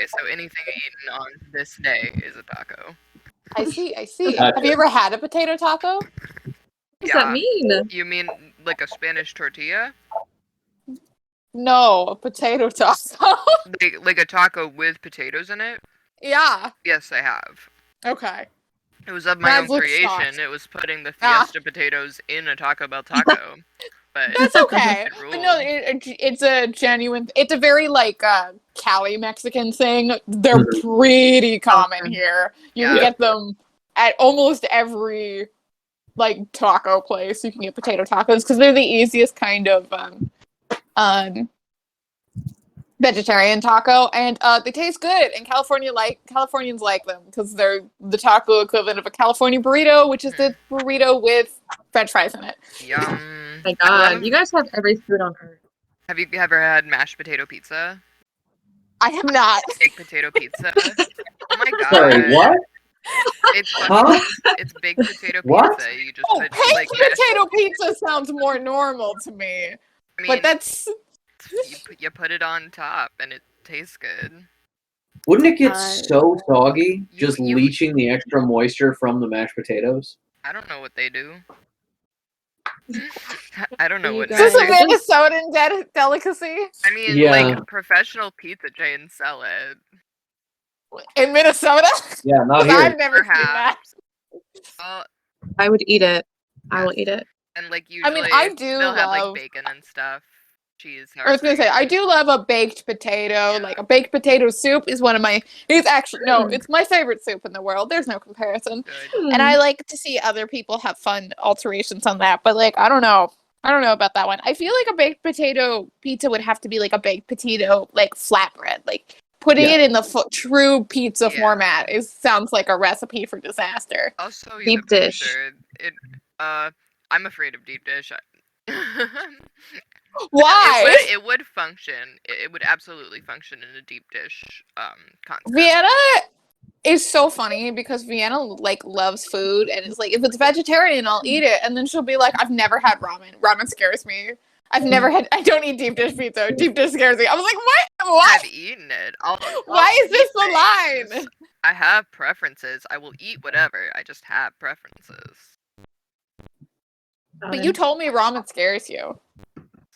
so anything eaten on this day is a taco. I see. Gotcha. Have you ever had a potato taco? What does that mean? You mean like a Spanish tortilla? No, a potato taco. Like a taco with potatoes in it? Yeah. Yes, I have. Okay. It was of my Mads own looks creation. shocked. It was putting the Fiesta potatoes in a Taco Bell taco. But That's okay. it But no, ruled. it's a genuine. It's a very like Cali Mexican thing. They're Mhm. pretty common here. You can Yeah. get them at almost every like taco place. You can get potato tacos because they're the easiest kind of vegetarian taco, and they taste good. And Californians like them because they're the taco equivalent of a California burrito, which is the burrito with French fries in it. Yum. My God, you guys have every food on earth. Have you ever had mashed potato pizza? I have not. Baked potato pizza? Oh my god. Sorry, what? It's Huh? It's baked potato What? pizza. You just Oh, put baked like mashed potato pizza sounds more normal to me, I mean, but that's you put it on top and it tastes good. Wouldn't it get so soggy just you- leaching the extra moisture from the mashed potatoes? I don't know what they do. I don't know You what. is this a guys- Minnesotan delicacy I mean, Yeah. like professional pizza chains sell it. in Minnesota? Yeah, not 'Cause here. I've never seen that. Perhaps. Well, I would eat it. I will eat it. and like I usually mean, I do they'll have like love- bacon and stuff, cheese. I was gonna say, I do love a baked potato. Yeah. Like a baked potato soup is one of my. It's actually no, it's my favorite soup in the world. There's no comparison. Good. And I like to see other people have fun alterations on that. But like, I don't know about that one. I feel like a baked potato pizza would have to be like a baked potato like flatbread. Like putting Yeah. it in the true pizza Yeah. format sounds like a recipe for disaster. I'll show you Deep the dish. picture. I'm afraid of deep dish. Why? It would function. It would absolutely function in a deep dish concept. Vienna is so funny because Vienna like loves food and it's like if it's vegetarian I'll eat it, and then she'll be like, I've never had ramen. Ramen scares me. I don't eat deep dish pizza. Deep dish scares me. I was like, what? I've eaten it. I'll Why is eat this the things. line? I have preferences. I will eat whatever. I just have preferences. But you told me ramen scares you.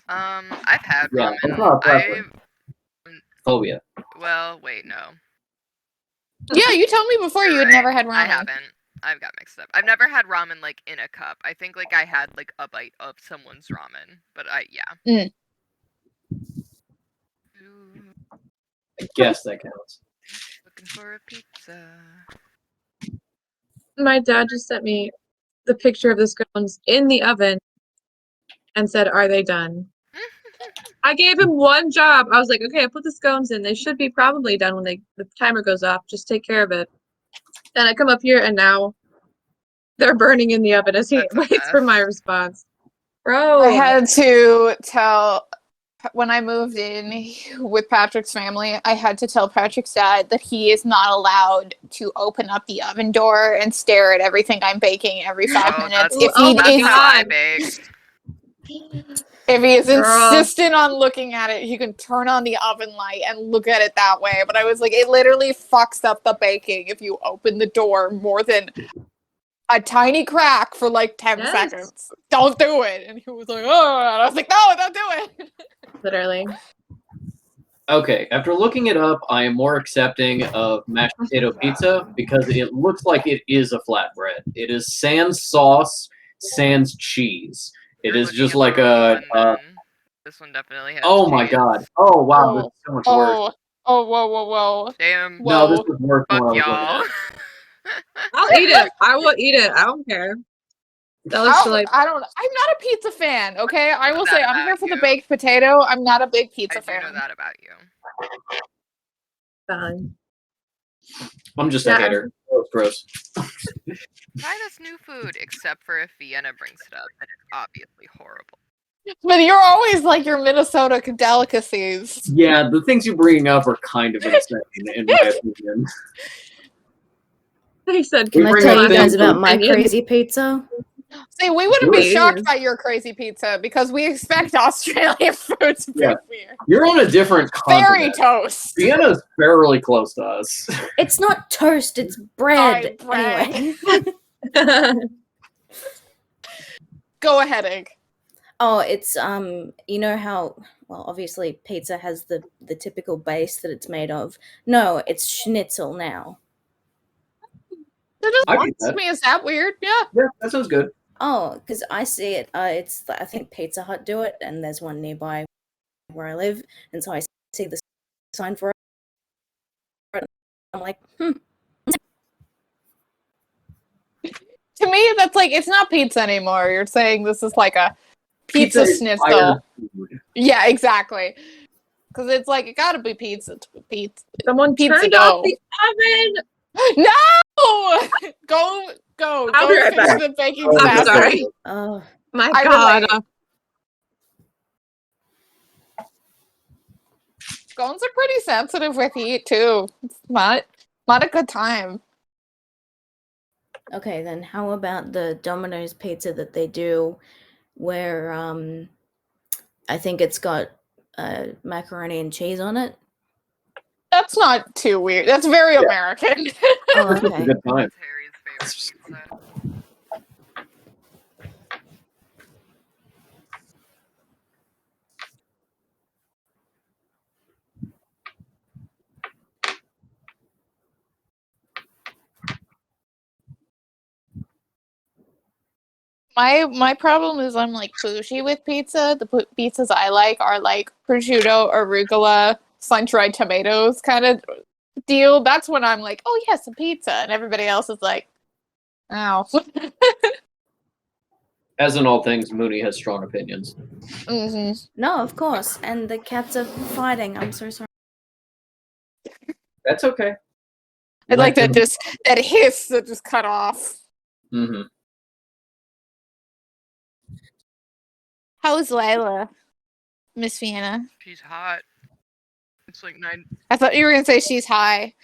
I've had Yeah, it's ramen. not a preference. Phobia. Well, wait, no. Yeah, you told me before you had Right. never had ramen. I haven't. I've got mixed up. I've never had ramen like in a cup. I think like I had like a bite of someone's ramen, but yeah. Ooh, I guess that counts. looking for a pizza. My dad just sent me the picture of the scones in the oven and said, "Are they done?" I gave him one job. I was like, "Okay, I put the scones in. They should be probably done when the timer goes off. Just take care of it." And I come up here and now they're burning in the oven as he That's a waits for mess. my response. Bro, I had to tell when I moved in with Patrick's family, I had to tell Patrick's dad that he is not allowed to open up the oven door and stare at everything I'm baking every 5 Oh, minutes. that's, If he that's is how I God. bake. if he is Girl. insistent on looking at it, he can turn on the oven light and look at it that way. But I was like, it literally fucks up the baking if you open the door more than a tiny crack for like 10 Yes. seconds. Don't do it. And he was like, oh, and I was like, no, don't do it. literally. Okay, after looking it up, I am more accepting of mashed potato pizza because it looks like it is a flatbread. It is sans sauce, sans cheese. It You're is looking just at the like wrong a. one, then. This one definitely has Oh my cheese. god! Oh wow, Oh, this is so much worse. Oh, whoa. Damn. Whoa. No, this is worse than Fuck what I was y'all. looking I'll eat it. I will eat it. I don't care. That looks delightful. I'm not a pizza fan, okay? I will Know say that I'm here about for the you. baked potato. I'm not a big I pizza do fan. know that about you. Fine. I'm just Yeah. a hater. Oh, gross. Try this new food, except for if Vienna brings it up, then it's obviously horrible. But you're always like your Minnesota delicacies. Yeah, the things you're bringing up are kind of insane, in my opinion. He said, We Can I bring tell up you guys things about from my opinion. crazy pizza? See, we wouldn't be Please. shocked by your crazy pizza because we expect Australian food to be Yeah. here. You're on a different Fairy continent. toast. Vienna's fairly close to us. It's not toast, it's bread. Bread. Anyway. Go ahead, Egg. Oh, it's you know how, well, obviously pizza has the typical base that it's made of. No, it's schnitzel now. That just I get wants that. me. Is that weird? Yeah. Yeah, that sounds good. Oh, because I see it. It's I think Pizza Hut do it, and there's one nearby where I live, and so I see the sign for it. I'm like, To me, that's like, it's not pizza anymore. You're saying this is like a pizza is schnitzel. fired food. Yeah, exactly. Because it's like, it gotta be pizza to be pizza. Someone Pizza turned dough. off the oven. No! Go. I'll Go be right finish back. the baking Oh, I'm task. sorry. oh, My I God. relate. Scones are pretty sensitive with heat too. It's not a good time. okay. Then how about the Domino's pizza that they do, where I think it's got macaroni and cheese on it. That's not too weird. That's very American. Oh, It's a okay. good time. That's Harry's favorite pizza. My problem is I'm like bougie with pizza. The pizzas I like are like prosciutto, arugula, sun-dried tomatoes kind of deal. That's when I'm like, oh yes, a pizza, and everybody else is like, ow. As in all things, Mooney has strong opinions. hmm No, of course. And the cats are fighting. I'm so sorry. That's okay. I like that that hiss that just cut off. Mm-hmm. How's Lila, Miss Vienna? She's hot. It's like 9. I thought you were gonna say she's high,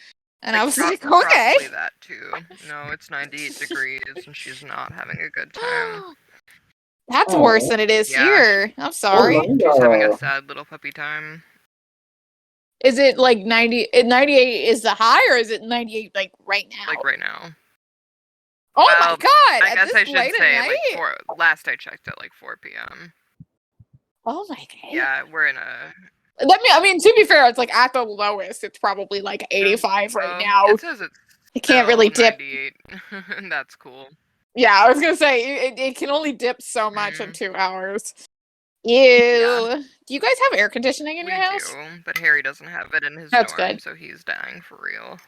and I was like, okay. Probably that too. No, it's 98 degrees and she's not having a good time. That's Oh. worse than it is Yeah. here. I'm sorry. Oh, She's having a sad little puppy time. Is it like 90? 98 is the high, or is it 98 like right now? Like right now. Oh my Well, god! I at guess this I should late say at like night? last I checked at like 4 p.m. Oh my god! Yeah, we're in a. I mean, to be fair, it's like at the lowest, it's probably like 85 right now. It says it's It can't still really dip. 98. That's cool. Yeah, I was gonna say it can only dip so much in 2 hours. Ew. Yeah. Do you guys have air conditioning in We your house? do, but Harry doesn't have it in his That's dorm, good. so he's dying for real.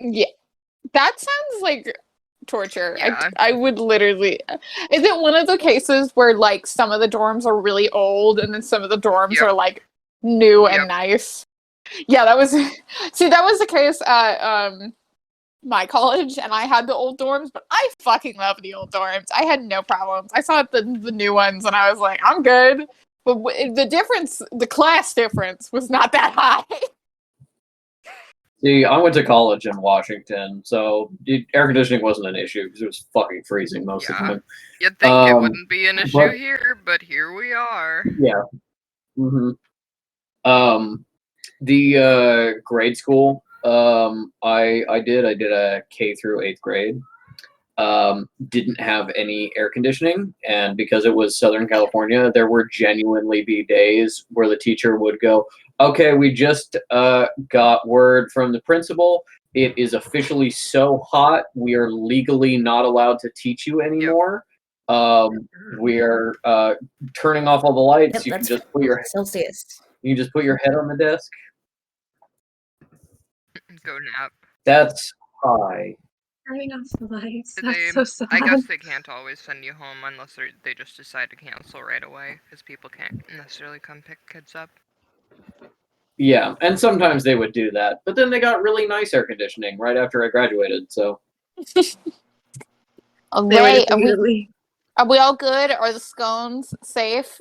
Yeah, that sounds like torture. Yeah. I would literally. Is it one of the cases where like some of the dorms are really old and then some of the dorms Yep. are like new and Yep. nice? Yeah, that was. See, that was the case at my college, and I had the old dorms, but I fucking love the old dorms. I had no problems. I saw the new ones, and I was like, I'm good. But the difference, the class difference, was not that high. See, I went to college in Washington, so air conditioning wasn't an issue because it was fucking freezing most of the Yeah. time. You'd think it Um, wouldn't be an issue but- here, but here we are. Yeah. Mm-hmm. The grade school I did a K through 8th grade. Didn't have any air conditioning, and because it was Southern California, there would genuinely be days where the teacher would go, okay, we just got word from the principal. It is officially so hot, we are legally not allowed to teach you anymore. We are turning off all the lights. Yep, You can that's just put your Celsius. head on the desk. Go nap. That's high. Turning off the lights. They- That's so sad. I guess they can't always send you home unless they just decide to cancel right away, because people can't necessarily come pick kids up. Yeah, and sometimes they would do that, but then they got really nice air conditioning right after I graduated. So Ray, immediately. are we all good? Are the scones safe?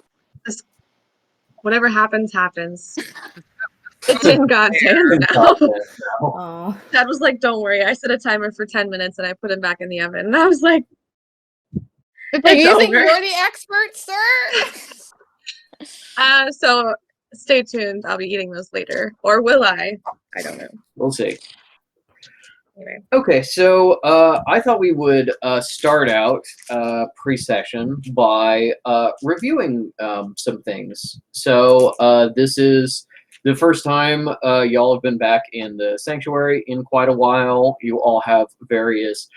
Whatever happens, happens. It's in God's hands now. Oh, Dad was like, don't worry. I set a timer for 10 minutes and I put him back in the oven. And I was like, Are you It's think over. you're the expert, sir? So stay tuned. I'll be eating those later. Or will I? I don't know. We'll see. Anyway. Okay, so I thought we would start out pre-session by reviewing some things. So this is the first time y'all have been back in the sanctuary in quite a while. You all have various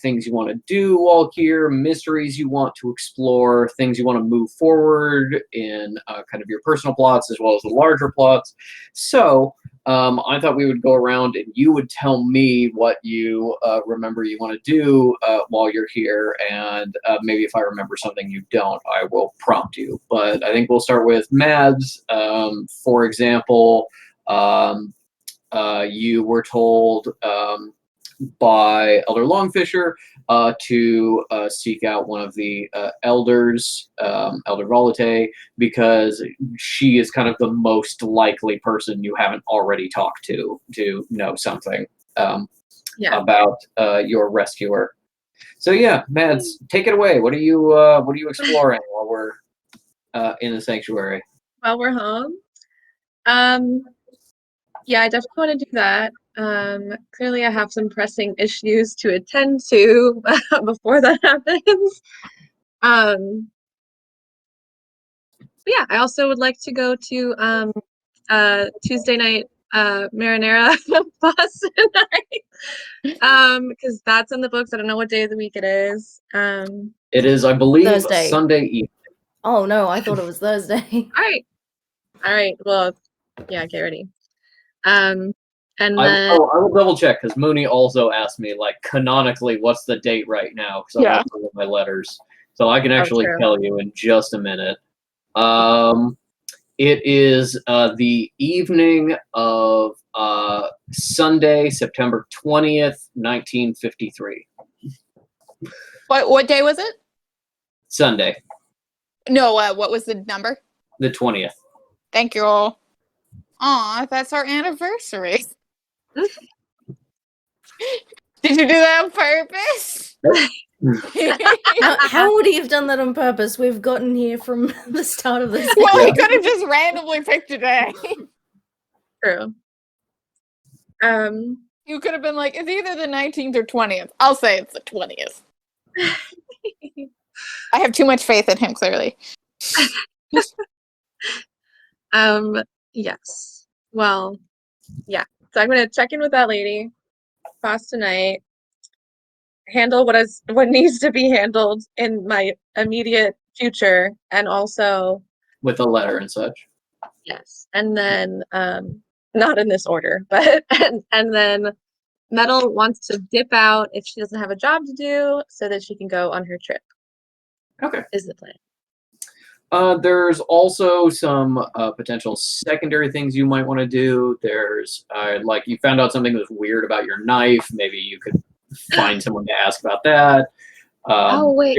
things you want to do while here, mysteries you want to explore, things you want to move forward in kind of your personal plots as well as the larger plots. So I thought we would go around and you would tell me what you remember you want to do while you're here, and maybe if I remember something you don't, I will prompt you. But I think we'll start with Mads. For example, you were told by Elder Longfisher to seek out one of the elders, Elder Volate, because she is kind of the most likely person you haven't already talked to know something about your rescuer. So yeah, Mads, take it away. What are you exploring while we're in the sanctuary? While we're home. Yeah, I definitely want to do that. Clearly I have some pressing issues to attend to before that happens. But yeah, I also would like to go to Tuesday night marinara pasta night. Because that's in the books. I don't know what day of the week it is. It is, I believe, Thursday. Sunday evening. Oh no, I thought it was Thursday. All right. Well, yeah, get ready. And then I will double check because Mooney also asked me like canonically what's the date right now because Yeah. I looked at my letters, so I can actually true. tell you in just a minute. It is the evening of Sunday, September 20th, 1953. What day was it? Sunday, No, what was the number? the 20th. Thank you all. Aw, that's our anniversary. Did you do that on purpose? How would he have done that on purpose? We've gotten here from the start of this. Well, he could have just randomly picked a day. true. You could have been like, it's either the 19th or 20th. I'll say it's the 20th. I have too much faith in him, clearly. Yes. Well, yeah. So I'm gonna check in with that lady, past tonight, handle what needs to be handled in my immediate future, and also With a letter and such. yes, and then not in this order, but and then Metal wants to dip out if she doesn't have a job to do, so that she can go on her trip. Okay. Is the plan. There's also some potential secondary things you might want to do. There's like you found out something was weird about your knife. Maybe you could find someone to ask about that. Oh wait.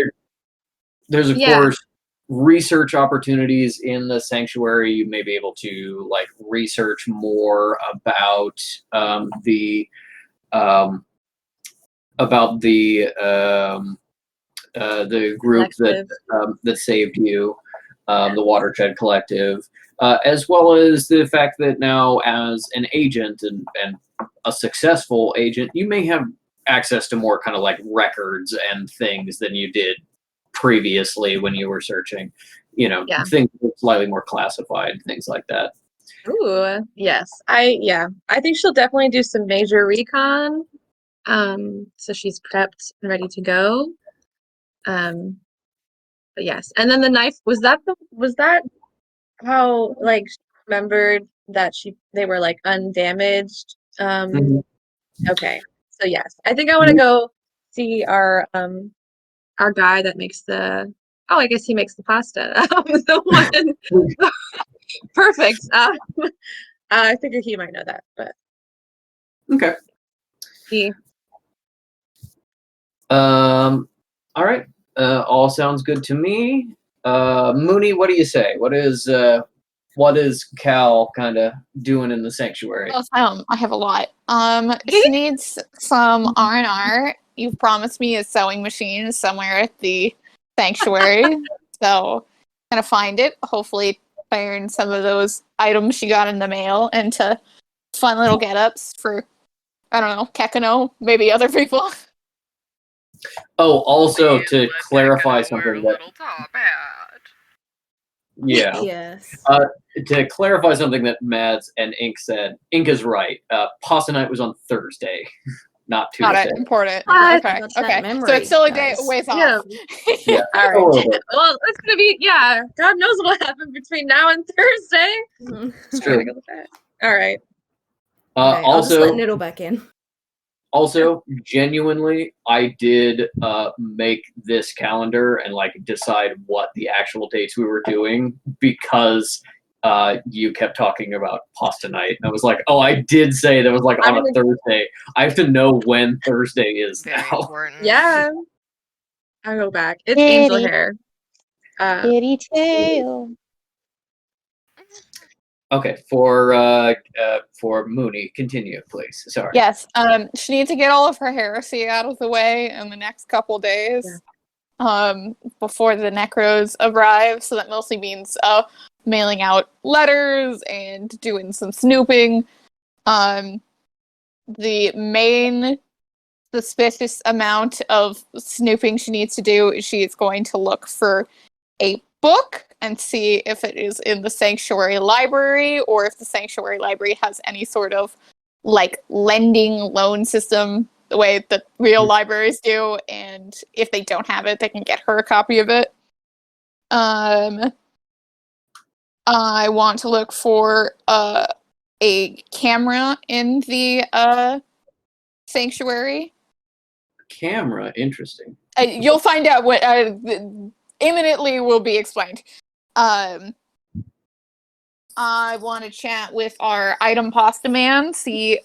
There's of Yeah. course research opportunities in the sanctuary. You may be able to like research more about the group that that saved you, the Watershed Collective, as well as the fact that now, as an agent and a successful agent, you may have access to more kind of like records and things than you did previously when you were searching. You know, things that are slightly more classified, things like that. Ooh, yes. I think she'll definitely do some major recon. So she's prepped and ready to go. But yes. And then the knife, was that how like she remembered that they were like undamaged? Okay. So yes. I think I want to go see our guy that makes I guess he makes the pasta. The one. Perfect. I figured he might know that, but okay. He. All right. All sounds good to me. Mooney, what do you say? What is Cal kind of doing in the sanctuary? I have a lot. She needs some R&R. You've promised me a sewing machine somewhere at the sanctuary. So, gonna find it. Hopefully, turn some of those items she got in the mail into fun little get-ups for, I don't know, Kekano, maybe other people. Oh, also Please to let clarify Ekano wear something a that little top hat. yeah. Yes. To clarify something that Mads and Ink said, Ink is right. Pasta night was on Thursday, not Not Tuesday. important. What? Okay, Got that okay. So memory, it's still a day guys. ways Yeah. off. Yeah, All a right. little bit. Well, it's gonna be God knows what'll happen between now and Thursday. Mhm. It's I gotta true. go to bed. All right. Okay, I'll just let Also, Noodle back in. genuinely, I did make this calendar and like decide what the actual dates we were doing because you kept talking about pasta night. I was like, oh, I did say that was like on a Thursday. I have to know when Thursday is Very now. important. Yeah. I'll go back. It's angel hair. Kitty tail. Okay, for Mooney, continue, please. Sorry. Yes. She needs to get all of her heresy out of the way in the next couple days. Before the necros arrive. So that mostly means mailing out letters and doing some snooping. The main suspicious amount of snooping she needs to do is she is going to look for a book and see if it is in the sanctuary library or if the sanctuary library has any sort of like lending loan system the way that real libraries do, and if they don't have it they can get her a copy of it. I want to look for a camera in the sanctuary. Camera, interesting. You'll find out what imminently will be explained. I want to chat with our item pasta man, see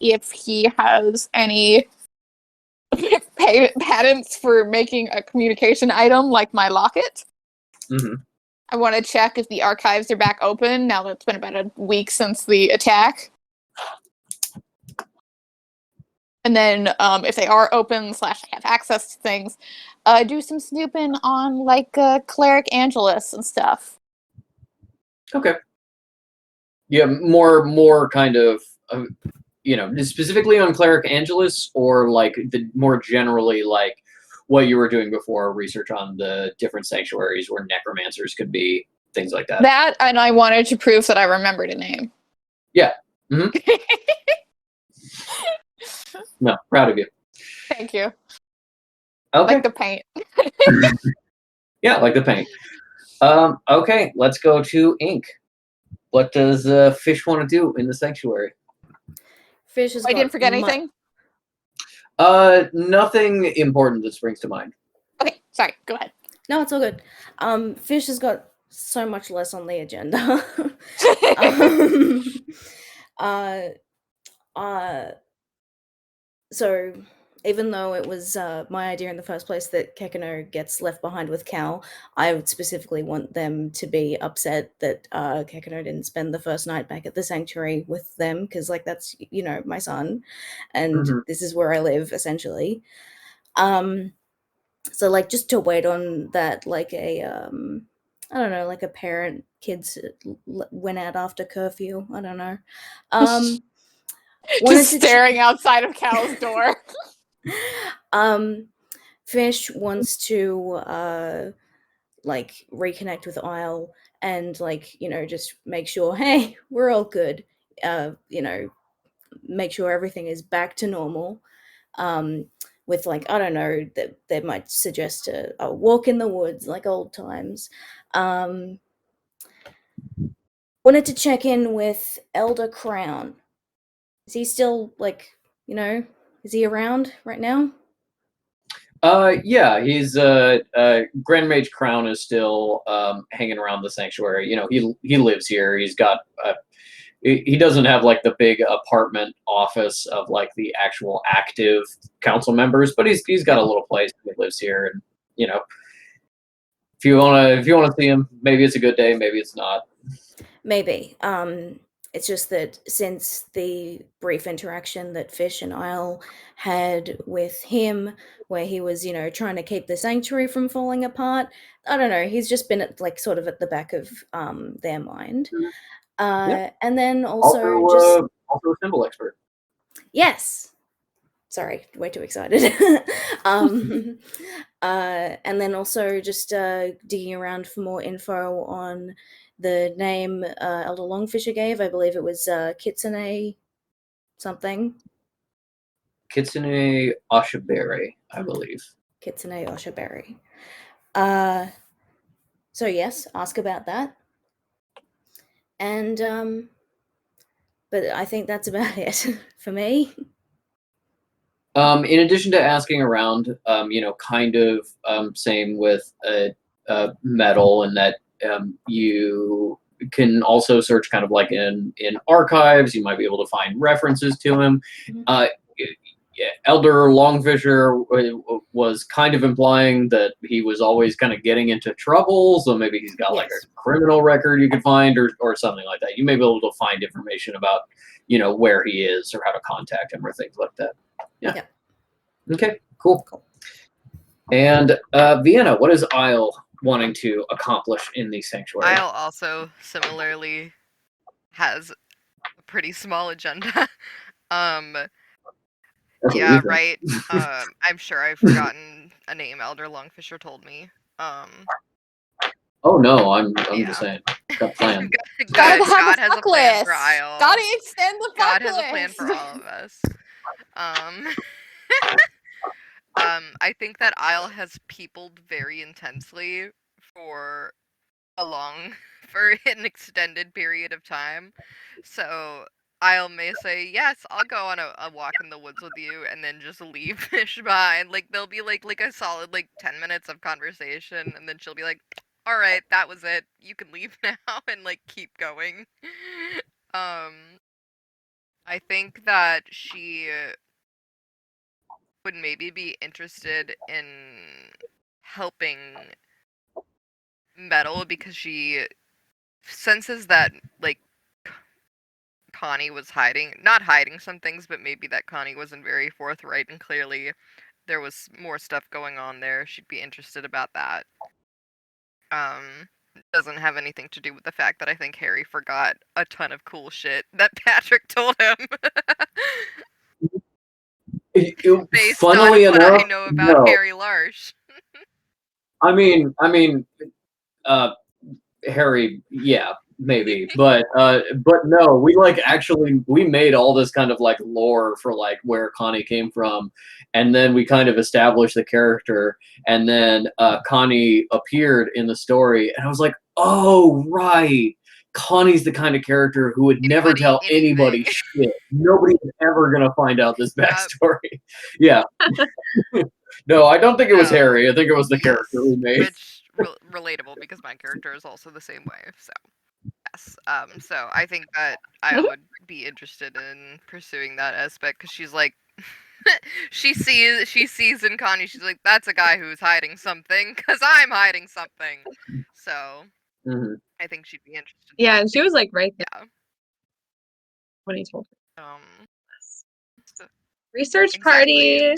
if he has any patents for making a communication item like my locket. Mm-hmm. I want to check if the archives are back open now that it's been about a week since the attack. And then if they are open / I have access to things, do some snooping on like Cleric Angelus and stuff. Okay. Yeah, more kind of, specifically on Cleric Angelus, or like the more generally like what you were doing before, research on the different sanctuaries where necromancers could be, things like that. That, and I wanted to prove that I remembered a name. Yeah. Mm-hmm. No, proud of you. Thank you. Okay. Like the paint. Yeah, like the paint. Okay, let's go to Ink. What does Fish want to do in the sanctuary? Fish has I got didn't forget anything? Nothing important that springs to mind. Okay, sorry, go ahead. No, it's all good. Fish has got so much less on the agenda. So even though it was my idea in the first place that Kekano gets left behind with Cal, I would specifically want them to be upset that Kekano didn't spend the first night back at the sanctuary with them, because like that's my son, and this is where I live essentially. So like just to wait on that, like a I don't know, like a parent kids went out after curfew. I don't know. Just staring outside of Cal's door. Fish wants to like reconnect with Isle and like just make sure, hey, we're all good. Make sure everything is back to normal. With like, I don't know, that they might suggest a walk in the woods like old times. Wanted to check in with Elder Crown. Is he still like, is he around right now? Yeah, he's Grand Mage Crown is still hanging around the sanctuary. He lives here. He's got he doesn't have like the big apartment office of like the actual active council members, but he's got a little place. He lives here, and if you wanna see him, maybe it's a good day, maybe it's not. Maybe. It's just that since the brief interaction that Fish and Isle had with him, where he was, trying to keep the sanctuary from falling apart, I don't know. He's just been sort of at the back of their mind. Yeah. And then also just Also a symbol expert. yes. Sorry, way too excited. And then also just digging around for more info on the name Elder Longfisher gave. I believe it was Kitsune something. Kitsune Oshiberry, I believe. Kitsune Oshiberry. So yes, ask about that. And but I think that's about it for me. In addition to asking around, kind of same with metal, and that you can also search kind of like in archives. You might be able to find references to him. Elder Longfisher was kind of implying that he was always kind of getting into trouble, so maybe he's got like a criminal record you could find or something like that. You may be able to find information about, where he is or how to contact him or things like that. Yeah. Okay, cool. And Vienna, what is Isle wanting to accomplish in the sanctuary? Isle also similarly has a pretty small agenda. Yeah, right. I'm sure I've forgotten a name Elder Longfisher told me. Oh no, I'm just saying. Got a plan. Gotta have God a has fuck a plan list. for Isle. Gotta extend the fuck God has a plan for all of us. I think that Isle has peopled very intensely for for an extended period of time. So Isle may say, yes, I'll go on a walk in the woods with you, and then just leave Fish behind. Like, there'll be like a solid 10 minutes of conversation, and then she'll be like, all right, that was it. You can leave now, and keep going. I think that she would maybe be interested in helping Metal because she senses that Connie was not hiding some things, but maybe that Connie wasn't very forthright, and clearly there was more stuff going on there. She'd be interested about that. Doesn't have anything to do with the fact that I think Harry forgot a ton of cool shit that Patrick told him. Based Funnily on what enough, I know about Harry Larsh. I mean, Harry, yeah, maybe, but no, we made all this kind of lore for where Connie came from, and then we kind of established the character, and then Connie appeared in the story, and I was like, oh right, Connie's the kind of character who would never tell anybody shit. Nobody's ever gonna find out this backstory. Yeah. No, I don't think it was Harry. I think it was the character we made. Which relatable because my character is also the same way. So yes. So I think that I would be interested in pursuing that aspect because she's like, she sees in Connie. She's like, that's a guy who's hiding something because I'm hiding something. So I think she'd be interested. Yeah, and she was right there. Yeah. When he told her. Research party.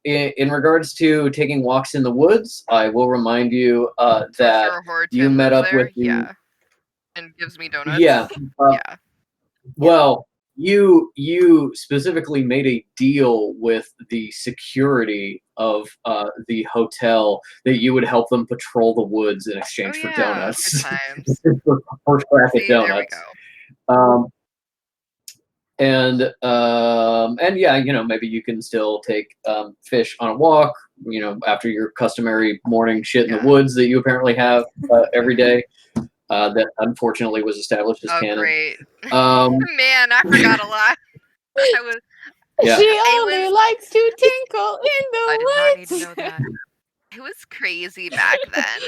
In regards to taking walks in the woods, I will remind you that you met up with and gives me donuts. Yeah. Yeah. Well, you specifically made a deal with the security of the hotel that you would help them patrol the woods in exchange for donuts. Good times. for first bracket donuts. There we go. And yeah, maybe you can still take Fish on a walk, after your customary morning shit in the woods that you apparently have every day. That unfortunately was established as canon. Great. Man, I forgot a lot. She only likes to tinkle in the I did woods. not need to know that. It was crazy back then.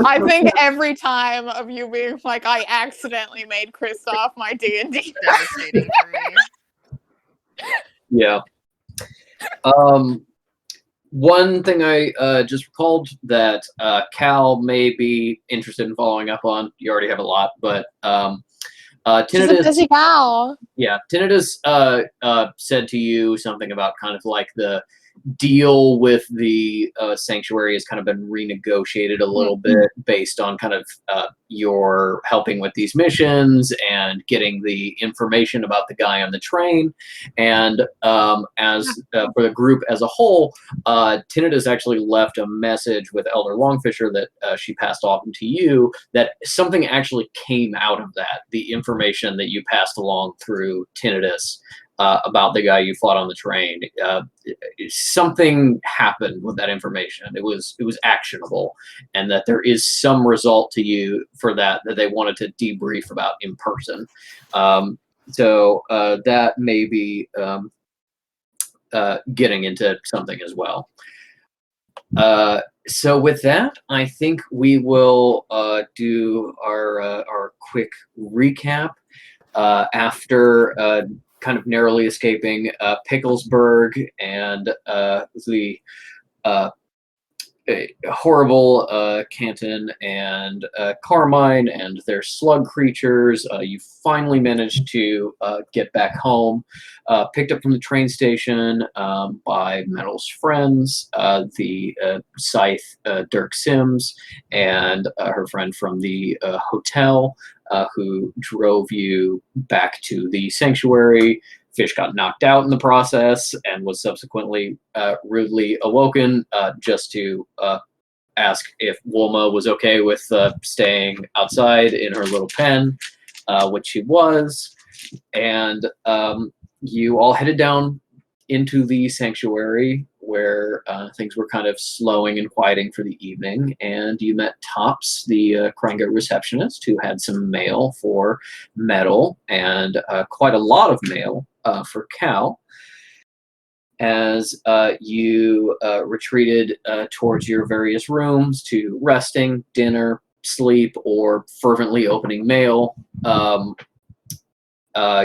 I think every time of you being like, I accidentally made Kristoff my D&D. Devastating for me. Yeah. One thing I just recalled that Cal may be interested in following up on. You already have a lot, but She's a Tinnitus. busy gal. Yeah, Tinnitus said to you something about kind of like the deal with the sanctuary has kind of been renegotiated a little bit based on kind of your helping with these missions and getting the information about the guy on the train. And as for the group as a whole, Tinnitus actually left a message with Elder Longfisher that she passed off to you, that something actually came out of that, the information that you passed along through Tinnitus. About the guy you fought on the train, something happened with that information. It was actionable, and that there is some result to you for that they wanted to debrief about in person. So that may be getting into something as well. So with that, I think we will do our quick recap after kind of narrowly escaping Picklesburg and the horrible Canton and Carmine and their slug creatures. You finally managed to get back home, picked up from the train station by Metal's friends, the Scythe Dirk Sims, and her friend from the hotel, who drove you back to the sanctuary. Fish got knocked out in the process and was subsequently rudely awoken just to ask if Wilma was okay with staying outside in her little pen, which she was. And you all headed down into the sanctuary where things were kind of slowing and quieting for the evening, and you met Tops, the Kranga receptionist, who had some mail for Metal and quite a lot of mail for Cal. As you retreated towards your various rooms to resting, dinner, sleep, or fervently opening mail,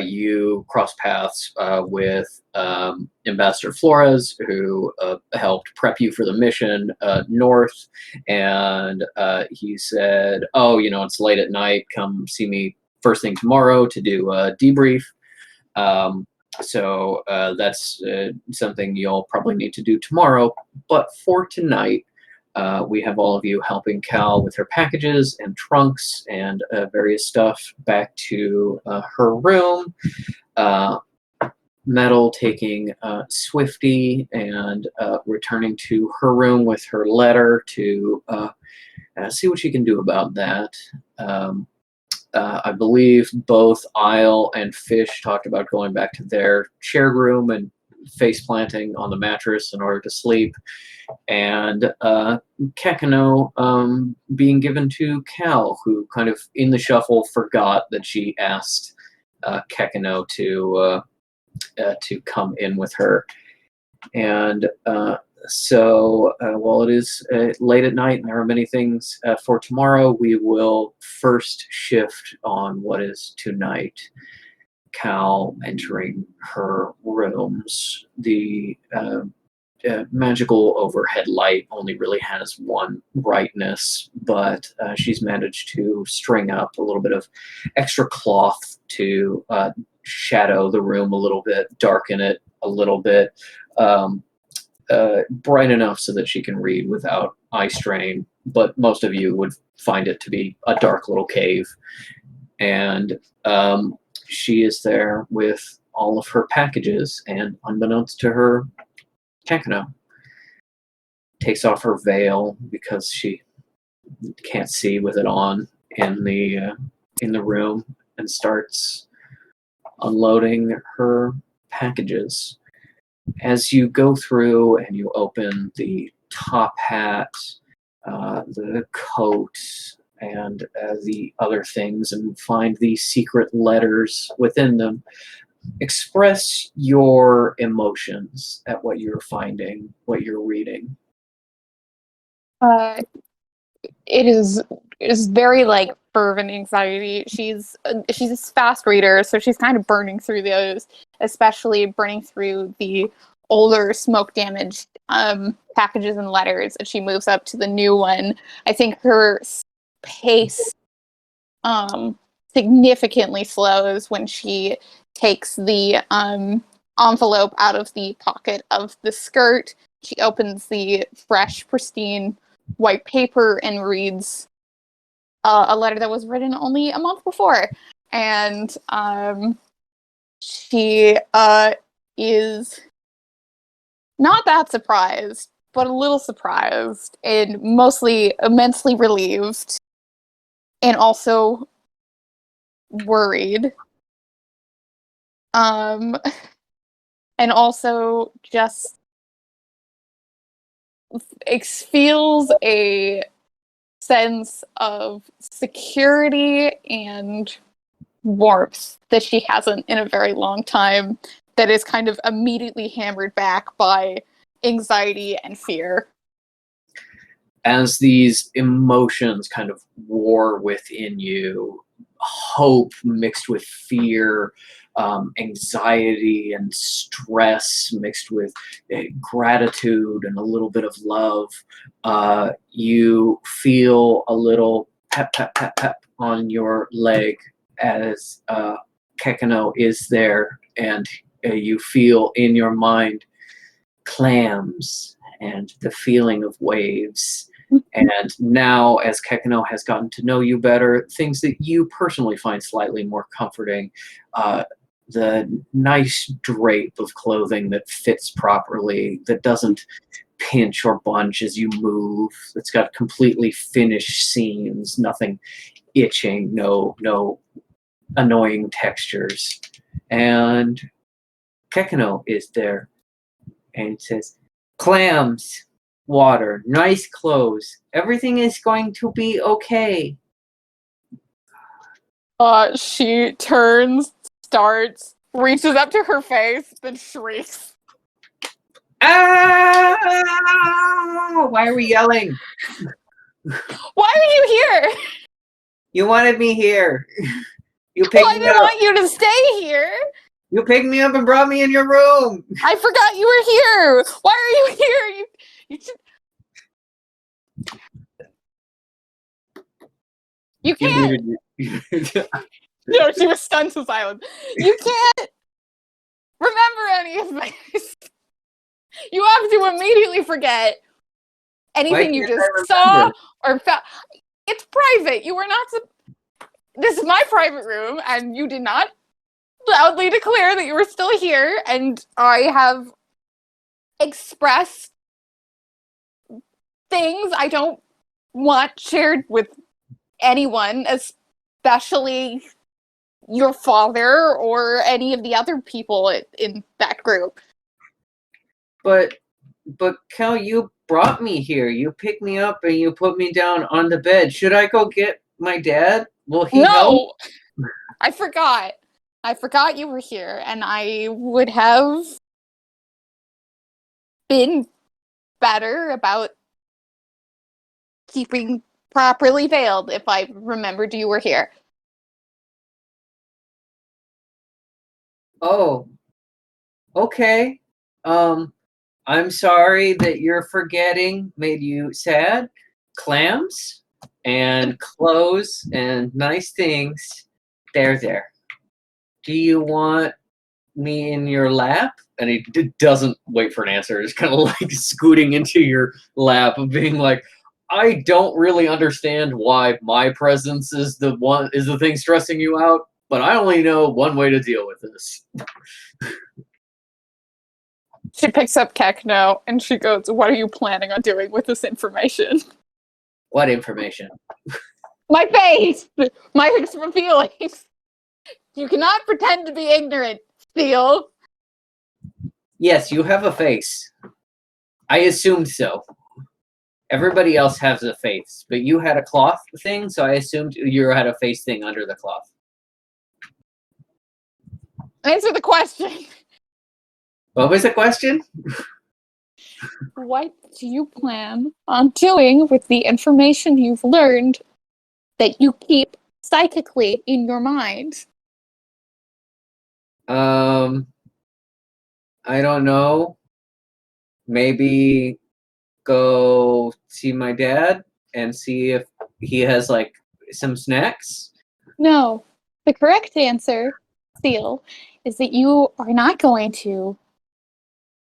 you cross paths with Ambassador Flores, who helped prep you for the mission north. And he said, oh, it's late at night. Come see me first thing tomorrow to do a debrief. So that's something you'll probably need to do tomorrow. But for tonight, we have all of you helping Cal with her packages and trunks and various stuff back to her room. Metal taking Swifty and returning to her room with her letter to see what she can do about that. I believe both Isle and Fish talked about going back to their shared room and face planting on the mattress in order to sleep, and Kekino being given to Cal, who kind of in the shuffle forgot that she asked Kekino to come in with her. And so while it is late at night and there are many things for tomorrow, we will first shift on what is tonight. Cal entering her rooms. The magical overhead light only really has one brightness, but she's managed to string up a little bit of extra cloth to shadow the room a little bit, darken it a little bit, bright enough so that she can read without eye strain, but most of you would find it to be a dark little cave. And she is there with all of her packages, and unbeknownst to her, Kekino takes off her veil because she can't see with it on in the room, and starts unloading her packages. As you go through and you open the top hat, the coat, and the other things, and find the secret letters within them, express your emotions at what you're finding, what you're reading. It is very like fervent anxiety. She's a fast reader, so she's kind of burning through those, especially burning through the older smoke damaged packages and letters, and she moves up to the new one. I think her pace significantly slows when she takes the envelope out of the pocket of the skirt. She opens the fresh, pristine white paper and reads a letter that was written only a month before. And she is not that surprised, but a little surprised, and mostly immensely relieved, and also worried. And also just feels a sense of security and warmth that she hasn't in a very long time, that is kind of immediately hammered back by anxiety and fear. As these emotions kind of war within you, hope mixed with fear, anxiety and stress mixed with gratitude and a little bit of love, you feel a little pep, pep, pep, pep on your leg as Kekano is there, and you feel in your mind clams and the feeling of waves. And now, as Kekano has gotten to know you better, things that you personally find slightly more comforting, the nice drape of clothing that fits properly, that doesn't pinch or bunch as you move, that's got completely finished seams, nothing itching, no annoying textures. And Kekano is there and says, clams, water, nice clothes, everything is going to be okay. She turns, starts, reaches up to her face, then shrieks. Ah! Why are we yelling? Why are you here? You wanted me here. You Well, I picked me didn't up. want you to stay here. You picked me up and brought me in your room. I forgot you were here. Why are you here? You You can't. muted me. No, she was stunned to silence. You can't remember any of this. You have to immediately forget anything you can't just I saw remember? or felt. It's private. You were not. This is my private room, and you did not loudly declare that you were still here. And I have expressed things I don't want shared with anyone, especially your father or any of the other people in that group. But Kel, you brought me here. You picked me up and you put me down on the bed. Should I go get my dad? Will he help? No! I forgot. I forgot you were here, and I would have been better about keeping properly veiled if I remembered you were here. Oh, okay. I'm sorry that your forgetting made you sad. Clams and clothes and nice things, they're there. Do you want me in your lap? And he doesn't wait for an answer. He's kind of like scooting into your lap and being like, I don't really understand why my presence is the thing stressing you out, but I only know one way to deal with this. She picks up Kekno and she goes, "What are you planning on doing with this information?" What information? My face! My feelings! You cannot pretend to be ignorant, Theo. Yes, you have a face. I assumed so. Everybody else has a face, but you had a cloth thing, so I assumed you had a face thing under the cloth. Answer the question. What was the question? What do you plan on doing with the information you've learned that you keep psychically in your mind? I don't know. maybe go see my dad and see if he has like some snacks? No. The correct answer, Seal, is that you are not going to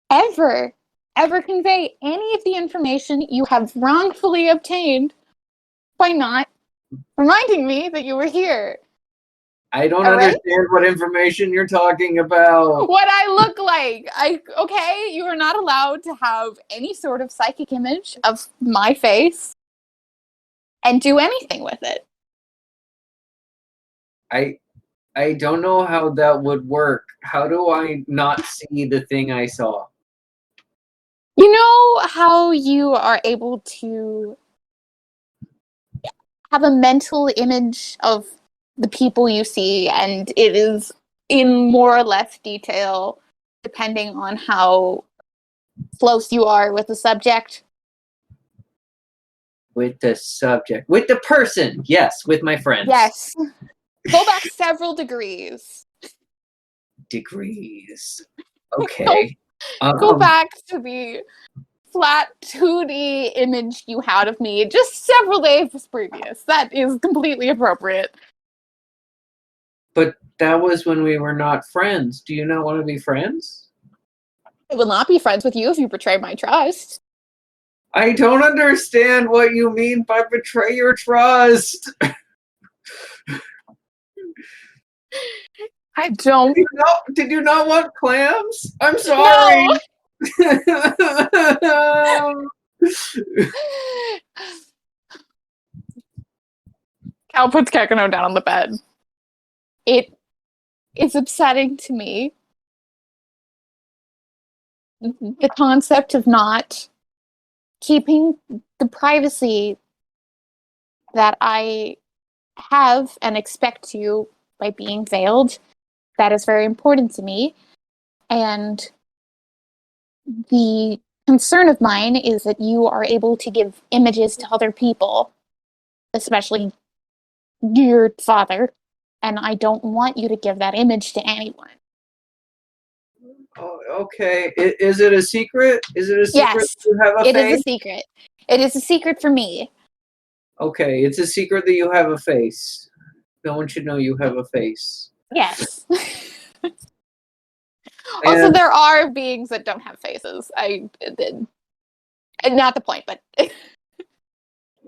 ever convey any of the information you have wrongfully obtained by not reminding me that you were here. I don't All right? understand what information you're talking about. What I look like. Okay, you are not allowed to have any sort of psychic image of my face and do anything with it. I don't know how that would work. How do I not see the thing I saw? You know how you are able to have a mental image of the people you see, and it is in more or less detail depending on how close you are with the subject? With the subject. With the person. Yes, with my friends. Yes. Go back several degrees. Degrees. Okay. Go back to the flat 2D image you had of me just several days previous. That is completely appropriate. But that was when we were not friends. Do you not want to be friends? I will not be friends with you if you betray my trust. I don't understand what you mean by betray your trust. I don't. Did you not want clams? I'm sorry. No. Cal puts Kekano down on the bed. It is upsetting to me. The concept of not keeping the privacy that I have and expect you by being veiled, that is very important to me. And the concern of mine is that you are able to give images to other people, especially your father, and I don't want you to give that image to anyone. Oh, okay. Is it a secret? Is it a secret? Yes, You have a it face? is a secret. It is a secret for me. Okay, it's a secret that you have a face. No one should know you have a face. Yes. Also, And there are beings that don't have faces. Not the point, but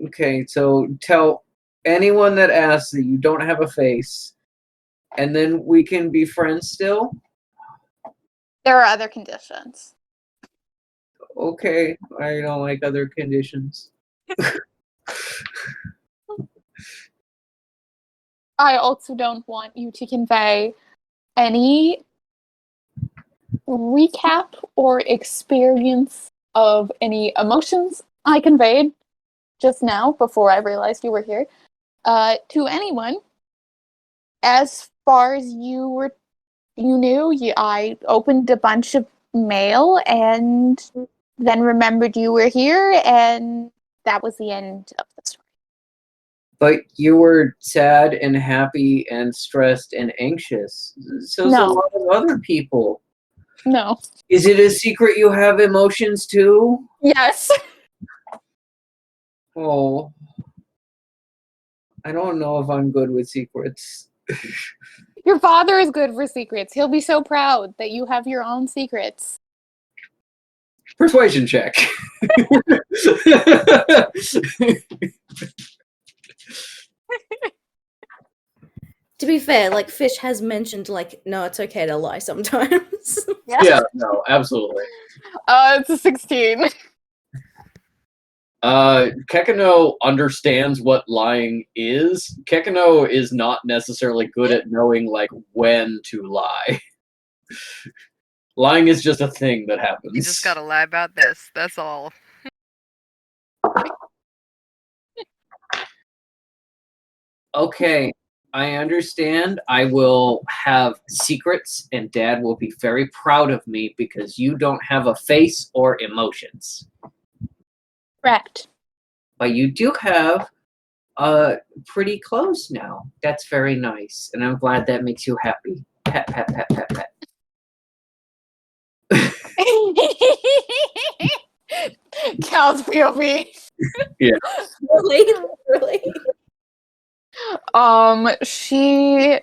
okay, so tell anyone that asks that you don't have a face, and then we can be friends still? there are other conditions. Okay, I don't like other conditions. I also don't want you to convey any recap or experience of any emotions I conveyed just now before I realized you were here to anyone. As far as you knew, I opened a bunch of mail and then remembered you were here, and that was the end of the story. But you were sad and happy and stressed and anxious. So's a No. lot of other people. No. Is it a secret you have emotions too? Yes. Oh. I don't know if I'm good with secrets. Your father is good for secrets. He'll be so proud that you have your own secrets. Persuasion check. To be fair, like Fish has mentioned, like, no, it's okay to lie sometimes. Yeah, no, absolutely. It's a 16. Kekano understands what lying is. Kekano is not necessarily good at knowing like when to lie. Lying is just a thing that happens. You just gotta lie about this. That's all. Okay, I understand. I will have secrets, and Dad will be very proud of me because you don't have a face or emotions. Correct. But you do have pretty clothes now. That's very nice, and I'm glad that makes you happy. Pat, pat, pat, pat, pat. Cal's POV. Really? She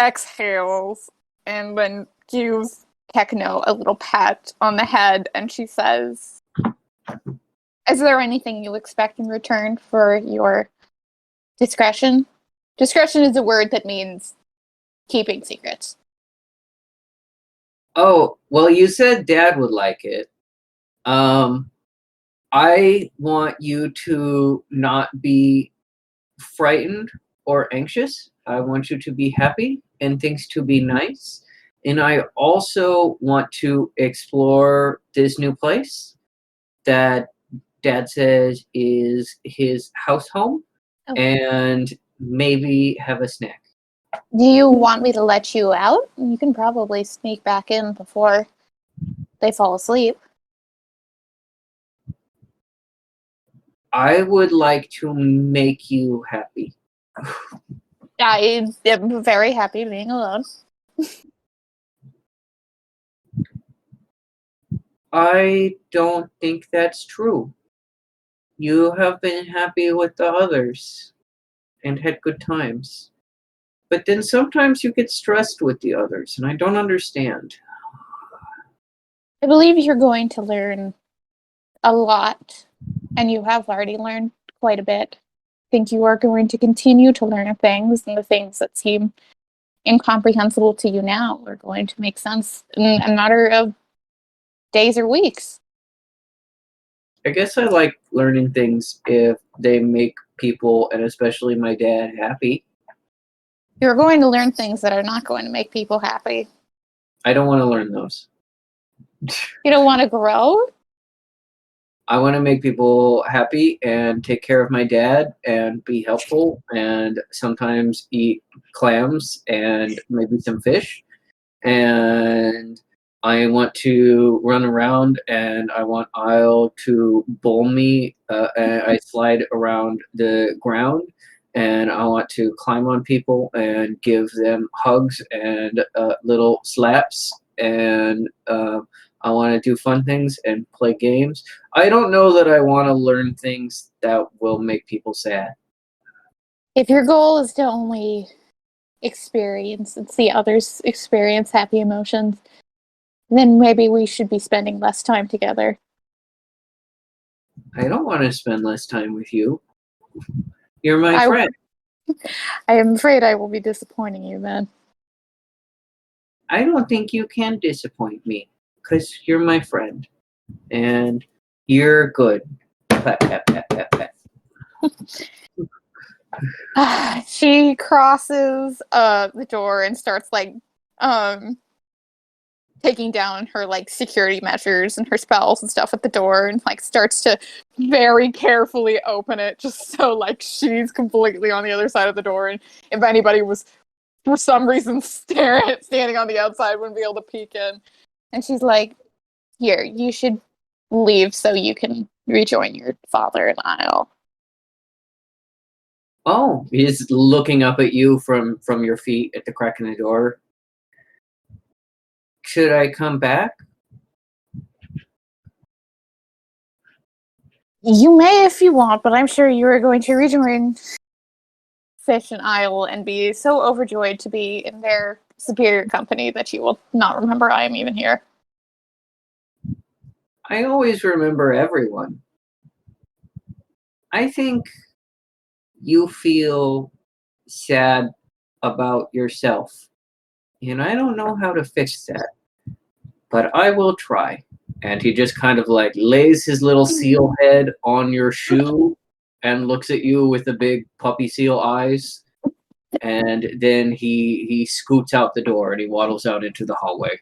exhales and then gives Kekno a little pat on the head, and she says, "Is there anything you expect in return for your discretion?" Discretion is a word that means keeping secrets. Oh, well, you said Dad would like it. I want you to not be frightened or anxious. I want you to be happy and things to be nice. And I also want to explore this new place that Dad says is his house home and maybe have a snack. Do you want me to let you out? You can probably sneak back in before they fall asleep. I would like to make you happy. I am very happy being alone. I don't think that's true. You have been happy with the others and had good times. But then sometimes you get stressed with the others, and I don't understand. I believe you're going to learn a lot, and you have already learned quite a bit. I think you are going to continue to learn things, and the things that seem incomprehensible to you now are going to make sense in a matter of days or weeks. I guess I like learning things if they make people, and especially my dad, happy. You're going to learn things that are not going to make people happy. I don't want to learn those. You don't want to grow? I want to make people happy and take care of my dad and be helpful and sometimes eat clams and maybe some fish. And I want to run around and I want Isle to bowl me. And I slide around the ground and I want to climb on people and give them hugs and little slaps. And I want to do fun things and play games. I don't know that I want to learn things that will make people sad. If your goal is to only experience and see others experience happy emotions, then maybe we should be spending less time together. I don't want to spend less time with you. You're my friend. I am afraid I will be disappointing you then. I don't think you can disappoint me because you're my friend and you're good. Pat, pat, pat, pat, pat. She crosses the door and starts taking down her security measures and her spells and stuff at the door, and starts to very carefully open it just so she's completely on the other side of the door, and if anybody was for some reason standing on the outside wouldn't be able to peek in. And she's like, "Here, you should leave so you can rejoin your father and Isle." Oh, he's looking up at you from your feet at the crack in the door. Should I come back? You may if you want, but I'm sure you are going to rejoin Fish and Isle and be so overjoyed to be in their superior company that you will not remember I am even here. I always remember everyone. I think you feel sad about yourself, and I don't know how to fix that, but I will try. And he just kind of lays his little seal head on your shoe and looks at you with the big puppy seal eyes. And then he scoots out the door and he waddles out into the hallway.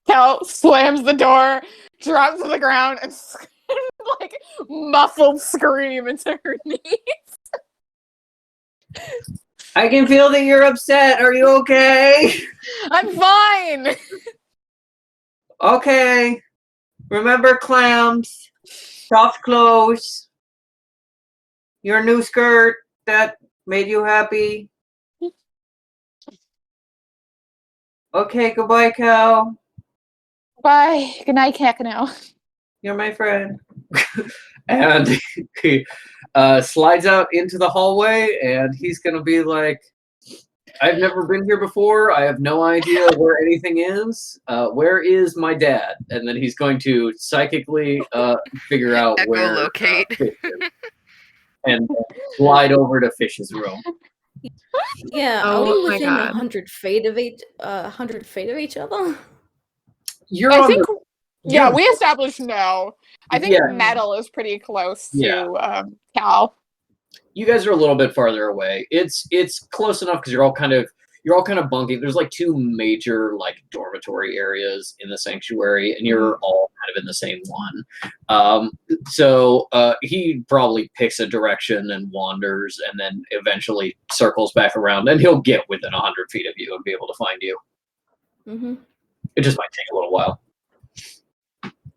Cal slams the door, drops to the ground, and muffled scream into her knees. I can feel that you're upset. Are you okay? I'm fine. Okay. Remember clams, soft clothes, your new skirt that made you happy. Okay, goodbye, Cal. Bye. Good night, Kakano. You're my friend. And he slides out into the hallway, and he's gonna be like, I've never been here before. I have no idea where anything is. Where is my dad? And then he's going to psychically figure out where Echolocate. Fish is, and slide over to Fish's room. Yeah, Oh are we my within God. 100 feet of each 100 feet of each other? You're I on think, the, yeah, you're- we established no. I think Yeah. Metal is pretty close Yeah. to Cal. you guys are a little bit farther away. It's close enough because you're all kind of bunking. There's like two major like dormitory areas in the sanctuary, and you're all kind of in the same one. So he probably picks a direction and wanders, and then eventually circles back around, and he'll get within 100 feet of you and be able to find you. Mm-hmm. It just might take a little while.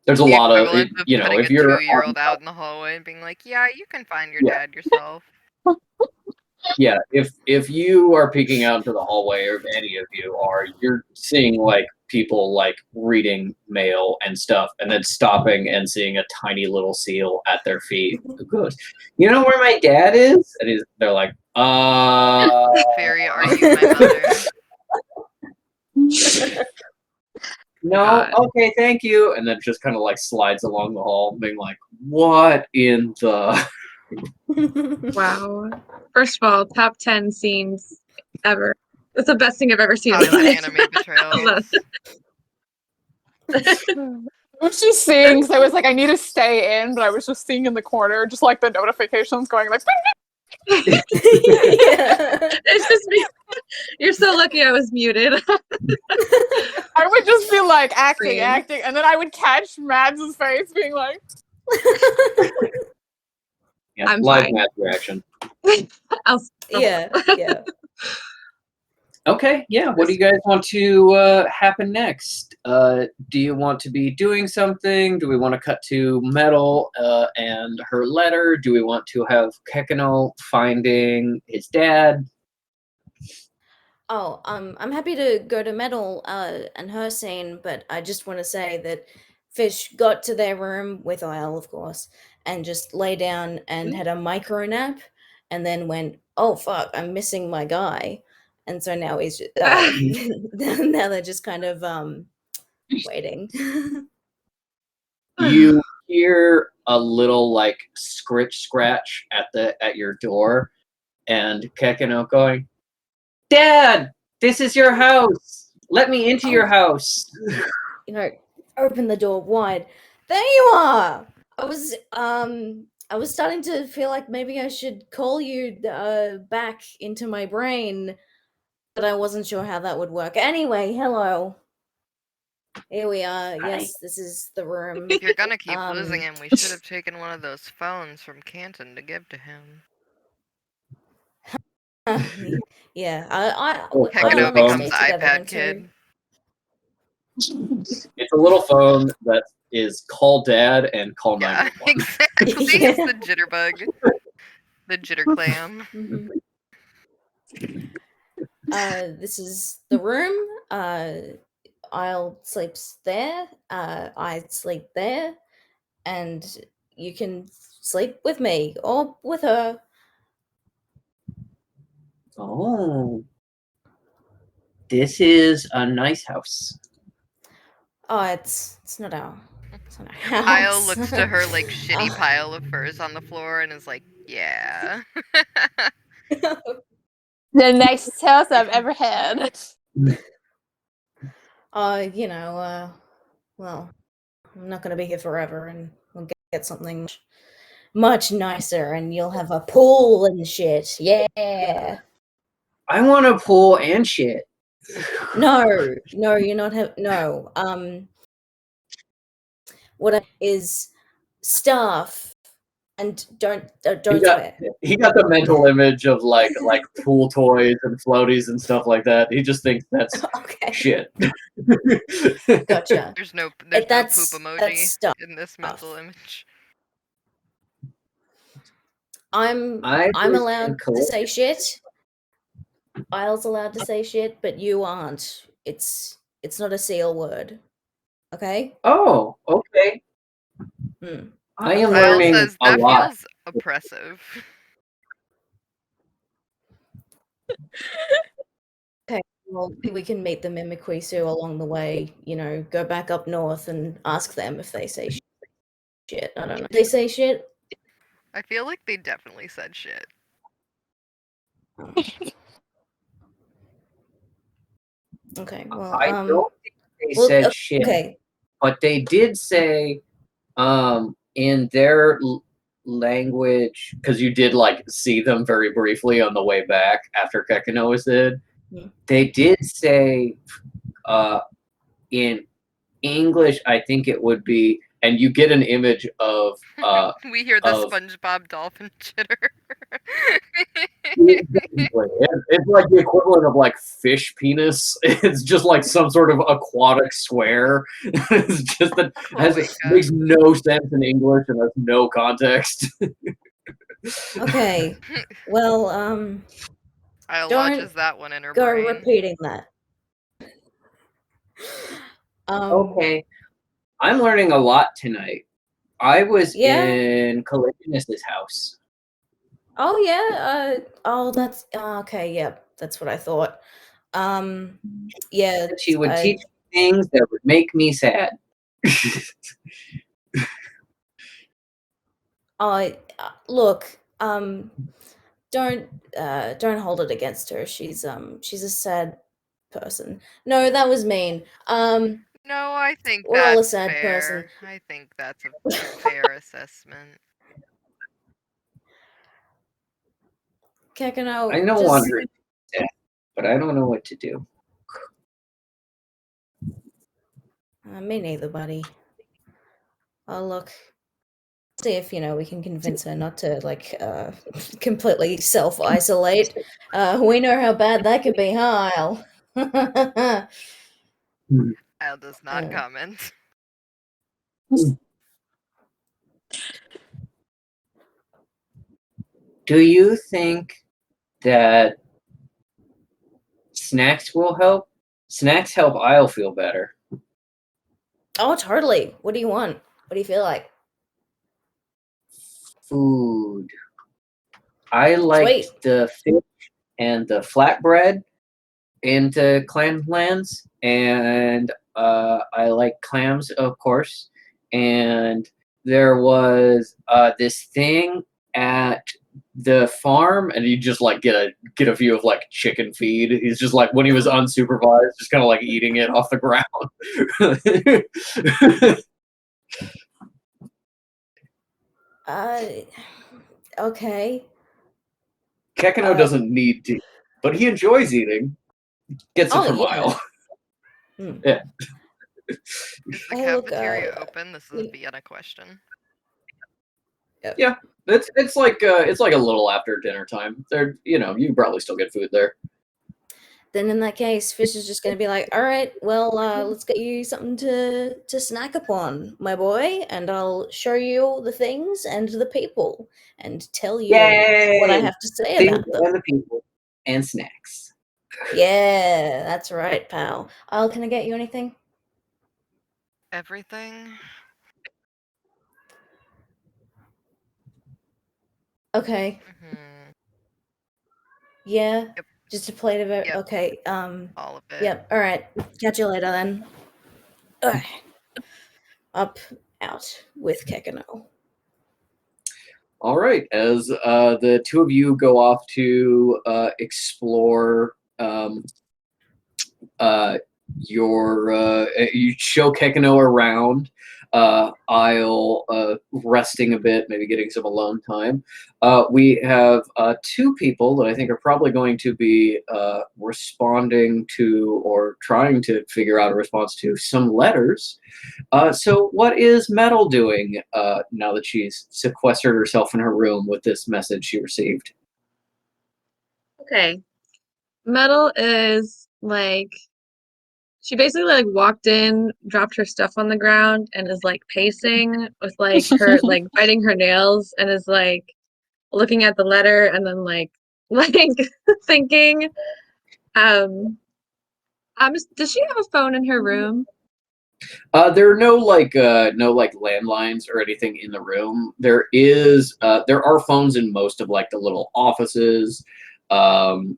There's a The lot of, equivalent of putting if a you're 2-year-old out in the hallway and being like, yeah, you can find your dad yourself. Yeah, if you are peeking out into the hallway, or if any of you are, you're seeing like people like reading mail and stuff, and then stopping and seeing a tiny little seal at their feet. Who goes, you know where my dad is? And they're like, Fairy, are you my mother? no, God. okay, thank you. And then just kind of like slides along the hall, being like, what in the? Wow. First of all, top 10 scenes ever. That's the best thing I've ever seen in Top my 10 life. anime betrayals. I was just seeing, because I was like, I need to stay in, but I was just seeing in the corner, just like the notifications going like, Yeah. It's just me. You're so lucky I was muted. I would just be like acting, Scream. and then I would catch Mads' face being like, Yeah, I'm live fine. match reaction. I'll yeah. Okay, yeah. What do you guys want to happen next? Do you want to be doing something? Do we want to cut to Metal and her letter? Do we want to have Kekino finding his dad? Oh, I'm happy to go to Metal and her scene, but I just want to say that Fish got to their room with Isle, of course, and just lay down and had a micro nap, and then went, "Oh fuck, I'm missing my guy," and so now he's now they're just kind of waiting. You hear a little like scratch at your door, and Kekino going, "Dad, this is your house. Let me into your house." Open the door wide. There you are. I was starting to feel like maybe I should call you back into my brain, but I wasn't sure how that would work. Anyway, hello. Here we are. Hi. Yes, this is the room. If you're gonna keep losing him, we should have taken one of those phones from Canton to give to him. Yeah, Kekino I'll becomes stay together iPad then too. kid. It's a little phone that is call dad and call Yeah, 911. exactly. Yeah. It's the jitterbug. The jitter clam. This is the room. I'll sleeps there. I sleep there, and you can sleep with me or with her. Oh, this is a nice house. Oh, it's not our house. Isle looks to her like shitty pile of furs on the floor and is like, yeah. the nicest house I've ever had. Well, I'm not gonna be here forever, and we'll get something much nicer, and you'll have a pool and shit. Yeah. I want a pool and shit. No, you're not no. What is staff, and don't swear. He got the mental image of like pool toys and floaties and stuff like that. He just thinks that's Okay. shit. Gotcha. There's no poop That's emoji stuff. in this mental image. I'm allowed to say shit. Isle's allowed to say shit, but you aren't. It's not a seal word. Okay. Oh, okay. Hmm. I am Isle learning says a that lot. feels oppressive. Okay. Well, we can meet the Mimikrisu along the way. You know, go back up north and ask them if they say shit. I don't know. They say shit. I feel like they definitely said shit. Okay. Well, I don't think they well, said shit, okay. but they did say in their language, because you did like see them very briefly on the way back after Kekino was dead. Hmm. They did say in English, I think it would be, and you get an image of We hear the of SpongeBob dolphin chitter. it's like the equivalent of like fish penis. It's just like some sort of aquatic swear. It's just that Oh my God. makes no sense in English and has no context. Okay. Well, Isle don't watches that one in her go brain. repeating that. Okay, I'm learning a lot tonight. I was Yeah. in Caligulus' house. Oh yeah. Oh, that's okay. Yeah, that's what I thought. Yeah. She would teach me things that would make me sad. Look. Don't hold it against her. She's a sad person. No, that was mean. No, I think We're all a that's sad person. fair. I think that's a fair assessment. Kekano, I know just wandering, but I don't know what to do. me neither, buddy. Oh, look. See if we can convince her not to completely self-isolate. We know how bad that could be, huh, Isle? Isle does not comment. Do you think that snacks will help? Snacks help I'll feel better. Oh, totally. What do you want? What do you feel like? Food. I liked Sweet. the fish and the flatbread into Clanlands, and I like clams, of course. And there was this thing at the farm, and you just like get a view of like chicken feed. He's just like when he was unsupervised, just kind of like eating it off the ground. Okay. Kekino doesn't need to, but he enjoys eating. Gets it Oh, from yeah. Isle. Yeah. Is the Hey, look, cafeteria open? This is a Vienna question. Yeah, it's like a little after dinner time. There, you probably still get food there. Then in that case, Fish is just going to be like, all right, well, let's get you something to snack upon, my boy, and I'll show you the things and the people and tell you what I Yay! have to say Things about them. and the people and snacks. Yeah, that's right, pal. Can I get you anything? Everything? Okay. Mm-hmm. Yeah. Yep. Just a plate of it. Yep. Okay. All of it. Yep. All right. Catch you later then. Ugh. Up, out with Kekano. All right, as the two of you go off to explore you show Kekino around. I'll resting a bit, maybe getting some alone time. We have two people that I think are probably going to be responding to or trying to figure out a response to some letters. So what is Metal doing now that she's sequestered herself in her room with this message she received? Okay. Metal is like she basically like walked in, dropped her stuff on the ground, and is like pacing with like her like biting her nails and is like looking at the letter and then like like thinking. Does she have a phone in her room? There are no like landlines or anything in the room. There are phones in most of like the little offices. Um,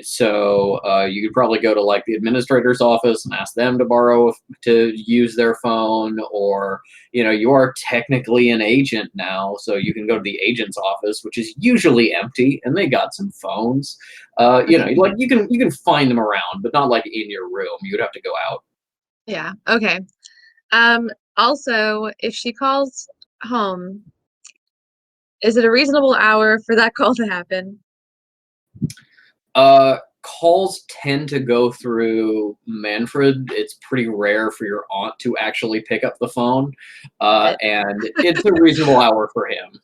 so you could probably go to like the administrator's office and ask them to to use their phone, or you are technically an agent now, so you can go to the agent's office, which is usually empty, and they got some phones. Like you can find them around, but not like in your room. You would have to go out. Yeah. Okay. Also, if she calls home, is it a reasonable hour for that call to happen? Calls tend to go through Manfred. It's pretty rare for your aunt to actually pick up the phone, and it's a reasonable hour for him.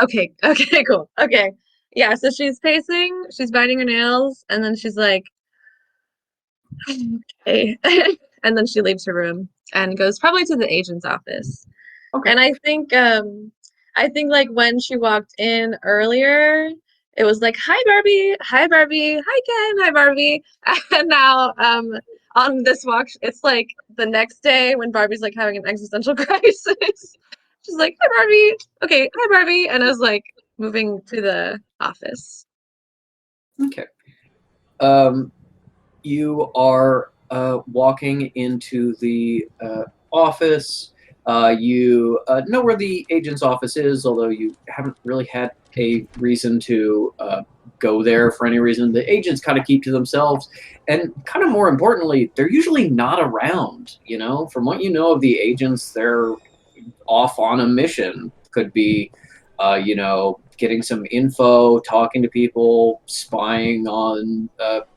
Okay. Okay, cool. Okay. Yeah, so she's pacing, she's biting her nails, and then she's like, okay. And then she leaves her room and goes probably to the agent's office. Okay. And I think like when she walked in earlier, it was like, hi Barbie, hi Ken, hi Barbie. And now on this walk, it's like the next day when Barbie's like having an existential crisis. She's like, hi Barbie. Okay, hi Barbie. And I was like moving to the office. Okay. You are walking into the office. You know where the agent's office is, although you haven't really had a reason to go there for any reason. The agents kind of keep to themselves, and kind of more importantly, they're usually not around. From what you know of the agents, they're off on a mission. Could be, getting some info, talking to people, spying on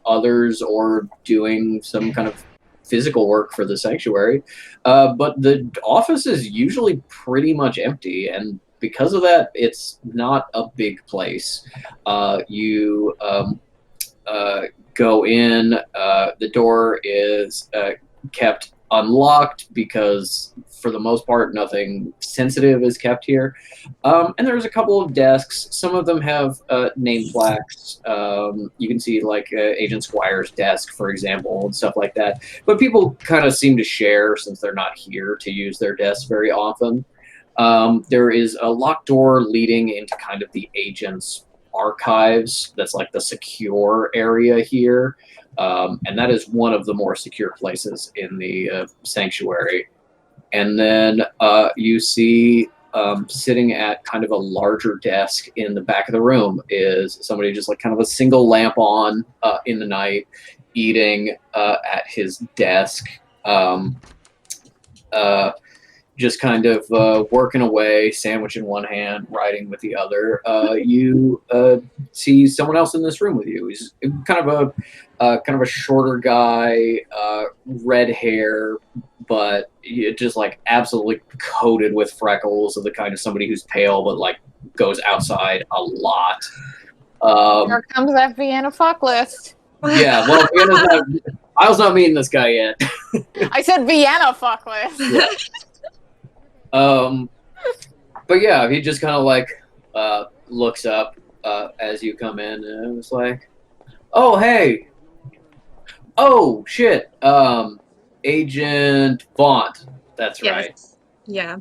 others, or doing some kind of physical work for the sanctuary. But the office is usually pretty much empty, and because of that, it's not a big place. You go in. The door is kept unlocked because, for the most part, nothing sensitive is kept here. And there's a couple of desks. Some of them have name plaques. You can see like Agent Squire's desk, for example, and stuff like that. But people kind of seem to share since they're not here to use their desks very often. There is a locked door leading into kind of the agent's archives. That's like the secure area here. And that is one of the more secure places in the sanctuary. And then you see sitting at kind of a larger desk in the back of the room is somebody just like kind of a single lamp on in the night, eating at his desk. Just kind of working away, sandwich in one hand, writing with the other. You see someone else in this room with you. He's kind of a shorter guy, red hair, but just like absolutely coated with freckles, of the kind of somebody who's pale but like goes outside a lot. Here comes that Vienna fuck list. Yeah, well, I was not meeting this guy yet. I said Vienna fuck list. Yeah. But yeah, he just kind of like looks up as you come in, and it's like, "Oh, hey, oh shit, Agent Vaunt, that's right. Yes. Yeah.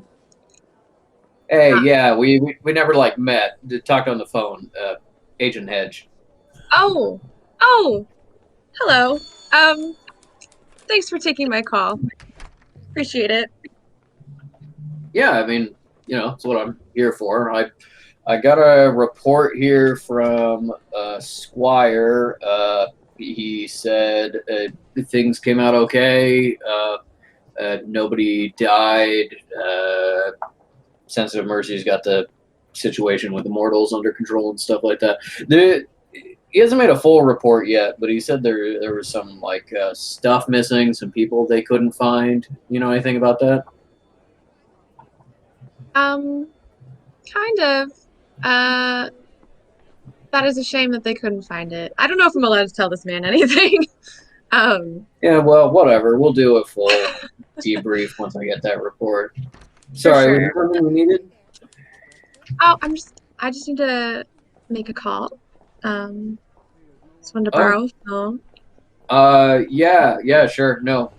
Hey, yeah, we never like met, talked on the phone, Agent Hedge." Oh. Hello. Thanks for taking my call. Appreciate it. Yeah, I mean, that's what I'm here for. I got a report here from Squire. He said things came out okay. Nobody died. Sensitive Mercy's got the situation with the mortals under control and stuff like that. He hasn't made a full report yet, but he said there was some like stuff missing, some people they couldn't find. You know anything about that? Kind of. That is a shame that they couldn't find it. I don't know if I'm allowed to tell this man anything. Yeah, well, whatever. We'll do a full debrief once I get that report. Sorry, was there something you needed? Oh, I just need to make a call. Just wanted to borrow a phone. Yeah, sure. No,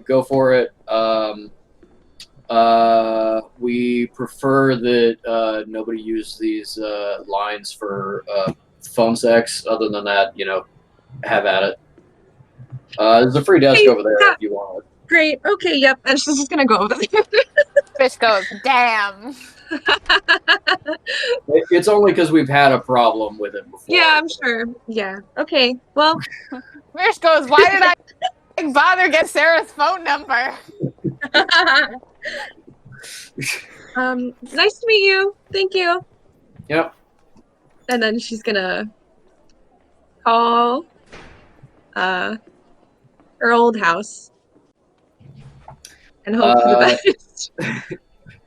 go for it. We prefer that nobody use these lines for phone sex. Other than that, have at it. There's a free desk Hey, over there yeah, if you want it. great. Okay, yep. And she's just gonna go over there. Fish goes, damn. It's only because we've had a problem with it before. Yeah, I'm sure. Yeah. Okay. Well, Fish goes, why did I bother get Sarah's phone number? nice to meet you. Thank you. Yep. And then she's gonna call her old house and hope for the best.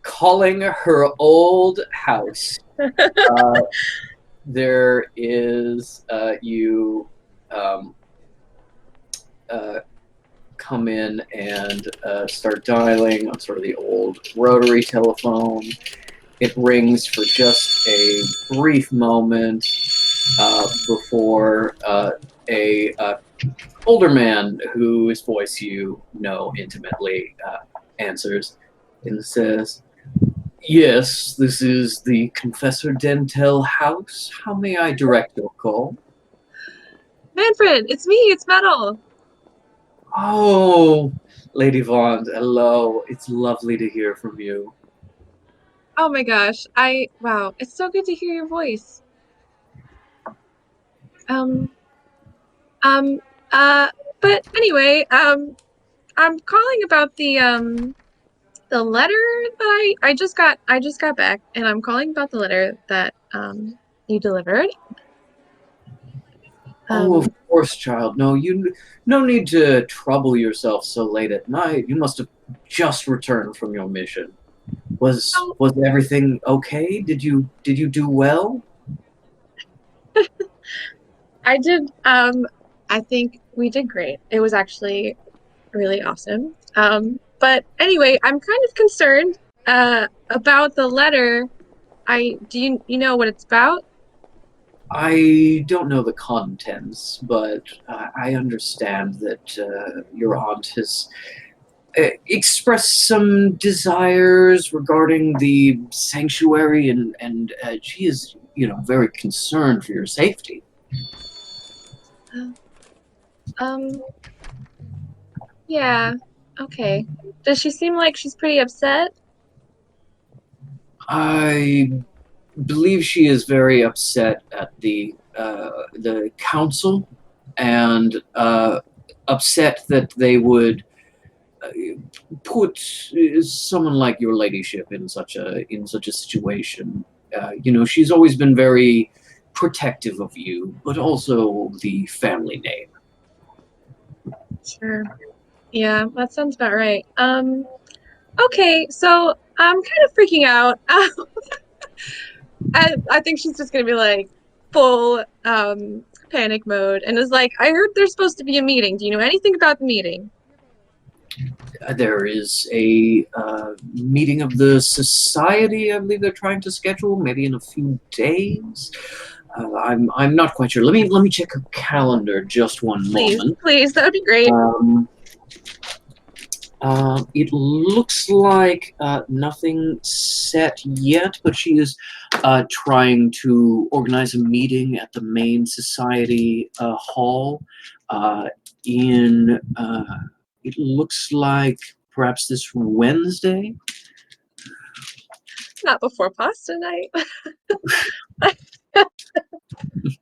Calling her old house. There is you come in and start dialing on sort of the old rotary telephone. It rings for just a brief moment before a older man whose voice you know intimately answers and says, "Yes, this is the Confessor Dentel house. How may I direct your call?" Manfred, it's me. It's Metal. "Oh, Lady Vaughn, hello. It's lovely to hear from you." Oh my gosh. Wow. It's so good to hear your voice. Um, um, uh, but anyway, I'm calling about the letter that I just got back, and I'm calling about the letter that you delivered. "Oh, of Um, course, child. No need to trouble yourself so late at night. You must have just returned from your mission. Was oh, was everything okay? Did you do well?" I did I think we did great. It was actually really awesome. But anyway, I'm kind of concerned about the letter. I do you know what it's about? I don't know the contents, but I understand that your aunt has expressed some desires regarding the sanctuary, and she is, very concerned for your safety. Uh, Um, yeah. Okay. Does she seem like she's pretty upset? I believe she is very upset at the council, and upset that they would uh, put someone like your ladyship in such a situation. She's always been very protective of you, but also the family name. Sure. Yeah, that sounds about right. Okay, so I'm kind of freaking out. I think she's just gonna be like full panic mode and is like, I heard there's supposed to be a meeting. Do you know anything about the meeting? There is a meeting of the society. I believe they're trying to schedule, maybe in a few days. I'm not quite sure. Let me check her calendar just one Please, moment. please, that would be great. It looks like nothing set yet, but she is trying to organize a meeting at the main society hall in, it looks like perhaps this Wednesday. Not before pasta night.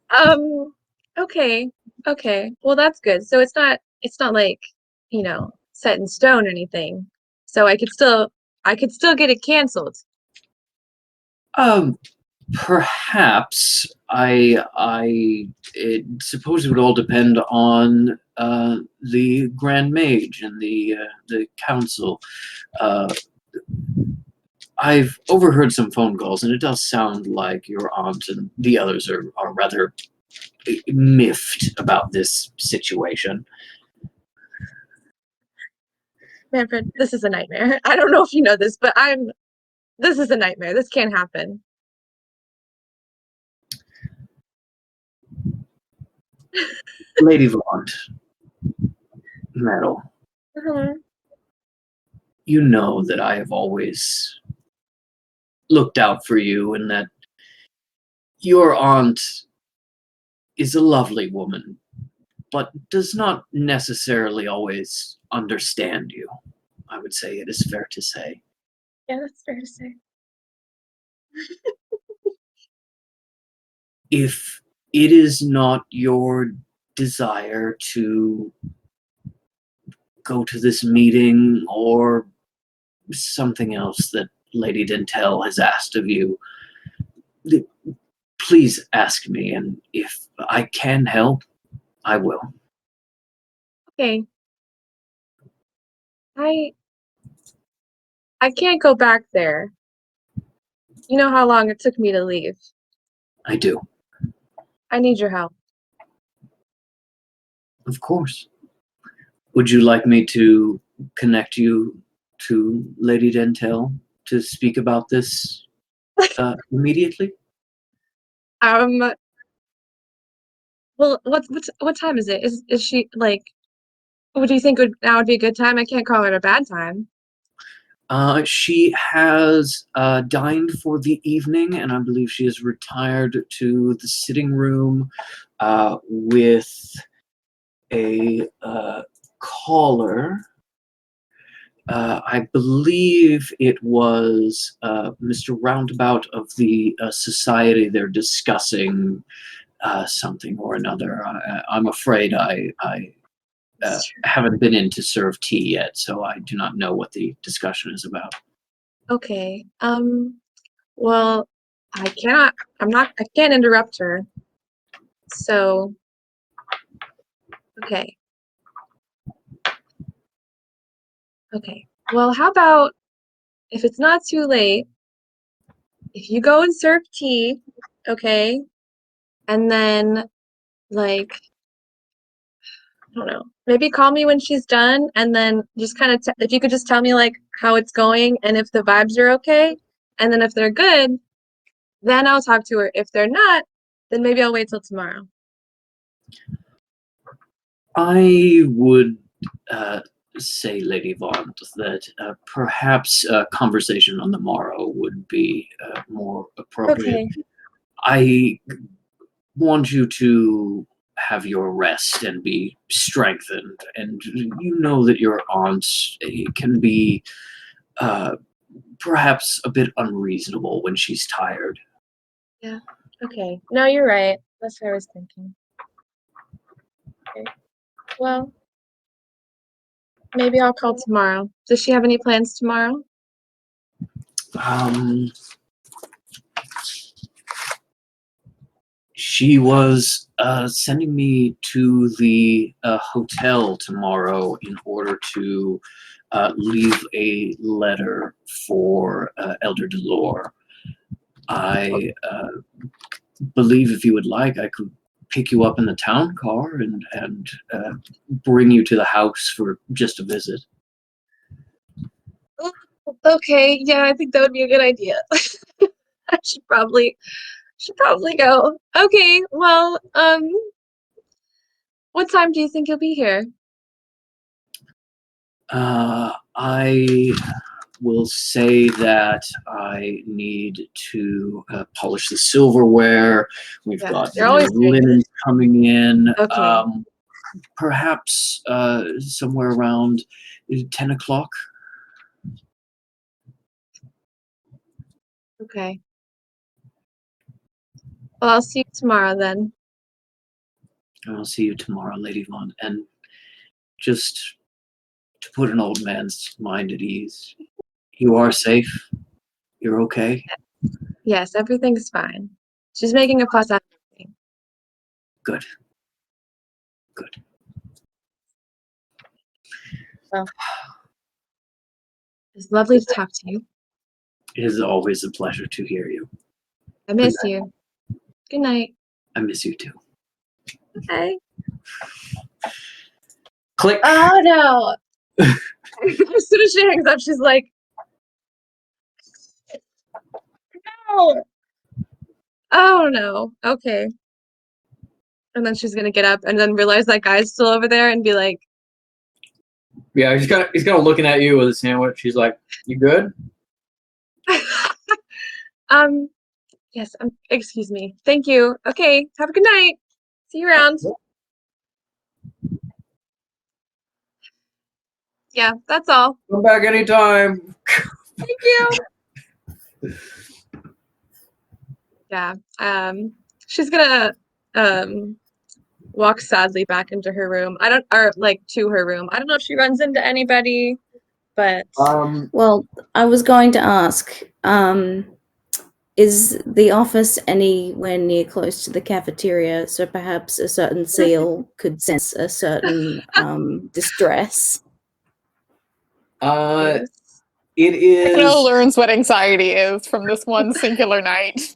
Um, okay, okay. Well, that's good. So it's not like, set in stone or anything. So I could still get it canceled. Um, Perhaps I suppose it would all depend on the Grand Mage and the council. Uh, I've overheard some phone calls, and it does sound like your aunt and the others are rather miffed about this situation. Manfred, this is a nightmare. I don't know if you know this, but this is a nightmare. This can't happen. Lady Vaughn, Metal, Mhm. you know that I have always looked out for you and that your aunt is a lovely woman, but does not necessarily always understand you. I would say it is fair to say. Yeah, that's fair to say. If it is not your desire to go to this meeting or something else that Lady Dentel has asked of you, please ask me, and if I can help, I will. Okay. I I can't go back there. You know how long it took me to leave. I do, I need your help. of course. Would you like me to connect you to Lady Dentel to speak about this immediately? Um, well, what time is it? Is she like, what do you think now would be a good time? I can't call it a bad time. She has dined for the evening, and I believe she has retired to the sitting room with a caller. I believe it was Mr. Roundabout of the society. They're discussing something or another. I'm afraid I haven't been in to serve tea yet, so I do not know what the discussion is about. Okay. Well, I can't interrupt her. So, okay. Okay. Well, how about if it's not too late, if you go and serve tea, okay? And then, like, I don't know, maybe call me when she's done, and then just kind of, if you could just tell me, like, how it's going and if the vibes are okay. And then if they're good, then I'll talk to her. If they're not, then maybe I'll wait till tomorrow. I would say, Lady Vaughn, that perhaps a conversation on the morrow would be more appropriate. Okay. I want you to have your rest and be strengthened, and you know that your aunt can be perhaps a bit unreasonable when she's tired. Yeah. Okay. No, you're right. That's what I was thinking. Okay. Well, maybe I'll call tomorrow. Does she have any plans tomorrow? She was sending me to the hotel tomorrow in order to leave a letter for Elder Delore. I believe if you would like, I could pick you up in the town car and bring you to the house for just a visit. Oh, okay. Yeah, I think that would be a good idea. I should probably go. Okay. Well, what time do you think you'll be here? I will say that I need to polish the silverware. We've Yeah, got you're new always doing linens coming in. Okay. Perhaps somewhere around 10 o'clock. Okay. Well, I'll see you tomorrow then. I'll see you tomorrow, Lady Vaughn. And just to put an old man's mind at ease, you are safe. You're okay. Yes, everything's fine. She's making a fuss out of everything. Good. Good. Well, it's lovely to talk to you. It is always a pleasure to hear you. I miss you. Good night. I miss you too. Okay. Click. Oh no. As soon as she hangs up, she's like, no. Oh no. Okay. And then she's gonna get up and then realize that guy's still over there and be like, Yeah, he's kind of looking at you with a sandwich. He's like, "You good?" Yes, excuse me. Thank you. Okay, have a good night. See you around. Yeah, that's all. Come back anytime. Thank you. Yeah. She's gonna walk sadly back into her room. Or like to her room. I don't know if she runs into anybody, but Well, I was going to ask, is the office anywhere near close to the cafeteria? So perhaps a certain seal could sense a certain distress. it Techno is. learns what anxiety is from this one singular night.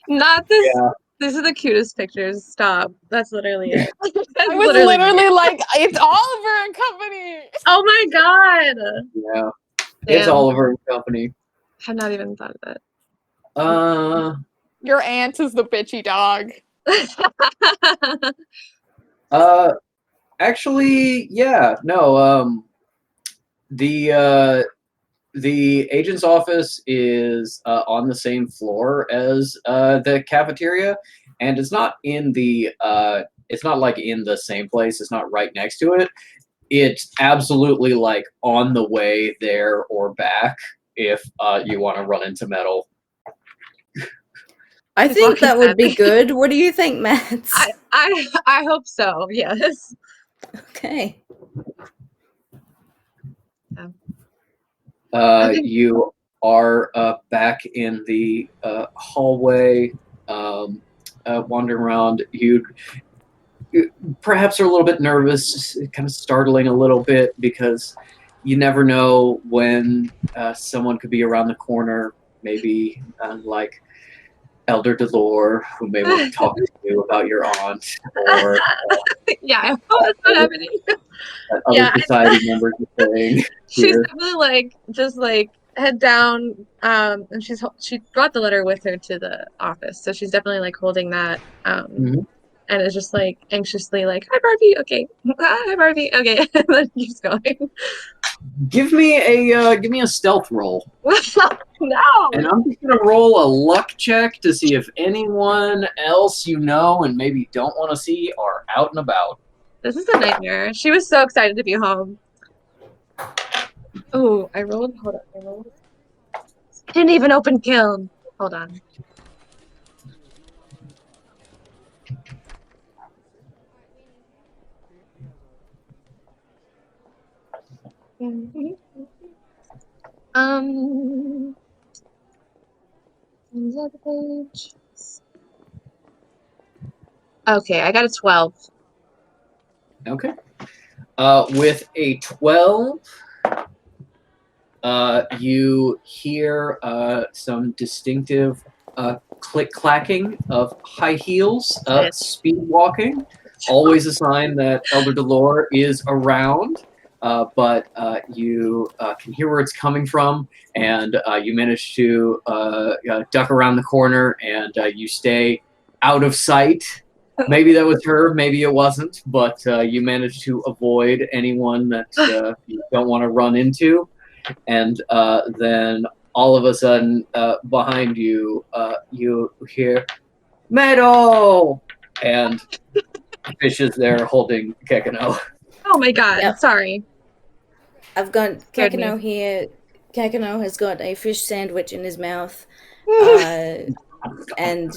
not this. Yeah. These are the cutest pictures. Stop. That's literally it. That's I was literally me. literally like, it's Oliver and Company. Oh my god. Yeah. It's Damn. Oliver and Company. I've not even thought of Your aunt is the bitchy dog. it. Actually, yeah, no. The agent's office is on the same floor as the cafeteria, and it's not in the. It's not like in the same place. It's not right next to it. It's absolutely like on the way there or back if you want to run into Metal. I He's think walking that would be sadly. good. What do you think, Matt? I hope so. Yes. Okay. You are back in the hallway, wandering around. You perhaps are a little bit nervous, kind of startling a little bit because you never know when someone could be around the corner. Maybe like Elder Delore, who may want to talk to you about your aunt, or Yeah, I hope that's not happening. other Yeah, society members are saying she's here. definitely like just like head down. And she brought the letter with her to the office, so she's definitely like holding that. Mhm. And is just like anxiously like, "Hi Barbie, okay, hi Barbie, okay," and then keeps going. Give me a stealth roll. No. And I'm just gonna roll a luck check to see if anyone else you know and maybe don't want to see are out and about. This is a nightmare. She was so excited to be home. Oh, I rolled. Hold on. I rolled. Didn't even open kiln. Hold on. Another page. Okay, I got a 12. Okay. With a 12, you hear some distinctive click clacking of high heels, speed walking. Always a sign that Elder Delore is around. But you can hear where it's coming from, and you manage to duck around the corner, and you stay out of sight. Maybe that was her, maybe it wasn't, but you managed to avoid anyone that you don't want to run into. And then all of a sudden, behind you, you hear, Metal! And Fish is there holding Kekano. Oh my god, Yep. sorry. I've got Scared me. Kekano here. Kekano has got a fish sandwich in his mouth. And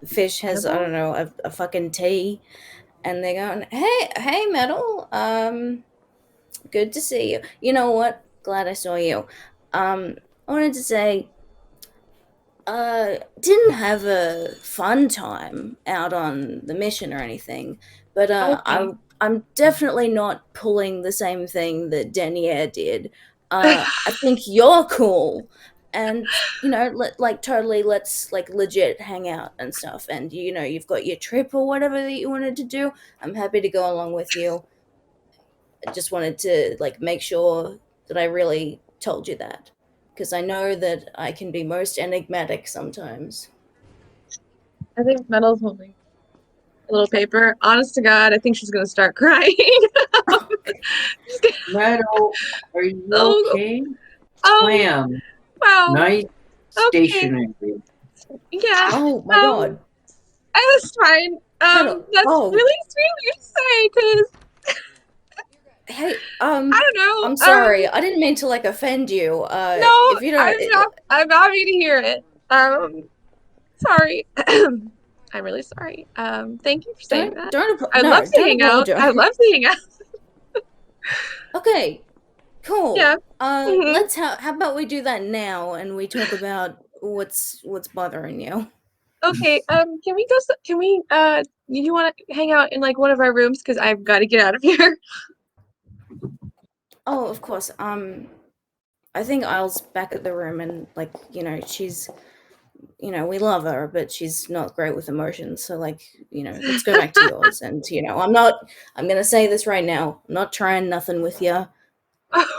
Fish has, I don't know, a fucking tea. And they're going, hey, Metal. Good to see you. You know what? Glad I saw you. I wanted to say, didn't have a fun time out on the mission or anything, but Okay. I'm definitely not pulling the same thing that Denier did. I think you're cool, and like totally, let's like legit hang out and stuff. And you've got your trip or whatever that you wanted to do. I'm happy to go along with you. I just wanted to like make sure that I really told you that, because I know that I can be most enigmatic sometimes. I think Metal's holding a little paper. Honest to God, I think she's gonna start crying. Meadow, are you Oh, okay? oh, Clam, well, nice okay. stationery. Yeah. Oh my god. That's fine. That's Oh. really sweet of you to say, because Hey, I don't know. I'm sorry. I didn't mean to like offend you. No, If you don't, I'm not happy to hear it. Sorry. I'm really sorry. Thank you for saying that. I'd love to don't hang out. apologize. I'd love to hang out. Okay, cool. Yeah. Let's how about we do that now and we talk about what's bothering you. Okay. Can we go? Can we? You want to hang out in like one of our rooms? Because I've got to get out of here. Oh, of course. I think Isle's back at the room and like, she's we love her, but she's not great with emotions. So like, let's go back to yours. And I'm gonna say this right now. I'm not trying nothing with you.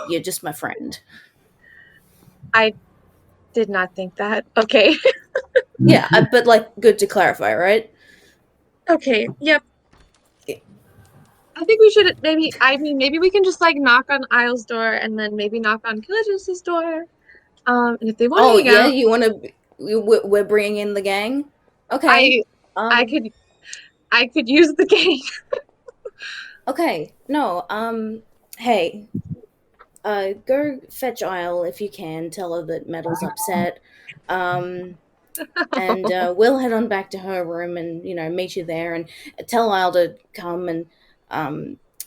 You're just my friend. I did not think that. Okay. Yeah, but like good to clarify, right? Okay. Yep. I think we should maybe we can just like knock on Isle's door and then maybe knock on Killigis' door. And if they want to Oh hang yeah, out, you want to? We're bringing in the gang. Okay. I could use the game. Okay. No. Hey. Go fetch Isle if you can. Tell her that Metal's upset. And we'll head on back to her room and meet you there and tell Isle to come and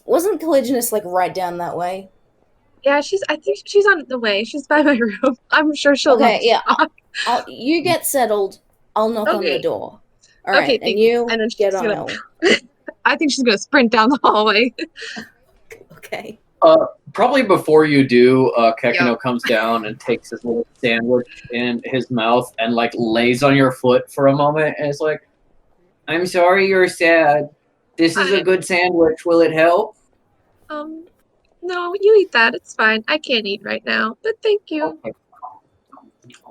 wasn't Collisionist like right down that way? Yeah, I think she's on the way. She's by my room. I'm sure she'll love Okay, to yeah. talk. You get settled. I'll knock on the Okay. door. All right, Okay, and you and then get she's gonna Isle. I think she's gonna sprint down the hallway. Okay. Probably before you do, Kekino Yep. comes down and takes his little sandwich in his mouth and like lays on your foot for a moment and it's like, I'm sorry you're sad. This is a good sandwich. Will it help? No, you eat that. It's fine. I can't eat right now, but thank you.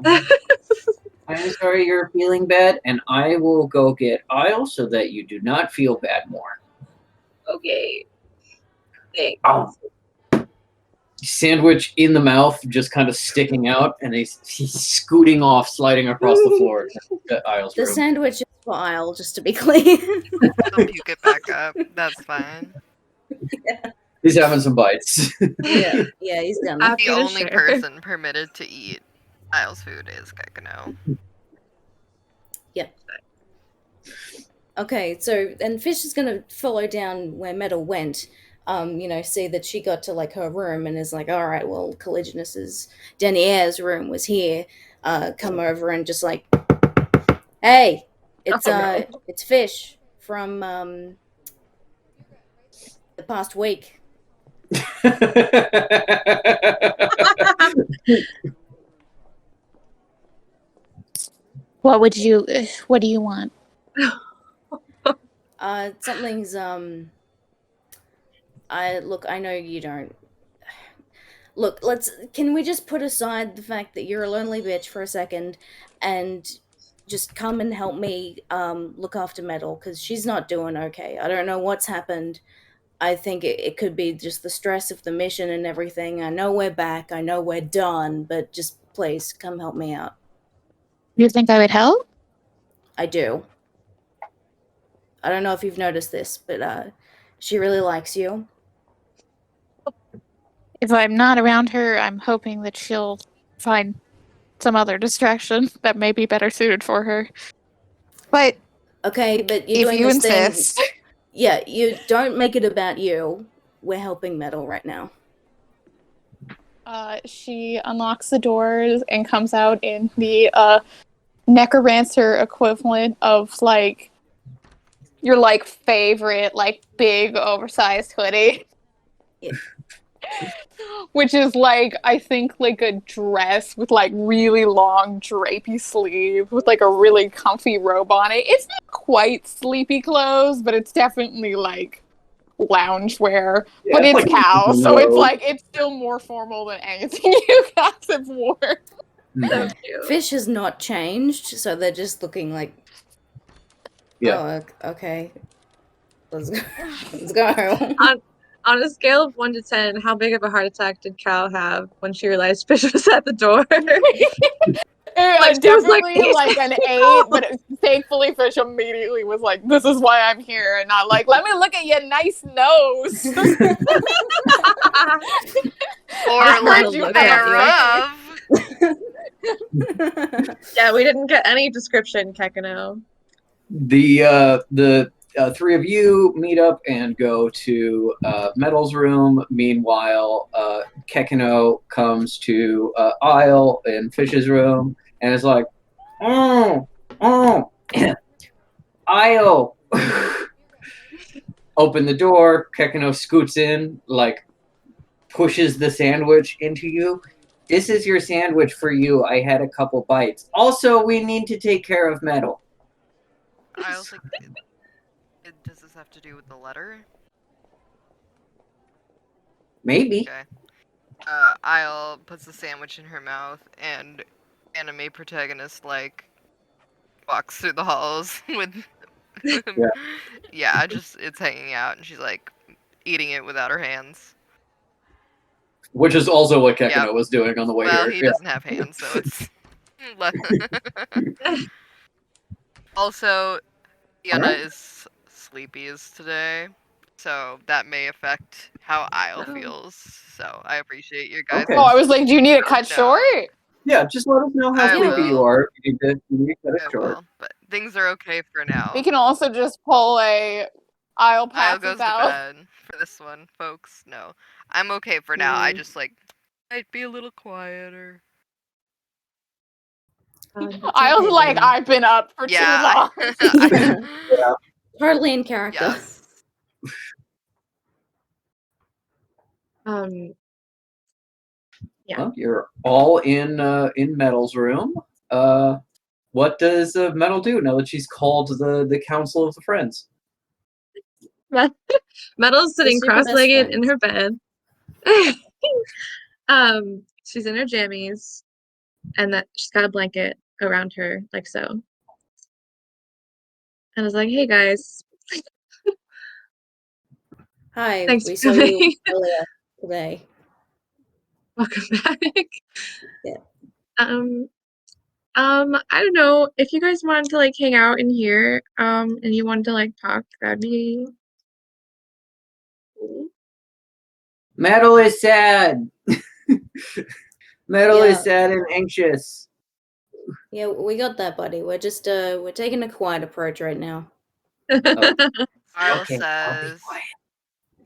Okay. I'm sorry you're feeling bad, and I will go get Isle so that you do not feel bad more. Okay. Thanks. Oh. Sandwich in the mouth, just kind of sticking out, and he's scooting off, sliding across the floor to Isle's The room. sandwich is for Isle, just to be clear. He'll puke it back up. That's fine. Yeah. He's having some bites. Yeah, he's done. The Happy to only share. person permitted to eat Isle's food is Gekino. Yep. Okay, so and Fish is gonna follow down where Metal went. See that she got to like her room and is like, all right, well, Collisionus's Denier's room was here. Come over and just like, hey, it's no. it's Fish from the past week. What do you want? Something's I know you don't. Look, can we just put aside the fact that you're a lonely bitch for a second and just come and help me look after Metal because she's not doing okay. I don't know what's happened. I think it could be just the stress of the mission and everything. I know we're back. I know we're done, but just please come help me out. You think I would help? I do. I don't know if you've noticed this, but she really likes you. If I'm not around her, I'm hoping that she'll find some other distraction that may be better suited for her. But okay, but you're if doing you this insist. thing. Yeah, you don't make it about you. We're helping Metal right now. She unlocks the doors and comes out in the necromancer equivalent of like your like favorite like big oversized hoodie. Yeah. Which is like I think like a dress with like really long drapey sleeve with like a really comfy robe on it. It's not quite sleepy clothes, but it's definitely like loungewear. Yeah, but it's like cow, so robe. it's like it's still more formal than anything you guys have worn. So cute. Fish has not changed, so they're just looking like, Yeah. oh, okay. Let's go. On a scale of 1 to 10, how big of a heart attack did Cal have when she realized Fish was at the door? She was like, Definitely like an 8, but thankfully Fish immediately was like, "This is why I'm here," and not like, "Let me look at your nice nose." Or Just lack wanna look thereof. Yeah, we didn't get any description, Kekano. The three of you meet up and go to Metal's room. Meanwhile, Kekino comes to Isle in Fish's room and is like, "Oh, Isle." Open the door. Kekino scoots in, like pushes the sandwich into you. "This is your sandwich for you. I had a couple bites. Also, we need to take care of Metal." I was like, does this have to do with the letter? Maybe. Okay. Isle puts the sandwich in her mouth, and anime protagonist walks through the halls with. Yeah, just it's hanging out, and she's like eating it without her hands. Which is also what Kekino Yep. was doing on the way Well, here. he doesn't have hands, so it's. Also, Diana Alright. is sleepiest today, so that may affect how Isle Oh. feels. So I appreciate your guys. Okay. Oh, I was like, "Do you need it cut No. short?" Yeah, just let us know how I sleepy you will. are. You need to cut it I short. will, but things are okay for now. We can also just pull a Isle Isle passes goes to out. bed for this one, folks. No, I'm okay for now. I just might be a little quieter. Isle's like, "I've been up for too long." Totally in character. Yes. Yeah. Well, you're all in Metal's room. What does Metal do now that she's called the Council of the Friends? Metal's sitting super best cross-legged in friends. her bed. She's in her jammies, and that she's got a blanket around her, like so. And I was like, "Hey guys, Hi, thanks we for saw you coming. earlier today. Welcome back." Yeah. I don't know if you guys wanted to like hang out in here, and you wanted to like talk, that'd be cool. Metal is sad. Metal Yeah. is sad and anxious. Yeah, we got that, buddy. We're just we're taking a quiet approach right now. Isle Okay, I'll be says, quiet.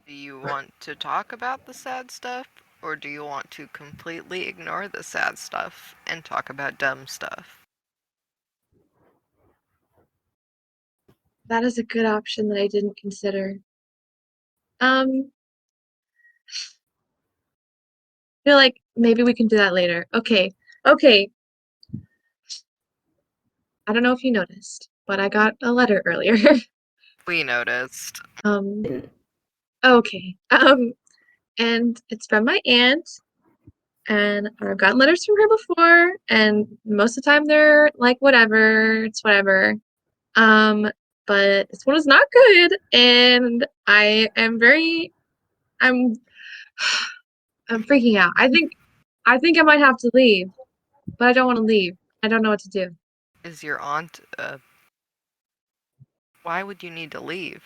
do you want to talk about the sad stuff, or do you want to completely ignore the sad stuff and talk about dumb stuff? That is a good option that I didn't consider. Feel like maybe we can do that later. Okay. I don't know if you noticed, but I got a letter earlier. We noticed. Okay. And it's from my aunt, and I've gotten letters from her before, and most of the time they're like whatever, it's whatever. But this one is not good, and I'm I'm freaking out. I think I might have to leave, but I don't want to leave. I don't know what to do. Is your aunt, why would you need to leave?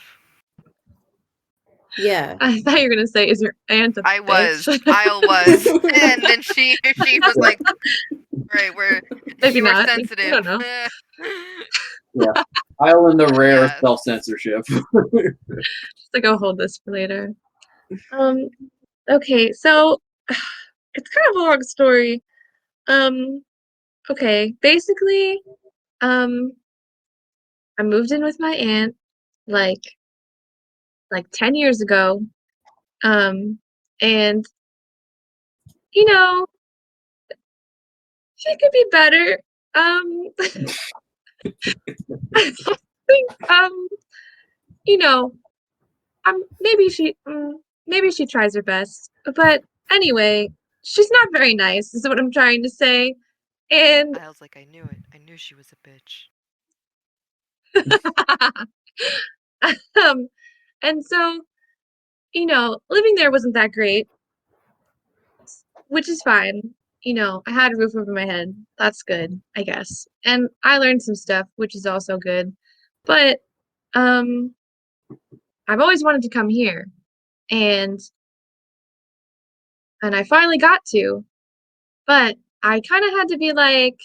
Yeah. I thought you were gonna say, "Is your aunt a I bitch?" was. Isle was. And then she was like, right, Maybe you were not. sensitive. I don't know. Yeah. Isle in the rare Yes. self-censorship. Just to go hold this for later. Okay, so it's kind of a long story. Okay, basically, I moved in with my aunt like 10 years ago. And you know, she could be better. I think you know, maybe she tries her best. But anyway, she's not very nice, is what I'm trying to say. And I was like, I knew it. I knew she was a bitch. and so, living there wasn't that great, which is fine. I had a roof over my head. That's good, I guess. And I learned some stuff, which is also good. But I've always wanted to come here, and I finally got to, but I kind of had to be like,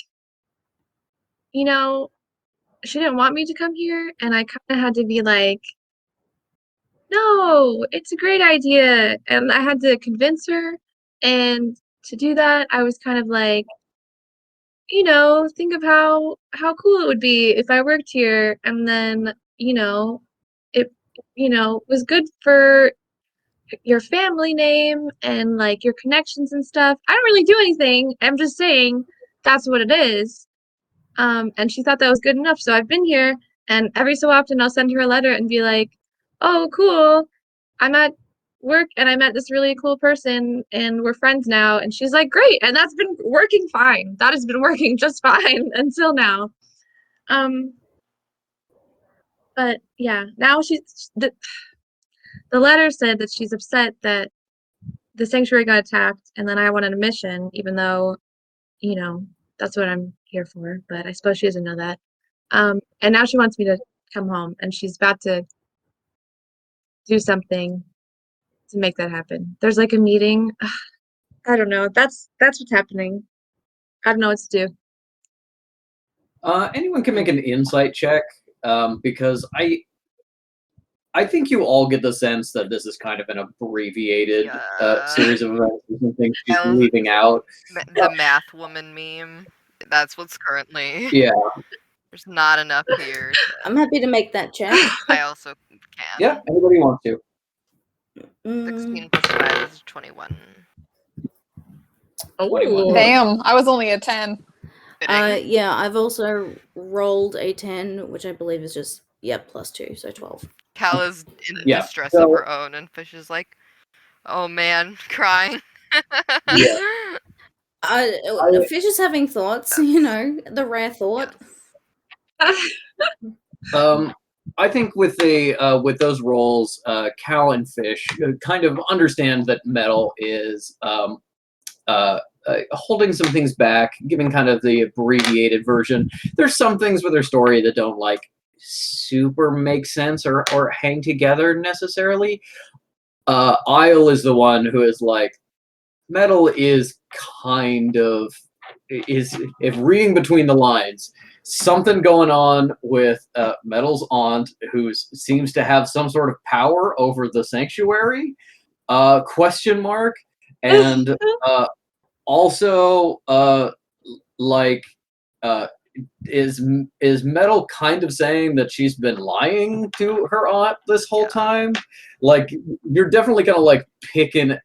you know, she didn't want me to come here, and I kind of had to be like, no, it's a great idea. And I had to convince her, and to do that, I was kind of like, think of how cool it would be if I worked here, and then, it, was good for your family name and like your connections and stuff. I don't really do anything. I'm just saying that's what it is. And she thought that was good enough. So I've been here, and every so often I'll send her a letter and be like, "Oh, cool. I'm at work and I met this really cool person and we're friends now." And she's like, "Great." And that's been working fine. That has been working just fine until now. But yeah, now the letter said that she's upset that the sanctuary got attacked and then I went on a mission, even though, that's what I'm here for. But I suppose she doesn't know that. And now she wants me to come home, and she's about to do something to make that happen. There's like a meeting. I don't know. That's what's happening. I don't know what to do. Anyone can make an insight check, because I think you all get the sense that this is kind of an abbreviated Yeah. series of events and things she's I'll- leaving out. The math woman meme. That's what's currently. Yeah, There's not enough here. I'm happy to make that check. I also can. yeah. Anybody wants to? 16 plus 5 is 21. Oh, Damn, I was only a 10. Fitting. Yeah, I've also rolled a 10, which I believe is just, plus 2, so 12. Cal is in Yeah, distress so- of her own, and Fish is like, "Oh man," crying. Yeah. Fish is having thoughts, the rare thought. Yes. I think with those roles, Cal and Fish kind of understand that Metal is holding some things back, giving kind of the abbreviated version. There's some things with her story that don't like super make sense or hang together necessarily. Isle is the one who is like, Metal is kind of if reading between the lines, something going on with Metal's aunt, who seems to have some sort of power over the sanctuary. Question mark. And also, is Metal kind of saying that she's been lying to her aunt this whole time? Like, you're definitely kind of like picking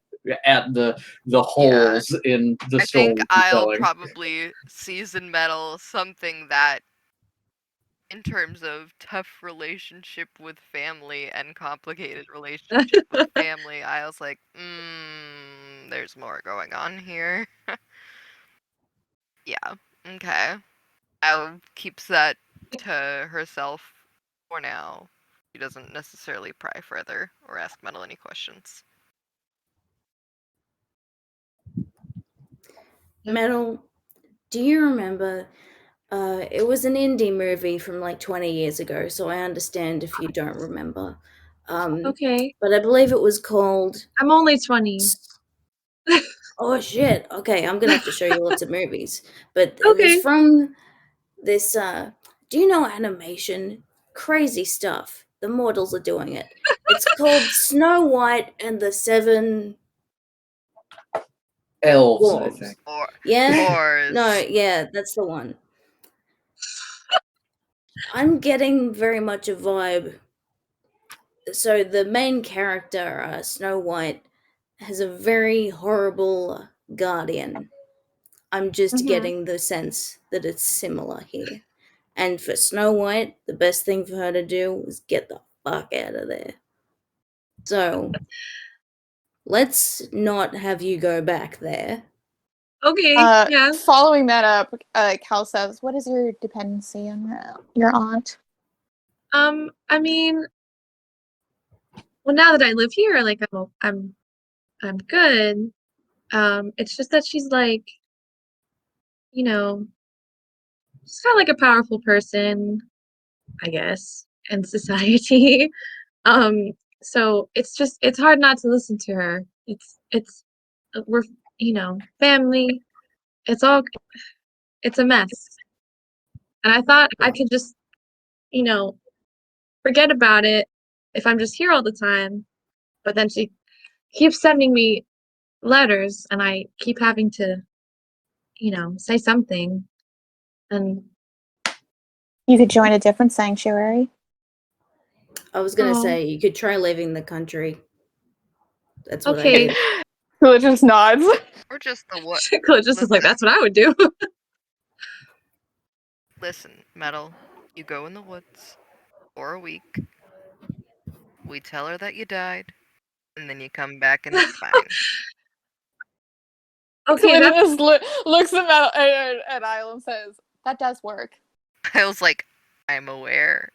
at the holes in the I story. think Isle probably sees in Metal something that, in terms of tough relationship with family and complicated relationship with family, Isle's like, there's more going on here. Yeah, okay. Isle keeps that to herself for now. She doesn't necessarily pry further or ask Metal any questions. Metal, do you remember? It was an indie movie from like 20 years ago, so I understand if you don't remember. okay. But I believe it was called. I'm only 20. Oh shit! Okay, I'm gonna have to show you lots of movies. But Okay. it's from this. Do you know animation? Crazy stuff. The mortals are doing it. It's called Snow White and the Seven Elves, I Dwarves. think. Yeah. Or No, yeah, that's the one. I'm getting very much a vibe. So the main character, Snow White, has a very horrible guardian. I'm just getting the sense that it's similar here. And for Snow White, the best thing for her to do was get the fuck out of there. So, let's not have you go back there. Okay. Yeah. Following that up, Cal says, "What is your dependency on your aunt?" I mean, well, now that I live here, like I'm good. It's just that she's like, you know, she's not like a powerful person, I guess, in society. Um, so it's hard not to listen to her. We're family. It's all it's a mess. And I thought I could just, you know, forget about it if I'm just here all the time. But then she keeps sending me letters and I keep having to, say something. And You could join a different sanctuary. I was gonna Oh. say you could try leaving the country. That's what I Okay. did. Cool, just nods. Or just the what? Just was like, that's what I would do. Listen, Metal, you go in the woods for a week. We tell her that you died, and then you come back and it's fine. Okay, Quinn that's just looks at Isle and says, "That does work." I was like, I'm aware.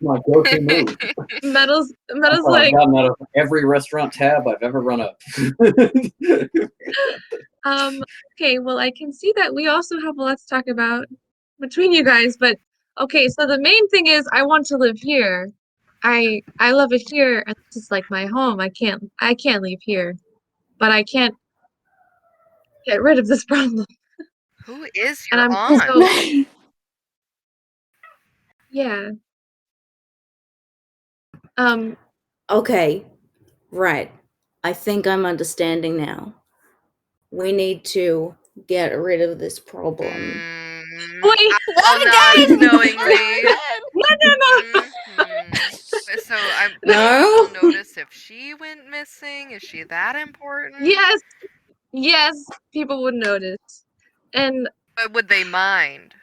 My go-to move. Metal's I've like, gotten out of every restaurant tab I've ever run up. okay, well, I can see that we also have a lot to talk about between you guys, but okay, so the main thing is I want to live here. I love it here, and this is like my home. I can't leave here, but I can't get rid of this problem. Who is And your I'm aunt? so yeah. Um, Okay, right. I think I'm understanding now. We need to get rid of this problem. wait, I'll nod knowingly. no. So I'm. No? I'll notice if she went missing. Is she that important? Yes, people would notice. And But would they mind?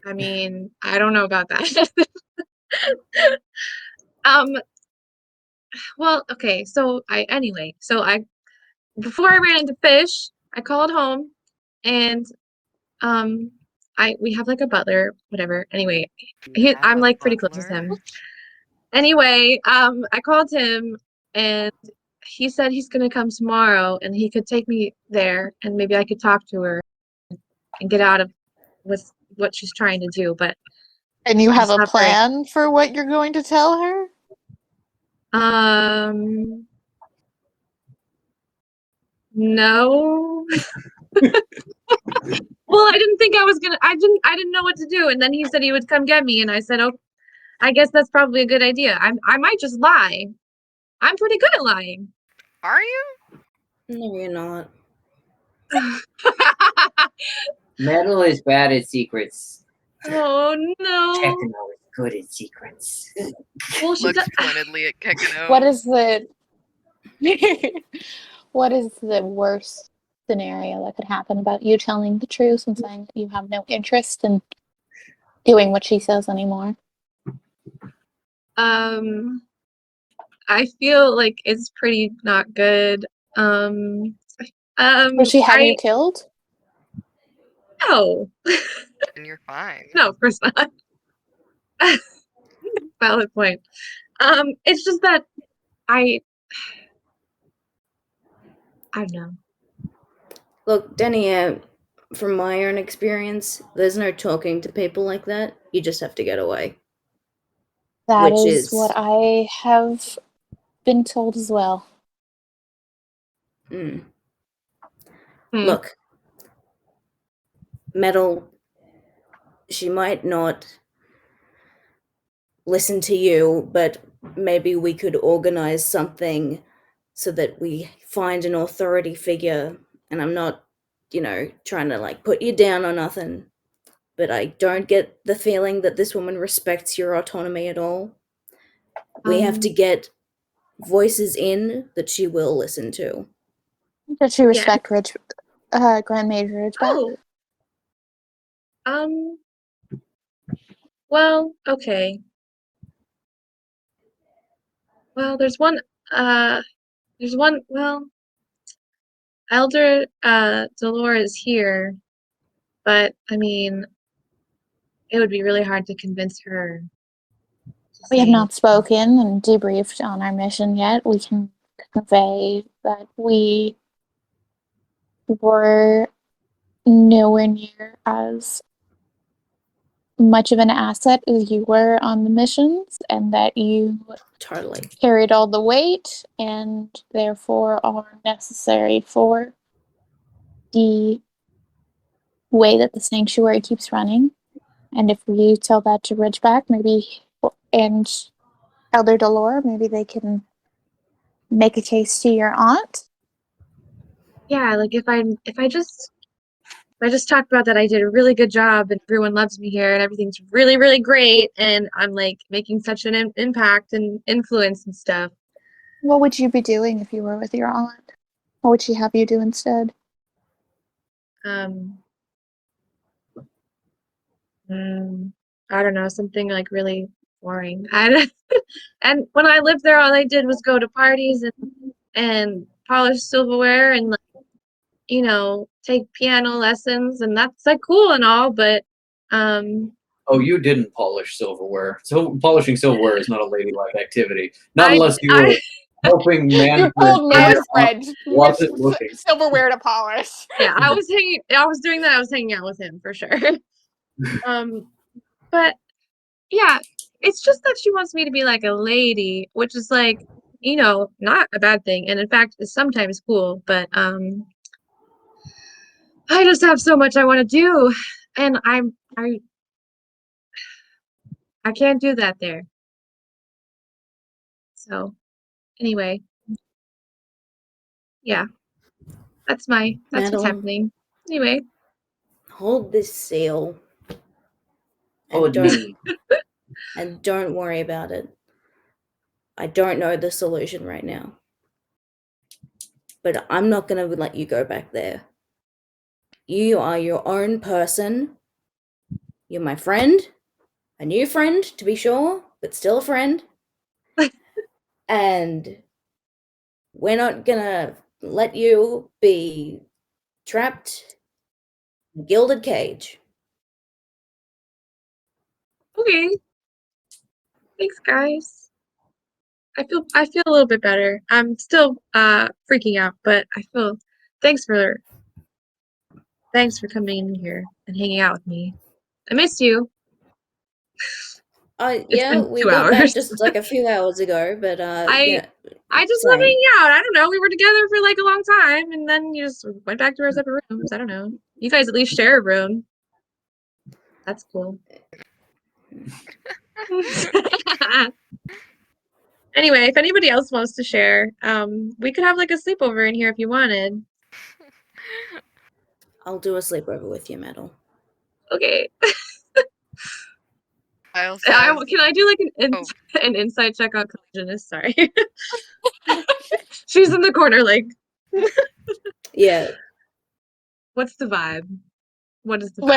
I mean, I don't know about that. Um, well, okay, so before I ran into Fish, I called home and we have like a butler, whatever. Anyway, You have I'm a like pretty close with butler? him. Anyway, I called him and he said he's gonna come tomorrow and he could take me there and maybe I could talk to her and get out of with what she's trying to do, but And you have it's a not very plan for what you're going to tell her? No. Well, I didn't think I didn't know what to do. And then he said he would come get me. And I said, oh, I guess that's probably a good idea. I might just lie. I'm pretty good at lying. Are you? No, you're not. Metal is bad at secrets. Oh, no. Techno is good at secrets. Well, she Looks does. pointedly at Kekano. What is the what is the worst scenario that could happen about you telling the truth and saying that you have no interest in doing what she says anymore? I feel like it's pretty not good. Will she have you killed? No. And you're fine. No, of course not. Valid point. It's just that I don't know. Look, Denier, from my own experience, there's no talking to people like that. You just have to get away. That Which is is- what I have been told as well. Mm. Hmm. Look, Metal, she might not listen to you, but maybe we could organize something so that we find an authority figure. And I'm not, trying to like put you down or nothing, but I don't get the feeling that this woman respects your autonomy at all. We have to get voices in that she will listen to. Does she respect Grand Major Ridgeback? Oh. Well, okay. Well, well, Elder Dolores is here, but I mean, it would be really hard to convince her. to We have say not spoken and debriefed on our mission yet. We can convey that we were nowhere near as much of an asset as you were on the missions, and that you Totally. carried all the weight and therefore are necessary for the way that the sanctuary keeps running. And if we tell that to Ridgeback, maybe, and Elder Delore, maybe they can make a case to your aunt. Yeah, like if I just talked about that I did a really good job and everyone loves me here and everything's really, really great and I'm like making such an impact and influence and stuff. What would you be doing if you were with your aunt? What would she have you do instead? Um, I don't know, something like really boring. And when I lived there, all I did was go to parties and polish silverware and like, you know, take piano lessons, and that's like cool and all, but Oh, you didn't polish silverware. So polishing silverware is not a ladylike activity. Not I unless you I were helping Your management old and man your aunt friend wasn't with looking. silverware to polish. yeah, I was doing that. I was hanging out with him for sure. But yeah, it's just that she wants me to be like a lady, which is like, you know, not a bad thing, and in fact is sometimes cool, but I just have so much I want to do, and I can't do that there. So anyway, yeah, that's what's Madeline, happening. Anyway, hold this seal. And Hold don't me. and don't worry about it. I don't know the solution right now. But I'm not gonna let you go back there. You are your own person. You're my friend. A new friend, to be sure, but still a friend. And we're not gonna let you be trapped in a gilded cage. okay, thanks guys. I feel a little bit better. I'm still freaking out, but I feel thanks for coming in here and hanging out with me. I missed you. It's Yeah, been we 2 got back hours. just like a few hours ago, but I yeah, I just love same. hanging out. I don't know. We were together for like a long time, and then you just went back to our separate rooms. I don't know. You guys at least share a room. That's cool. Anyway, if anybody else wants to share, we could have like a sleepover in here if you wanted. I'll do a sleepover with you, Metal. Okay. I'll says, Can I do like oh, an insight check on Collisionist? Sorry. She's in the corner like, Yeah, what's the vibe? What is the vibe?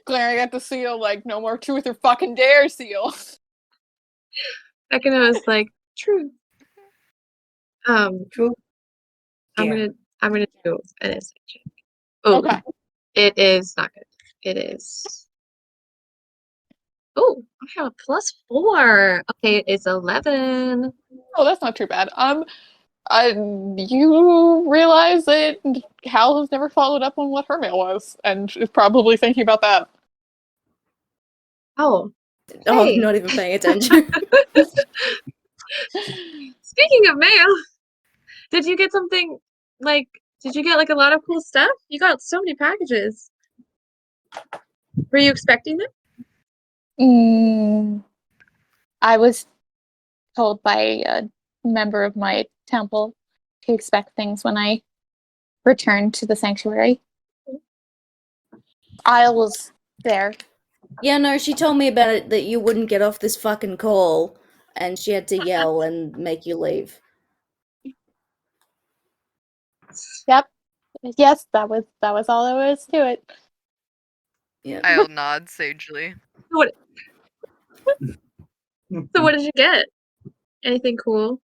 glaring at the seal like no more truth or fucking dare, seal. Ekano is like, true. True. I'm Yeah. gonna do an insight check. Oh, Okay. it is not good. It is. Oh, I have a +4. Okay, it's 11. Oh, that's not too bad. You realize that Hal has never followed up on what her mail was, and is probably thinking about that. Oh, oh, hey. not even paying attention. Speaking of mail, did you get something like? Did you get like a lot of cool stuff? You got so many packages. Were you expecting them? I was told by a member of my temple to expect things when I returned to the sanctuary. I was there. Yeah, no, she told me about it that you wouldn't get off this fucking call, and she had to yell and make you leave. Yep. Yes, that was all there was to it. Yeah. I'll nod sagely. What? So what did you get? Anything cool?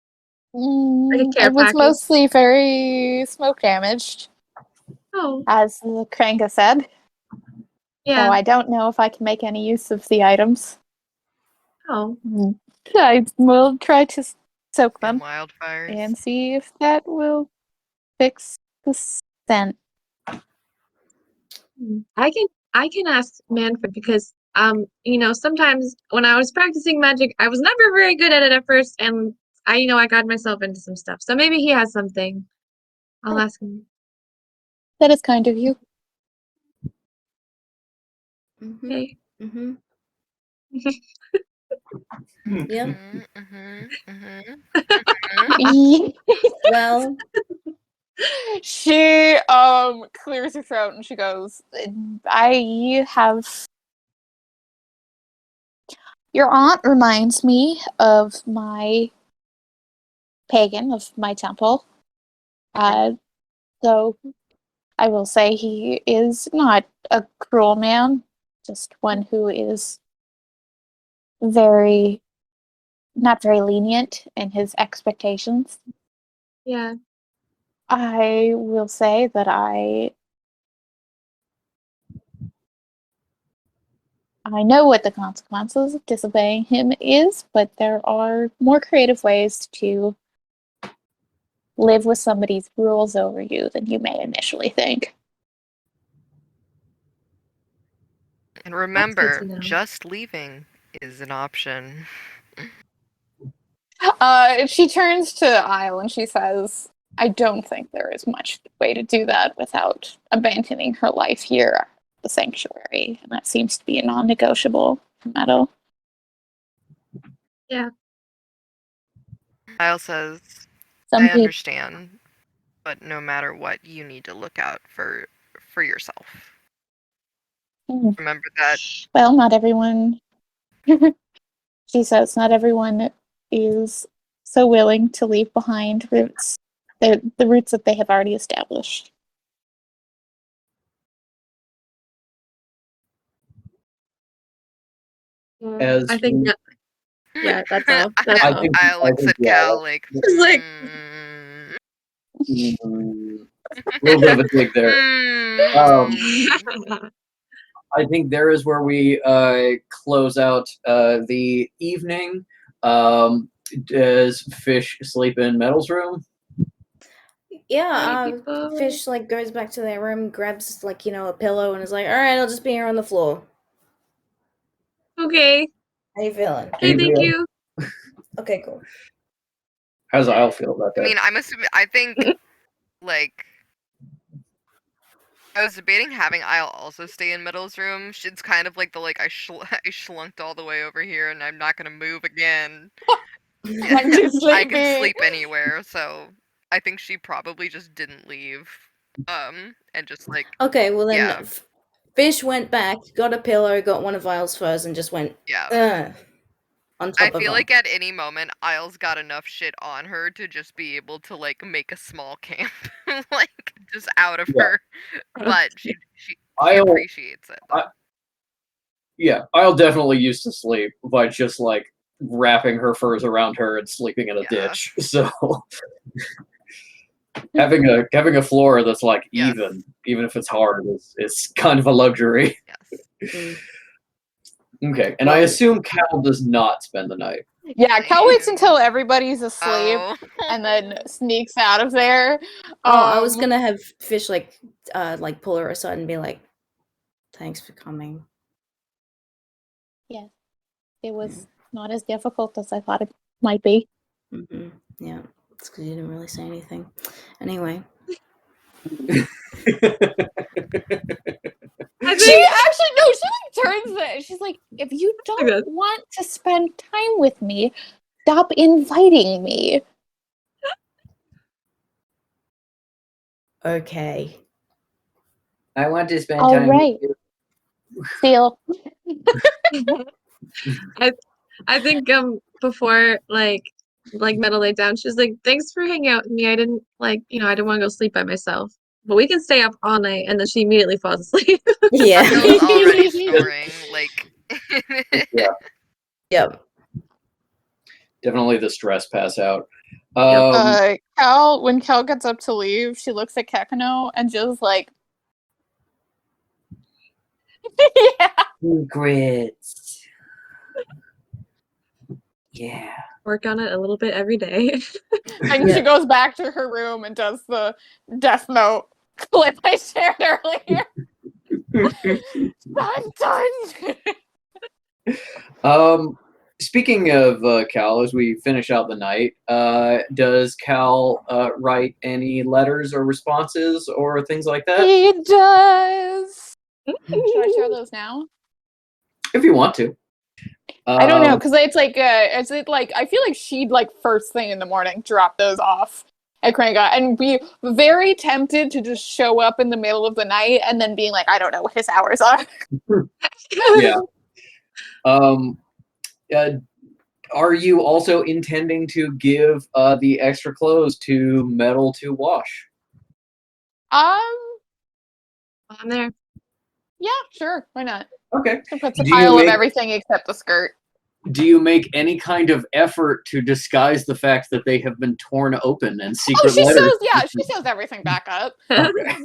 Like a care It was package? mostly very smoke damaged, Oh, as the Kranka said. Yeah. So I don't know if I can make any use of the items. Oh. I will try to soak And them wildfires. and see if that will fix the scent. I can ask Manfred because sometimes when I was practicing magic, I was never very good at it at first, and I got myself into some stuff. So maybe he has something. I'll ask him. That is kind of you. Mm-hmm. Okay. Mm-hmm. Yep. Well, She clears her throat and she goes, I have your aunt reminds me of my pagan of my temple. So I will say he is not a cruel man, just one who is not very lenient in his expectations. Yeah. I will say that I know what the consequences of disobeying him is, but there are more creative ways to live with somebody's rules over you than you may initially think. And That's good remember, to know. just leaving is an option. She turns to Isle and she says, I don't think there is much way to do that without abandoning her life here at the sanctuary. And that seems to be a non-negotiable metal. Yeah. Isle says, Some I people, understand, but no matter what, you need to look out for yourself. Remember that. well, not everyone, she says, not everyone is so willing to leave behind the roots that they have already established. As I think we- that, yeah, that's all. That's I all. think I looks at yeah, Cal like, It's like- a little bit of a dig there. I think there is where we close out the evening. Does Fish sleep in Metal's room? yeah. People- Fish like goes back to their room, grabs like a pillow, and is like, "All right, I'll just be here on the floor." Okay. How you feeling? Okay, thank you. Okay, cool. How's Isle feel about I that? mean, I'm assuming. I think, like, I was debating having Isle also stay in Middle's room. It's kind of like the I schlunked all the way over here, and I'm not gonna move again. I'm too I can sleepy. sleep anywhere, so I think she probably just didn't leave. And just like, Okay, well then, yeah. Fish went back, got a pillow, got one of Vile's furs, and just went Yeah. on I top of feel her. like at any moment, Isle's got enough shit on her to just be able to like make a small camp, like just out of Yeah. her. But she Isle- appreciates it. Though. Yeah, Isle definitely used to sleep by just like wrapping her furs around her and sleeping in a Yeah. ditch. So having a floor that's like Yes. even if it's hard, is kind of a luxury. Yes. Mm. Okay, and I assume Cal does not spend the night. Yeah, Cal waits Same. until everybody's asleep Oh. and then sneaks out of there. I was Um, gonna have Fish like pull her aside and be like, "Thanks for coming." Yes, it was not as difficult as I thought it might be. Mm-hmm. Yeah, it's because you didn't really say anything. Anyway, I She think actually no, she like turns it. She's like, if you don't good. want to spend time with me, stop inviting me. okay. I want to spend All time right. with you. Steal. I think before like Metal laid down, she was like, "Thanks for hanging out with me. I didn't I didn't want to go sleep by myself, but we can stay up all night." And then she immediately falls asleep. Yeah. I was already snoring. Like. Yeah, Yep. definitely the stress pass out. Cal, when Cal gets up to leave, she looks at Kekano and just like, Yeah. Secrets. Yeah. Work on it a little bit every day. And she goes back to her room and does the Death Note clip I shared earlier. I'm done. Speaking of Cal, as we finish out the night, does Cal write any letters or responses or things like that? He does. Should I share those now? If you want to. I don't know, because it's like, I feel like she'd like first thing in the morning drop those off at Kranga and be very tempted to just show up in the middle of the night and then being like, I don't know what his hours are. Yeah. Are you also intending to give the extra clothes to Metal to wash? I'm there. Yeah, sure, why not? Okay. She puts a Do you pile of make- everything except the skirt. Do you make any kind of effort to disguise the fact that they have been torn open and Oh, secret she letters? sews everything back up. Okay.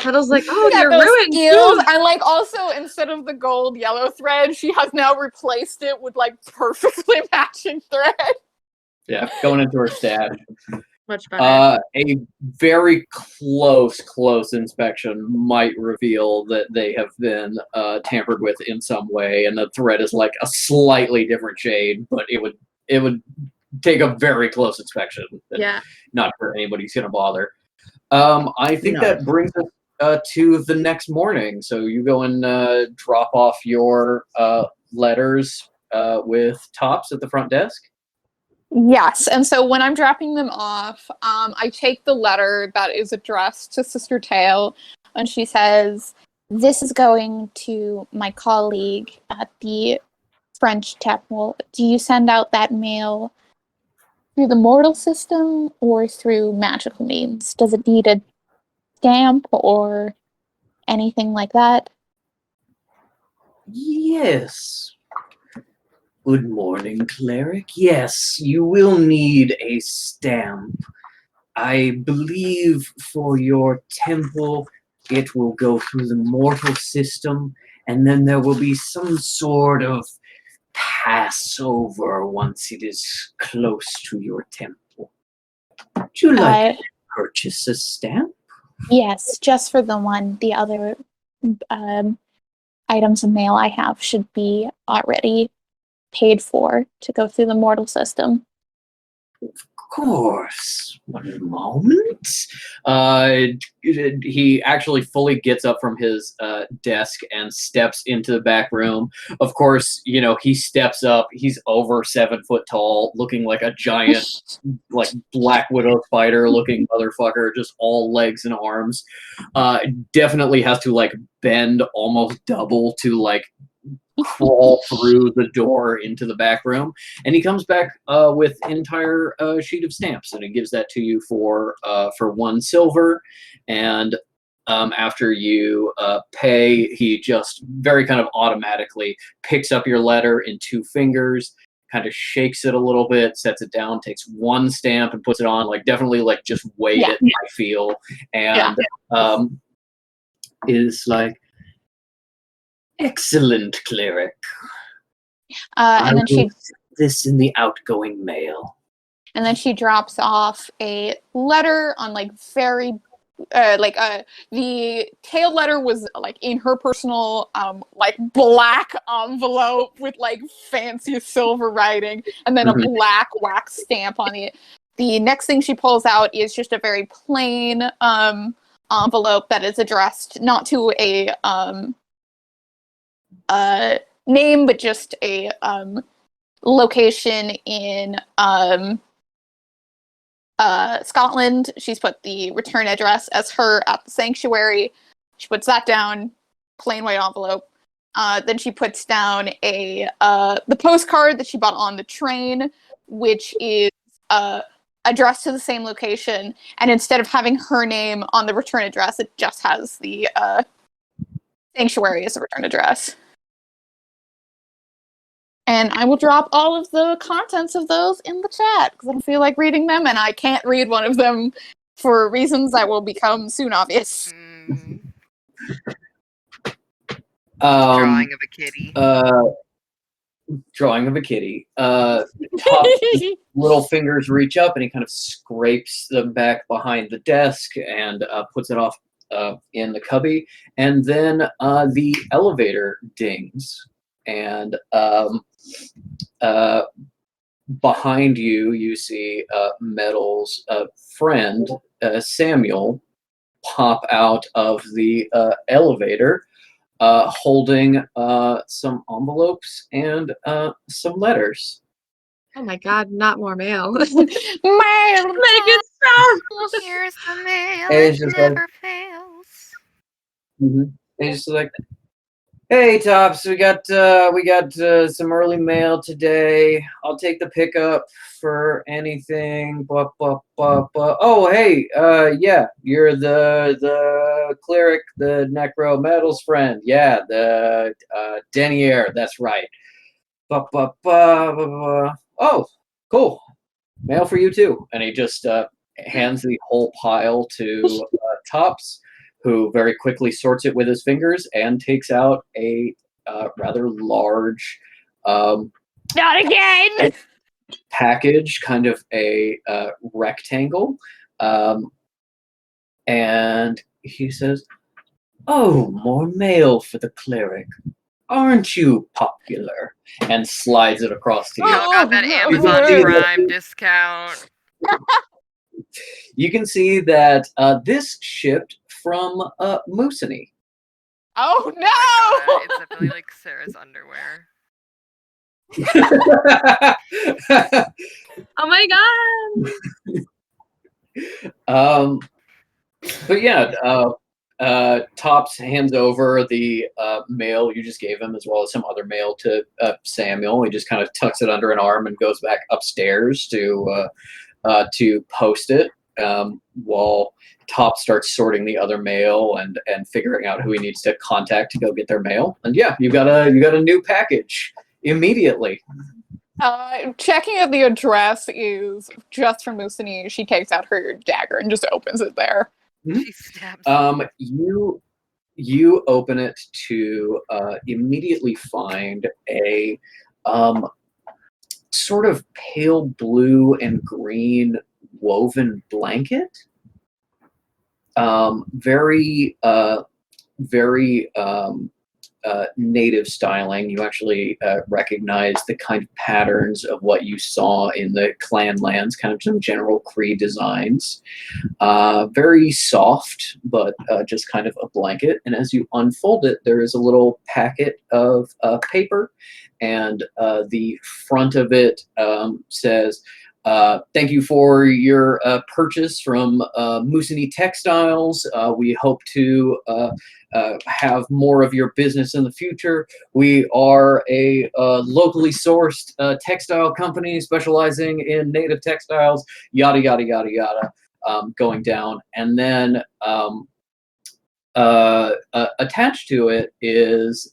Metal's like, oh, Got you're those ruined. skills, and like also instead of the gold yellow thread, she has now replaced it with like perfectly matching thread. Yeah, going into her stash. Much better. A very close inspection might reveal that they have been tampered with in some way, and the thread is like a slightly different shade, but it would take a very close inspection. Yeah. Not sure anybody's gonna bother. I think that brings us to the next morning. So you go and drop off your letters with Tops at the front desk. Yes, and so when I'm dropping them off, I take the letter that is addressed to Sister Tail, and she says, "This is going to my colleague at the French temple. Do you send out that mail through the mortal system or through magical means? Does it need a stamp or anything like that?" Yes. Good morning, cleric. Yes, you will need a stamp. I believe for your temple, it will go through the mortal system, and then there will be some sort of passover once it is close to your temple. Would you like to purchase a stamp? Yes, just for the other items of mail I have should be already paid for to go through the mortal system. Of course. One moment. He actually fully gets up from his desk and steps into the back room. Of course, he steps up. He's over 7 foot tall, looking like a giant, like Black Widow spider looking motherfucker, just all legs and arms. Definitely has to like bend almost double to like crawl through the door into the back room, and he comes back with entire sheet of stamps, and he gives that to you for 1 silver. And after you pay, he just very kind of automatically picks up your letter in 2 fingers, kind of shakes it a little bit, sets it down, takes 1 stamp and puts it on, like definitely like just weighed it, I feel, and is like, excellent, cleric. And then she this in the outgoing mail. And then she drops off a letter on like very the tail letter was like in her personal like black envelope with like fancy silver writing and then a black wax stamp on it. The next thing she pulls out is just a very plain envelope that is addressed not to a name but just a location in Scotland. She's put the return address as her at the sanctuary. She puts that down, plain white envelope. Then she puts down the postcard that she bought on the train, which is addressed to the same location. And instead of having her name on the return address, it just has the sanctuary as the return address. And I will drop all of the contents of those in the chat because I don't feel like reading them, and I can't read one of them for reasons that will become soon obvious. Drawing of a kitty. Drawing of a kitty. Top's little fingers reach up and he kind of scrapes them back behind the desk and puts it off in the cubby. And then the elevator dings. And behind you, you see Metal's friend, Samuel, pop out of the elevator. Holding some envelopes and some letters. Oh my god, not more mail. Mail. Megan, stop! Here's the mail, And it it's just never fails. And he's just like, "Hey, Tops, we got some early mail today. I'll take the pickup for anything. Blah, blah, blah, blah. Oh, hey, yeah, you're the cleric, the necro metals friend. Yeah, the denier. That's right. Blah, blah, blah, blah, blah. Oh, cool. Mail for you too." And he just hands the whole pile to Tops, who very quickly sorts it with his fingers and takes out a rather large Not again. package, kind of a rectangle. And he says, "Oh, more mail for the cleric. Aren't you popular?" And slides it across to you. Y'all got that Oh, Amazon no. Prime discount. You can see that this shipped from Moosony. Oh Oh my god, no! it's definitely like Sarah's underwear. Oh my god! But yeah, Tops hands over the mail you just gave him, as well as some other mail to Samuel. He just kind of tucks it under an arm and goes back upstairs to post it, while Top starts sorting the other mail and figuring out who he needs to contact to go get their mail. And yeah, you got a new package immediately. Checking if the address is just from Musini, she takes out her dagger and just opens it there. She stabs. You open it to immediately find a sort of pale blue and green woven blanket. Very native styling. You actually recognize the kind of patterns of what you saw in the clan lands, kind of some general Cree designs. Very soft, but just kind of a blanket. And as you unfold it, there is a little packet of paper, and the front of it says, "Thank you for your purchase from Moosini Textiles. We hope to have more of your business in the future. We are a locally sourced textile company specializing in native textiles," yada, yada, yada, yada, going down. And then attached to it is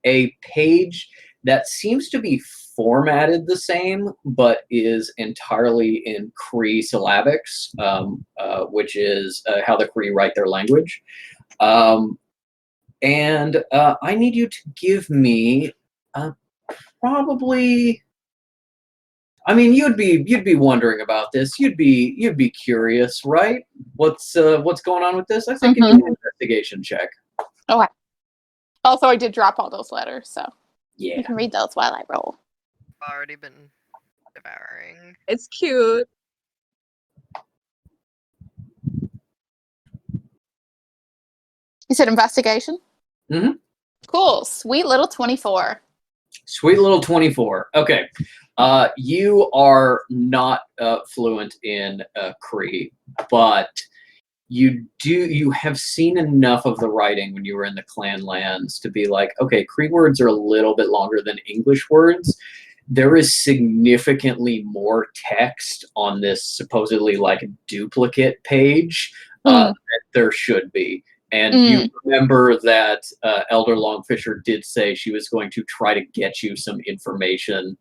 a page that seems to be formatted the same, but is entirely in Cree syllabics, which is how the Cree write their language. And I need you to give me probably. I mean, you'd be wondering about this. You'd be curious, right? What's going on with this? I think you can do an investigation check. Okay. Also, I did drop all those letters, so Yeah. you can read those while I roll. Already been devouring. It's cute. You said investigation? Mm-hmm. Cool. Sweet little 24. Sweet little 24. Okay. You are not fluent in Cree, but you have seen enough of the writing when you were in the clan lands to be like, okay, Cree words are a little bit longer than English words. There is significantly more text on this supposedly like duplicate page that there should be. And you remember that Elder Longfisher did say she was going to try to get you some information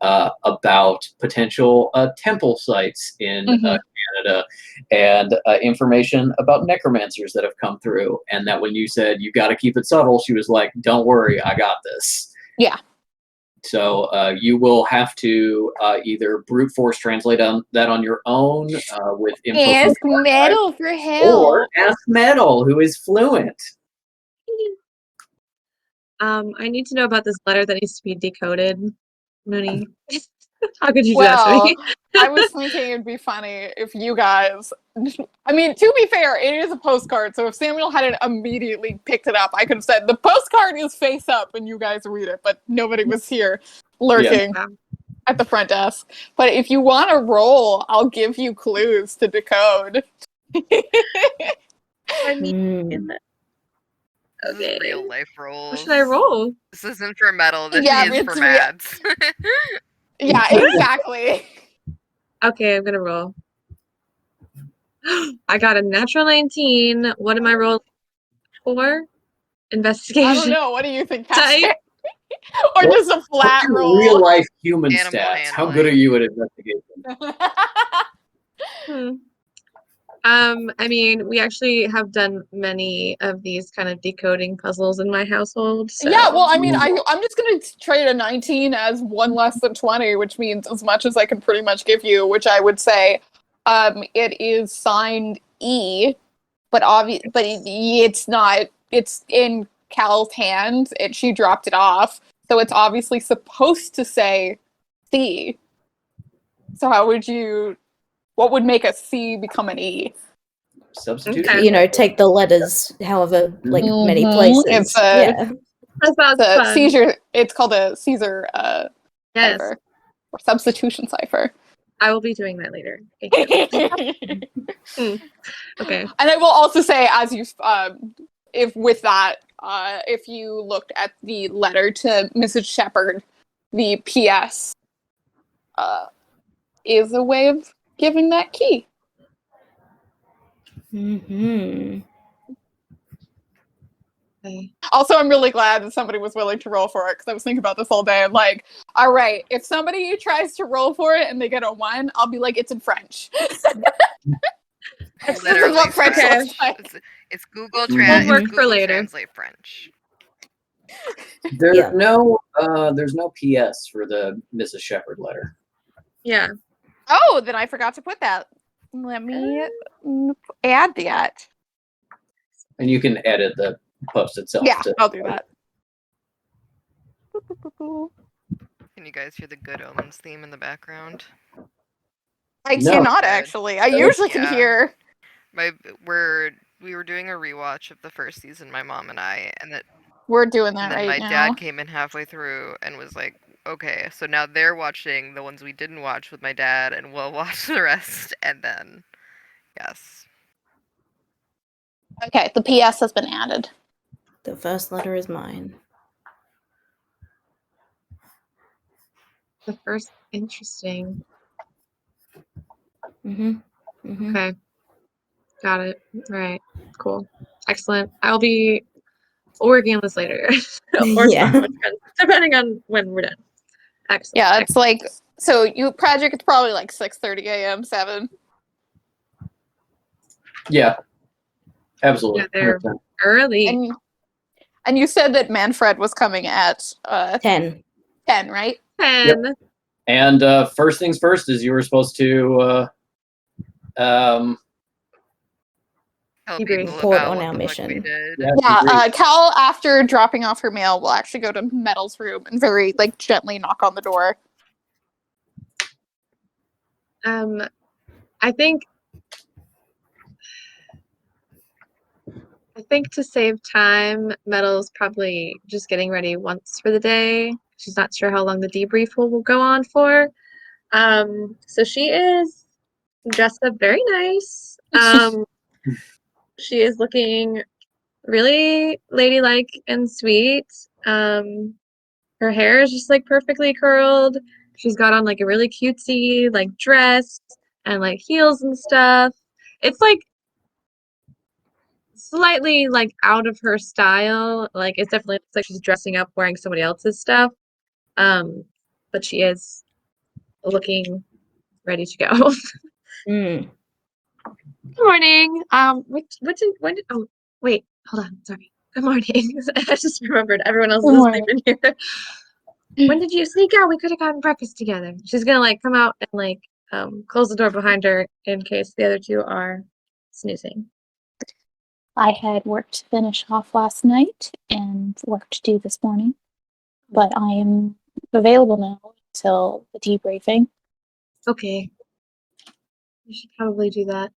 about potential temple sites in Canada, and information about necromancers that have come through. And that when you said you got to keep it subtle, she was like, "Don't worry, I got this." Yeah. So you will have to either brute force translate that on your own with info from Ask the archive, Metal for help. or ask Metal, who is fluent. I need to know about this letter that needs to be decoded. Mooney, how could you do that to Well, me? I was thinking it'd be funny if you guys. I mean, to be fair, it is a postcard, so if Samuel hadn't immediately picked it up, I could have said the postcard is face up and you guys read it, but nobody was here lurking at the front desk. But if you want to roll, I'll give you clues to decode. I need Mm. in that. This Okay. is real life rolls. What should I roll? This isn't for Metal. This Yeah, is for it's Mads. Yeah, exactly. Okay, I'm gonna roll. I got a natural 19. What am I rolling for? Investigation. I don't know. What do you think, Type. Pastor? Or just a flat What's your roll? real life human Animal stats? How handling. good are you at investigation? I mean, we actually have done many of these kind of decoding puzzles in my household. So. Yeah, well, I mean, I'm just going to trade a 19 as one less than 20, which means as much as I can pretty much give you, which I would say it is signed E, but it's not. It's in Cal's hand. She dropped it off, so it's obviously supposed to say C. So what would make a C become an E? Substitute. Okay. Take the letters however many Mhm. places. It's yeah. That sounds The fun. seizure. It's called a Caesar Yes, cipher or substitution cipher. I will be doing that later. And Okay. I will also say, as you, if with that, if you looked at the letter to Mrs. Shepherd, the PS is a way of giving that key. Mm-hmm. Okay. Also, I'm really glad that somebody was willing to roll for it because I was thinking about this all day. I'm like, all right, if somebody tries to roll for it and they get a 1, I'll be like, it's in French. This is Literally what French Okay. looks like. It's Google We'll work for Google later. Translate French. There's Yeah. no PS for the Mrs. Shepherd letter. Yeah. Oh, then I forgot to put that. Let me add that. And you can edit the post itself. Yeah, I'll do that. Can you guys hear the Good Omens theme in the background? I No. cannot actually. I usually can Yeah. hear. We were doing a rewatch of the first season, my mom and I, and We're doing that then right my now. dad came in halfway through and was like, "Okay, so now they're watching the ones we didn't watch with my dad, and we'll watch the rest." And then, yes, Okay, the PS has been added. The first letter is mine. The first interesting. Mm-hmm. Mm-hmm. Okay. Got it. All right. Cool. Excellent. I'll be working on this later. Or Yeah. tomorrow, depending on when we're done. Excellent. Yeah, it's like so. You project. It's probably like 6:30 a.m. 7. Yeah, absolutely. Yeah, they're 100%. early. And you said that Manfred was coming at 10. 10, right? 10. And first things first is you were supposed to tell Debrief. people Report about on what our the fuck we mission. did. Yeah. debrief. Cal, after dropping off her mail, will actually go to Metal's room and very gently knock on the door. I think to save time, Metal's probably just getting ready once for the day. She's not sure how long the debrief will go on for. So she is dressed up very nice. She is looking really ladylike and sweet. Her hair is just perfectly curled. She's got on a really cutesy dress and heels and stuff. It's slightly out of her style. It definitely looks like she's dressing up wearing somebody else's stuff. But she is looking ready to go. Mm. Good morning. When did, oh, wait, hold on, sorry. Good morning. I just remembered everyone else Good is morning. sleeping here. When did you sneak out? We could have gotten breakfast together. She's gonna like come out and like close the door behind her in case the other two are snoozing. I had work to finish off last night and work to do this morning, but I am available now until the debriefing. Okay. You should probably do that.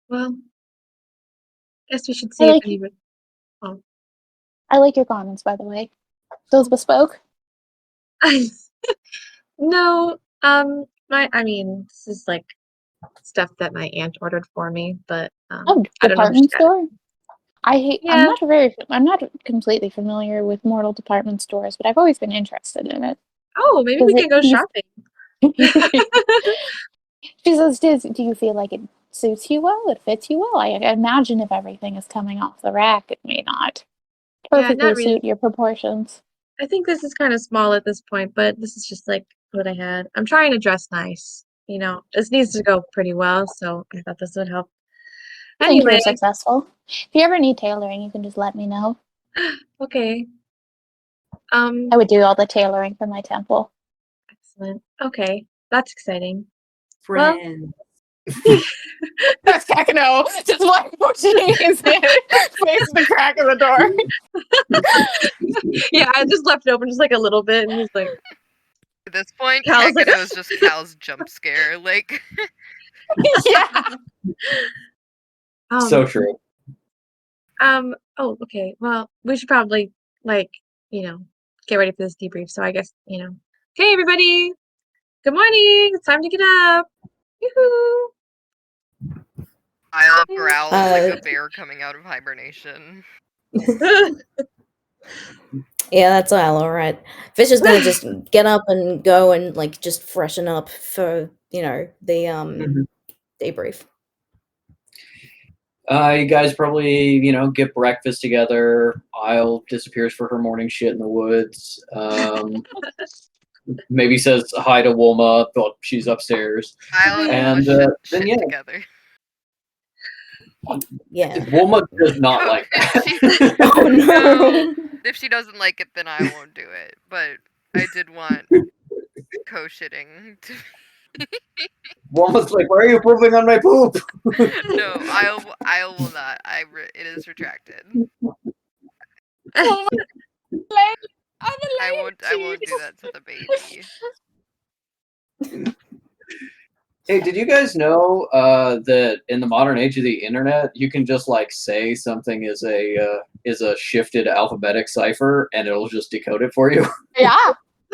Well, guess we should see if anybody. I like your garments, by the way. Those bespoke? No, I mean, this is like stuff that my aunt ordered for me, but Oh, I don't know if she department got it. store? Yeah. I'm not completely familiar with mortal department stores, but I've always been interested in it. Oh, maybe we Does can go it- shopping. She says, do you feel like it suits you well? It fits you well? I imagine if everything is coming off the rack, it may not Yeah, perfectly not really. suit your proportions. I think this is kind of small at this point, but this is just like what I had. I'm trying to dress nice. You know, this needs to go pretty well, so I thought this would help. I think Anyway, you're successful. If you ever need tailoring, you can just let me know. okay. I would do all the tailoring for my temple. Excellent. Okay, that's exciting. Well, Friend. That's Kakano, just like pushing his head face the crack of the door. yeah, I just left it open just like a little bit, and he's like, At this point, Cal's like, Kakano is just Cal's jump scare. Like, Yeah. So true. Oh, okay. Well, we should probably like, get ready for this debrief. So I guess, okay, everybody. Good morning. It's time to get up. Yoo-hoo. Isle growls like a Uh, bear coming out of hibernation. Yeah, that's all right. Fish is gonna just get up and go and like just freshen up for the Mhm. debrief. You guys probably, get breakfast together. Isle disappears for her morning shit in the woods. Maybe says hi to Wilma, but she's upstairs. Isle and And Wilma then, shit yeah, together. Yeah. Wilma does not Oh, like if that. Oh no. If she doesn't like it, then I won't do it. But I did want co-shitting to Wilma's like, why are you pooping on my poop? No, I'll will not. It is retracted. Oh my leg. I'm a I lady. won't do that to the baby. Hey, did you guys know that in the modern age of the internet, you can just like say something is a shifted alphabetic cipher, and it'll just decode it for you? Yeah.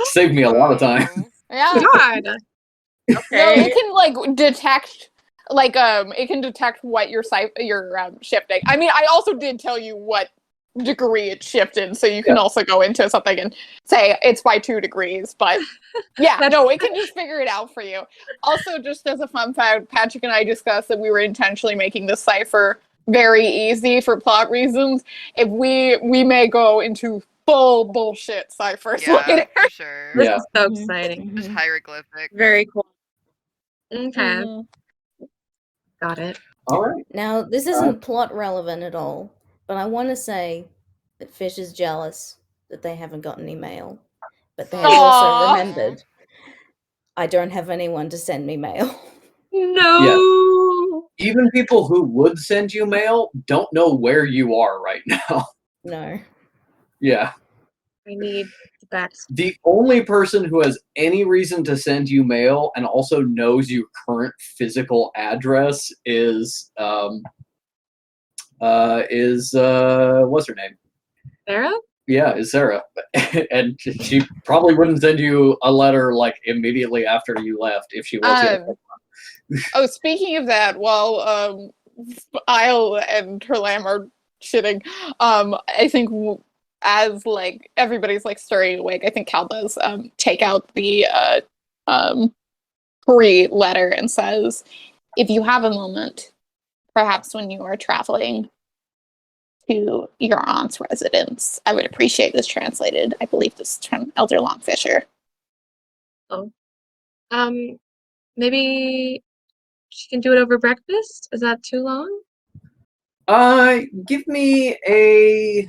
Saved me a lot of time. Oh. Yeah. God. No, Okay. it can like detect it can detect what you're shifting. I mean, I also did tell you what degree it shifted, so you can also go into something and say it's by 2 degrees, but yeah, no, it can just figure it out for you. Also, just as a fun fact, Patrick and I discussed that we were intentionally making this cipher very easy for plot reasons. If we may go into full bullshit ciphers Yeah, later. for sure. This Yeah. is so exciting. Just hieroglyphic. Very cool. Okay. Mhm. Got it. All right. Now, this isn't plot relevant at all, but I want to say that Fish is jealous that they haven't got any mail. But they have also Aw. remembered I don't have anyone to send me mail. No. Even people who would send you mail don't know where you are right now. No. Yeah. I need the back. The only person who has any reason to send you mail and also knows your current physical address is what's her name? Sarah? Yeah, is Sarah. And she probably wouldn't send you a letter like immediately after you left if she was gonna. Oh, speaking of that, while Isle and her lamb are shitting, I think as like everybody's like stirring awake, I think Cal does take out the pre-letter and says, "If you have a moment, perhaps when you are traveling to your aunt's residence, I would appreciate this translated. I believe this is from Elder Longfisher." Oh. Maybe she can do it over breakfast? Is that too long? Give me a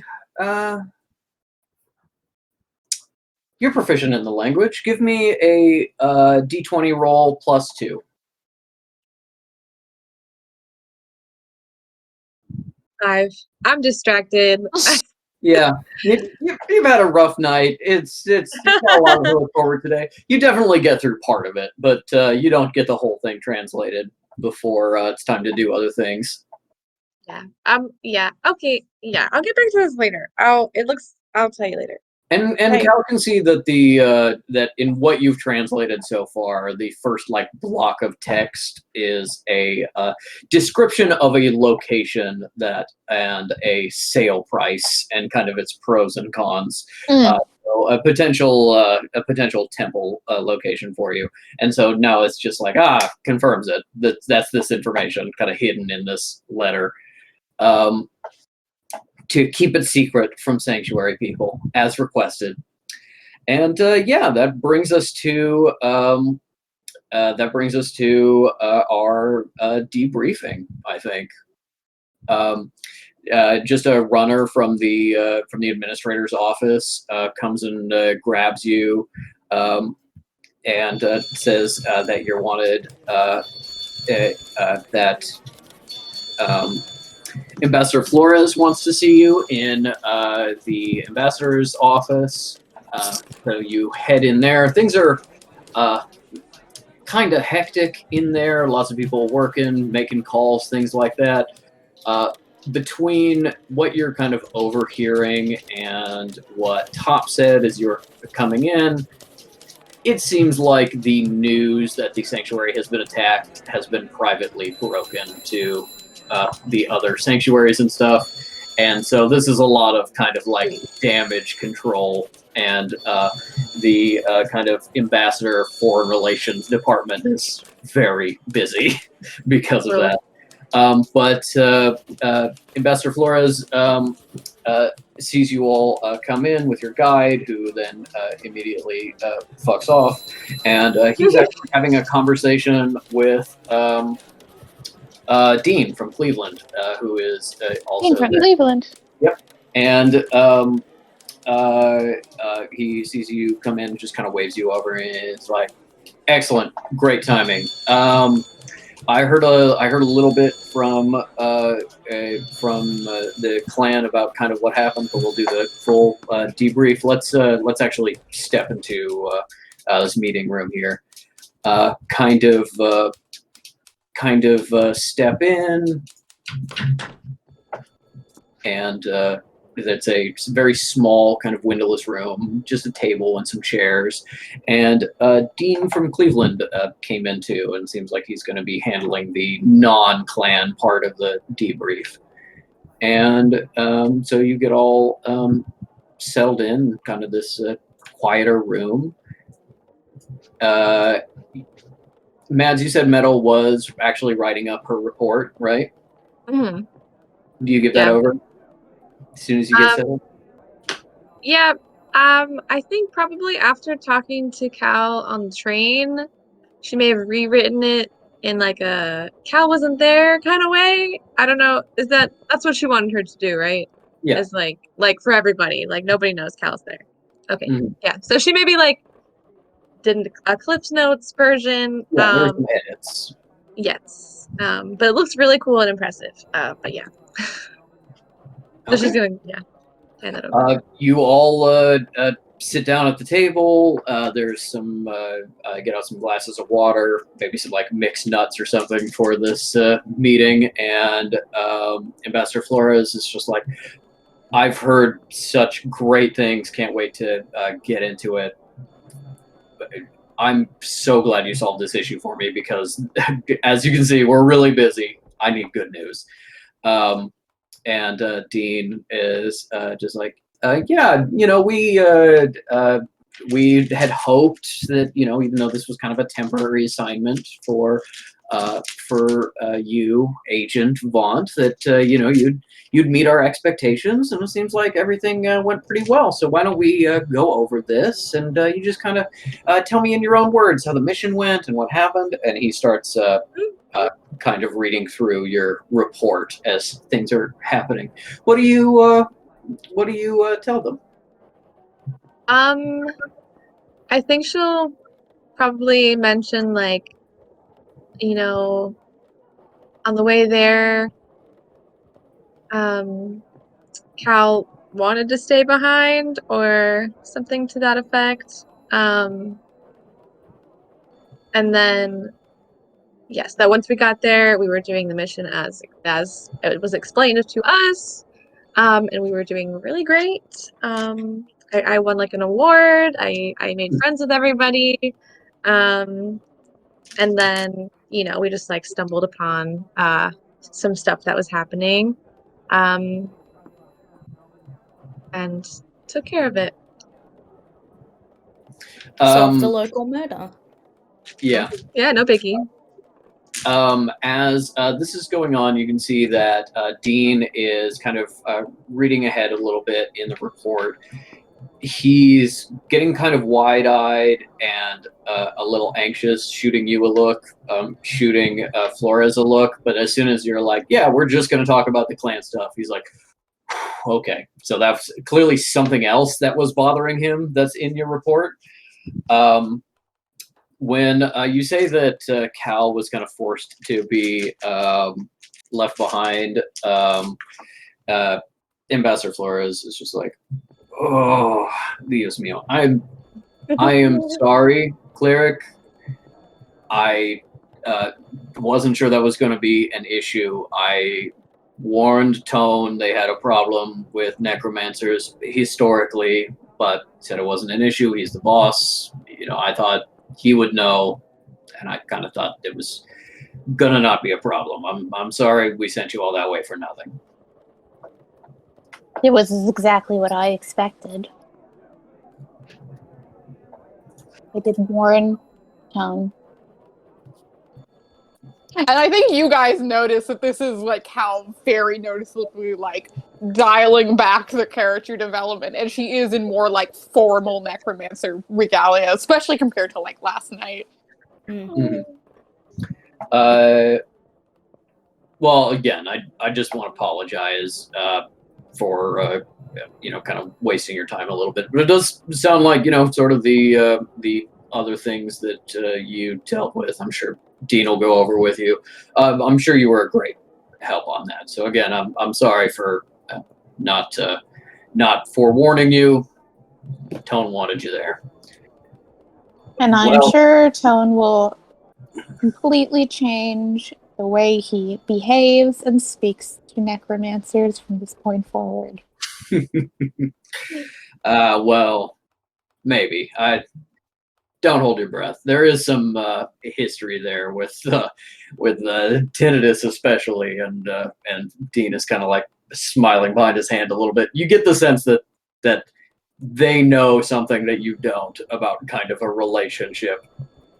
you're proficient in the language. Give me a d20 roll +2. 5. I'm distracted. Yeah, you've had a rough night. You've got a lot to look forward today. You definitely get through part of it, but you don't get the whole thing translated before it's time to do other things. Yeah. Yeah. Okay. Yeah. I'll get back to this later. I'll tell you later. And Right. Cal can see that that in what you've translated so far, the first block of text is a description of a location and a sale price and kind of its pros and cons. So a potential temple location for you. And so now it's just confirms it. That's this information kind of hidden in this letter. To keep it secret from sanctuary people, as requested. And that brings us to our debriefing. I think just a runner from the administrator's office comes and grabs you and says that you're wanted. That. Ambassador Flores wants to see you in the ambassador's office. So you head in there. Things are kind of hectic in there. Lots of people working, making calls, things like that. Between what you're kind of overhearing and what Top said as you're coming in, it seems like the news that the sanctuary has been attacked has been privately broken to the other sanctuaries and stuff. And so this is a lot of kind of damage control, and the kind of ambassador foreign relations department is very busy because of that. But Ambassador Flores sees you all come in with your guide, who then immediately fucks off, and he's actually having a conversation with Dean from Cleveland, who is also Dean from there. Cleveland. Yep. And he sees you come in, just kind of waves you over, and it's like, excellent, great timing. I heard a little bit from the clan about kind of what happened, but we'll do the full debrief. Let's actually step into this meeting room here. Kind of step in, and it's a very small kind of windowless room, just a table and some chairs. And Dean from Cleveland came in too, and seems like he's going to be handling the non-clan part of the debrief. And so you get all settled in kind of this quieter room. Mads, you said Metal was actually writing up her report, right? Mm-hmm. Do you give that over as soon as you get settled? Yeah. I think probably after talking to Cal on the train, she may have rewritten it in like a Cal wasn't there kind of way. I don't know. That's what she wanted her to do, right? Yeah. Is like for everybody, like nobody knows Cal's there. Okay. Mhm. Yeah. So she maybe did a Cliff's Notes version. Yeah, there's some edits. Yes. But it looks really cool and impressive. But yeah. So she's gonna hand that over. You all sit down at the table. There's some get out some glasses of water, maybe some mixed nuts or something for this meeting. And Ambassador Flores is just like, I've heard such great things. Can't wait to get into it. I'm so glad you solved this issue for me because, as you can see, we're really busy. I need good news. And Dean is just like, yeah, we had hoped that, even though this was kind of a temporary assignment for for you, Agent Vaunt, that you'd meet our expectations, and it seems like everything went pretty well. So why don't we go over this, and you just kind of tell me in your own words how the mission went and what happened. And he starts kind of reading through your report as things are happening. What do you tell them? I think she'll probably mention, like, on the way there, Cal wanted to stay behind or something to that effect. And then, yes, that once we got there, we were doing the mission as it was explained to us, and we were doing really great. I won like an award. I made friends with everybody. And then, we just like stumbled upon some stuff that was happening, and took care of it. Solved a local murder. Yeah. Yeah, no biggie. As this is going on, you can see that Dean is kind of reading ahead a little bit in the report. He's getting kind of wide-eyed and a little anxious, shooting you a look, shooting Flores a look. But as soon as you're like, yeah, we're just going to talk about the clan stuff, he's like, okay. So that's clearly something else that was bothering him that's in your report. When you say that Cal was kind of forced to be left behind, Ambassador Flores is just like, oh, Dios mío. I am sorry, Cleric. I wasn't sure that was going to be an issue. I warned Tone they had a problem with necromancers historically, but said it wasn't an issue. He's the boss. I thought he would know, and I kind of thought it was gonna not be a problem. I'm sorry we sent you all that way for nothing. It was exactly what I expected. I did warn Tone. And I think you guys notice that this is like how very noticeably like dialing back the character development, and she is in more like formal necromancer regalia, especially compared to like last night. Mm-hmm. Well, again, I just want to apologize for kind of wasting your time a little bit, but it does sound like sort of the other things that you dealt with. I'm sure Dean will go over with you. I'm sure you were a great help on that. So again, I'm sorry for not forewarning you. Tone wanted you there. And I'm sure Tone will completely change the way he behaves and speaks to necromancers from this point forward. Well, maybe. I don't hold your breath. There is some history there with Tinnitus especially, and Dean is kind of like smiling behind his hand a little bit. You get the sense that they know something that you don't about kind of a relationship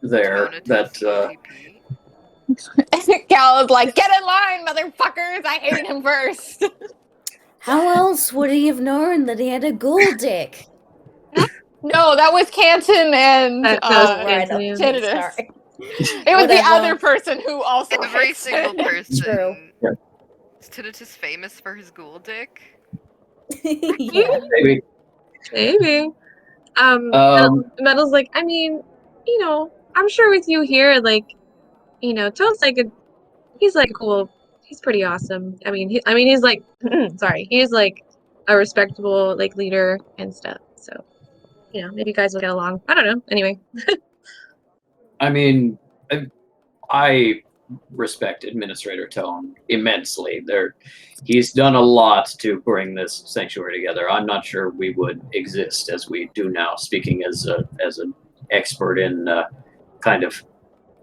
there. That Cal is like, get in line, motherfuckers! I hated him first. How else would he have known that he had a ghoul dick? No, that was Canton and Tinnitus. Sorry. It was the other person who also Every hates single it. person. True. Is Tinnitus famous for his ghoul dick? Yeah. maybe. Metal's like, I mean, I'm sure with you here, like, Toad's like he's like cool. He's pretty awesome. I mean, he's like, sorry, he's like a respectable like leader and stuff. So, maybe you guys will get along. I don't know. Anyway. I mean, I respect Administrator Tone immensely. He's done a lot to bring this sanctuary together. I'm not sure we would exist as we do now, speaking as an expert in kind of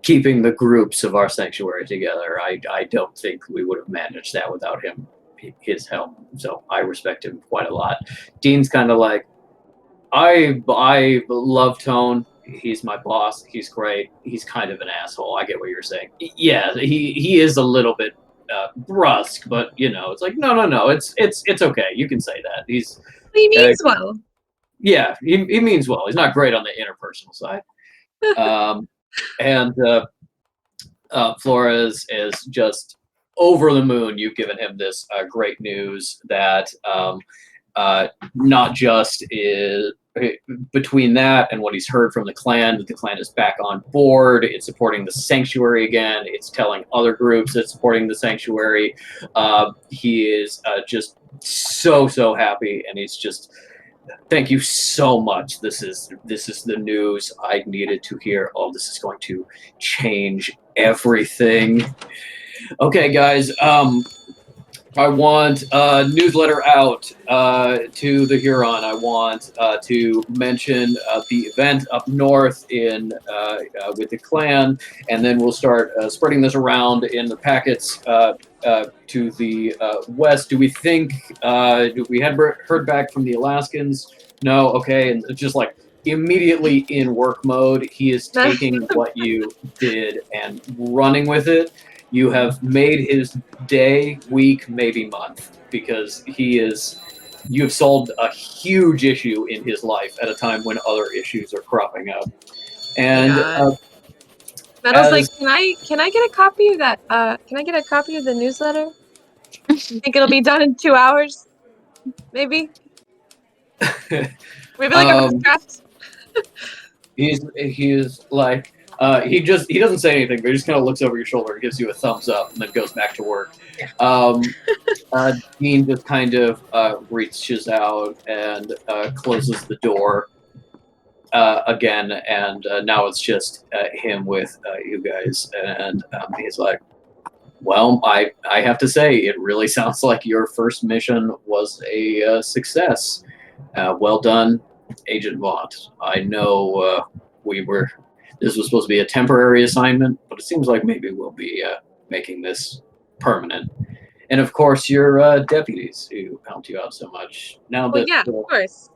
keeping the groups of our sanctuary together. I don't think we would have managed that without his help. So I respect him quite a lot. Dean's kind of like, I love Tone. he's my boss. He's great. He's kind of an asshole. I get what you're saying. Yeah, he is a little bit brusque, but it's like no. It's okay. You can say that. He's He means well. yeah. He means well. He's not great on the interpersonal side. And Flores is just over the moon. You've given him this great news that not just is between that and what he's heard from the clan, that the clan is back on board. It's supporting the sanctuary again. It's telling other groups it's supporting the sanctuary. He is just so happy, and he's just, thank you so much. This is the news I needed to hear. Oh, this is going to change everything. Okay, guys. I want a newsletter out to the Huron. I want to mention the event up north in with the clan, and then we'll start spreading this around in the packets to the west. Do we think we had heard back from the Alaskans? No. Okay, and it's just like immediately in work mode. He is taking what you did and running with it. You have made his day, week, maybe month, because you have solved a huge issue in his life at a time when other issues are cropping up. And Metal's like, can I get a copy of that? Can I get a copy of the newsletter? You think it'll be done in 2 hours? Maybe? Maybe like a rough draft? he's like, he doesn't say anything, but he just kind of looks over your shoulder and gives you a thumbs up, and then goes back to work. Dean just kind of reaches out and closes the door again, and now it's just him with you guys, and he's like, well, I have to say, it really sounds like your first mission was a success. Well done, Agent Vaught. I know this was supposed to be a temporary assignment, but it seems like maybe we'll be making this permanent. And of course, your deputies who helped you out so much. Now that, of course.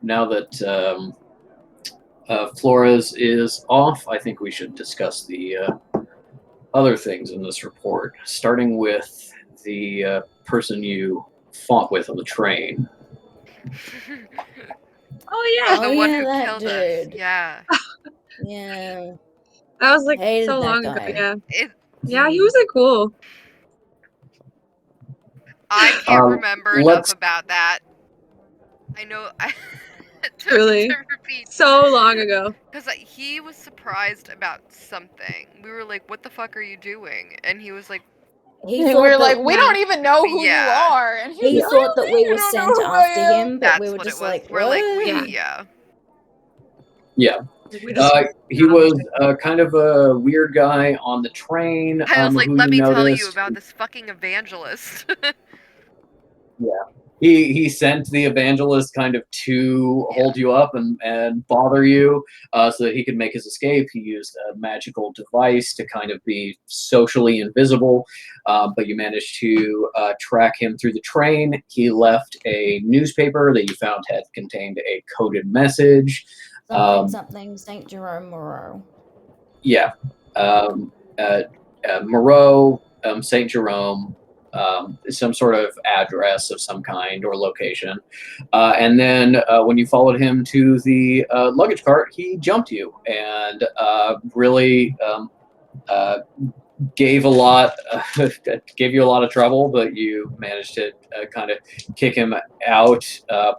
Now that Flores is off, I think we should discuss the other things in this report, starting with the person you fought with on the train. Oh yeah. The one who that killed dude. us. Yeah. Yeah. That was like Hated so that long guy. ago. Yeah, he was cool. I can't remember enough about that. I know. Truly. To repeat. So long ago. Because he was surprised about something. We were like, "What the fuck are you doing?" And he was like, He we thought were that, like, we don't even know who you are. And he like, thought that we were "You don't sent know who I after am?" him, but that's we were what just it was. like, We're like, what? Yeah. He was kind of a weird guy on the train. I was like, who let me tell you noticed. about this fucking evangelist. Yeah. He sent the evangelist kind of to hold you up and bother you so that he could make his escape. He used a magical device to kind of be socially invisible, but you managed to track him through the train. He left a newspaper that you found had contained a coded message. Something St. Jerome Moreau. Yeah. Moreau, St. Jerome, some sort of address of some kind or location. And then when you followed him to the luggage cart, he jumped you and really gave you a lot of trouble, but you managed to kind of kick him out.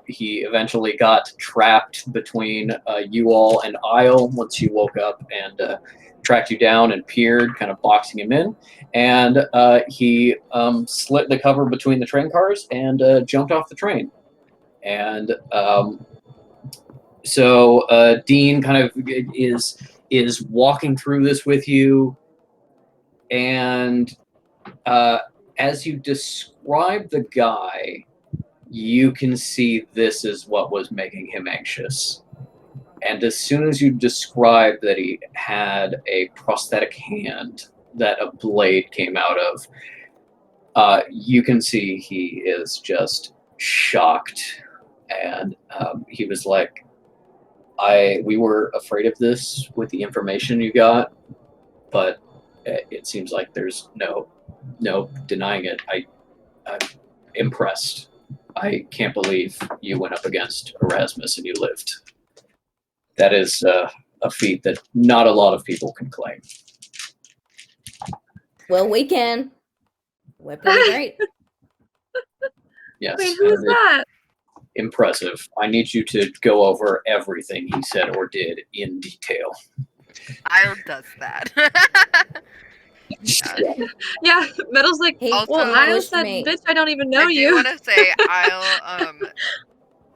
He eventually got trapped between you all and Isle once you woke up, and tracked you down and peered, kind of boxing him in. And he slit the cover between the train cars and jumped off the train. And so Dean kind of is walking through this with you. And as you describe the guy, you can see this is what was making him anxious. And as soon as you describe that he had a prosthetic hand that a blade came out of, you can see he is just shocked. And he was like, We were afraid of this with the information you got, but it seems like there's no denying it. I'm impressed. I can't believe you went up against Erasmus and you lived. That is a feat that not a lot of people can claim. Well, we can. We're pretty great. Yes. Wait, who is that? Impressive. I need you to go over everything he said or did in detail. Isle does that. Yeah, Metal's like, He Also, well, Isle pushed said, me. bitch, I don't even know I do you. want to say Isle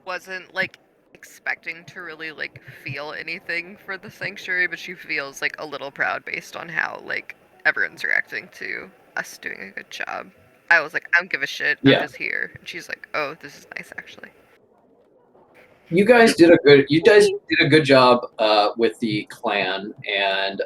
wasn't like expecting to really like feel anything for the sanctuary, but she feels like a little proud based on how like everyone's reacting to us doing a good job. I was like, I don't give a shit. Yeah. I'm just here. And she's like, oh, this is nice actually. You guys did a good job with the clan, and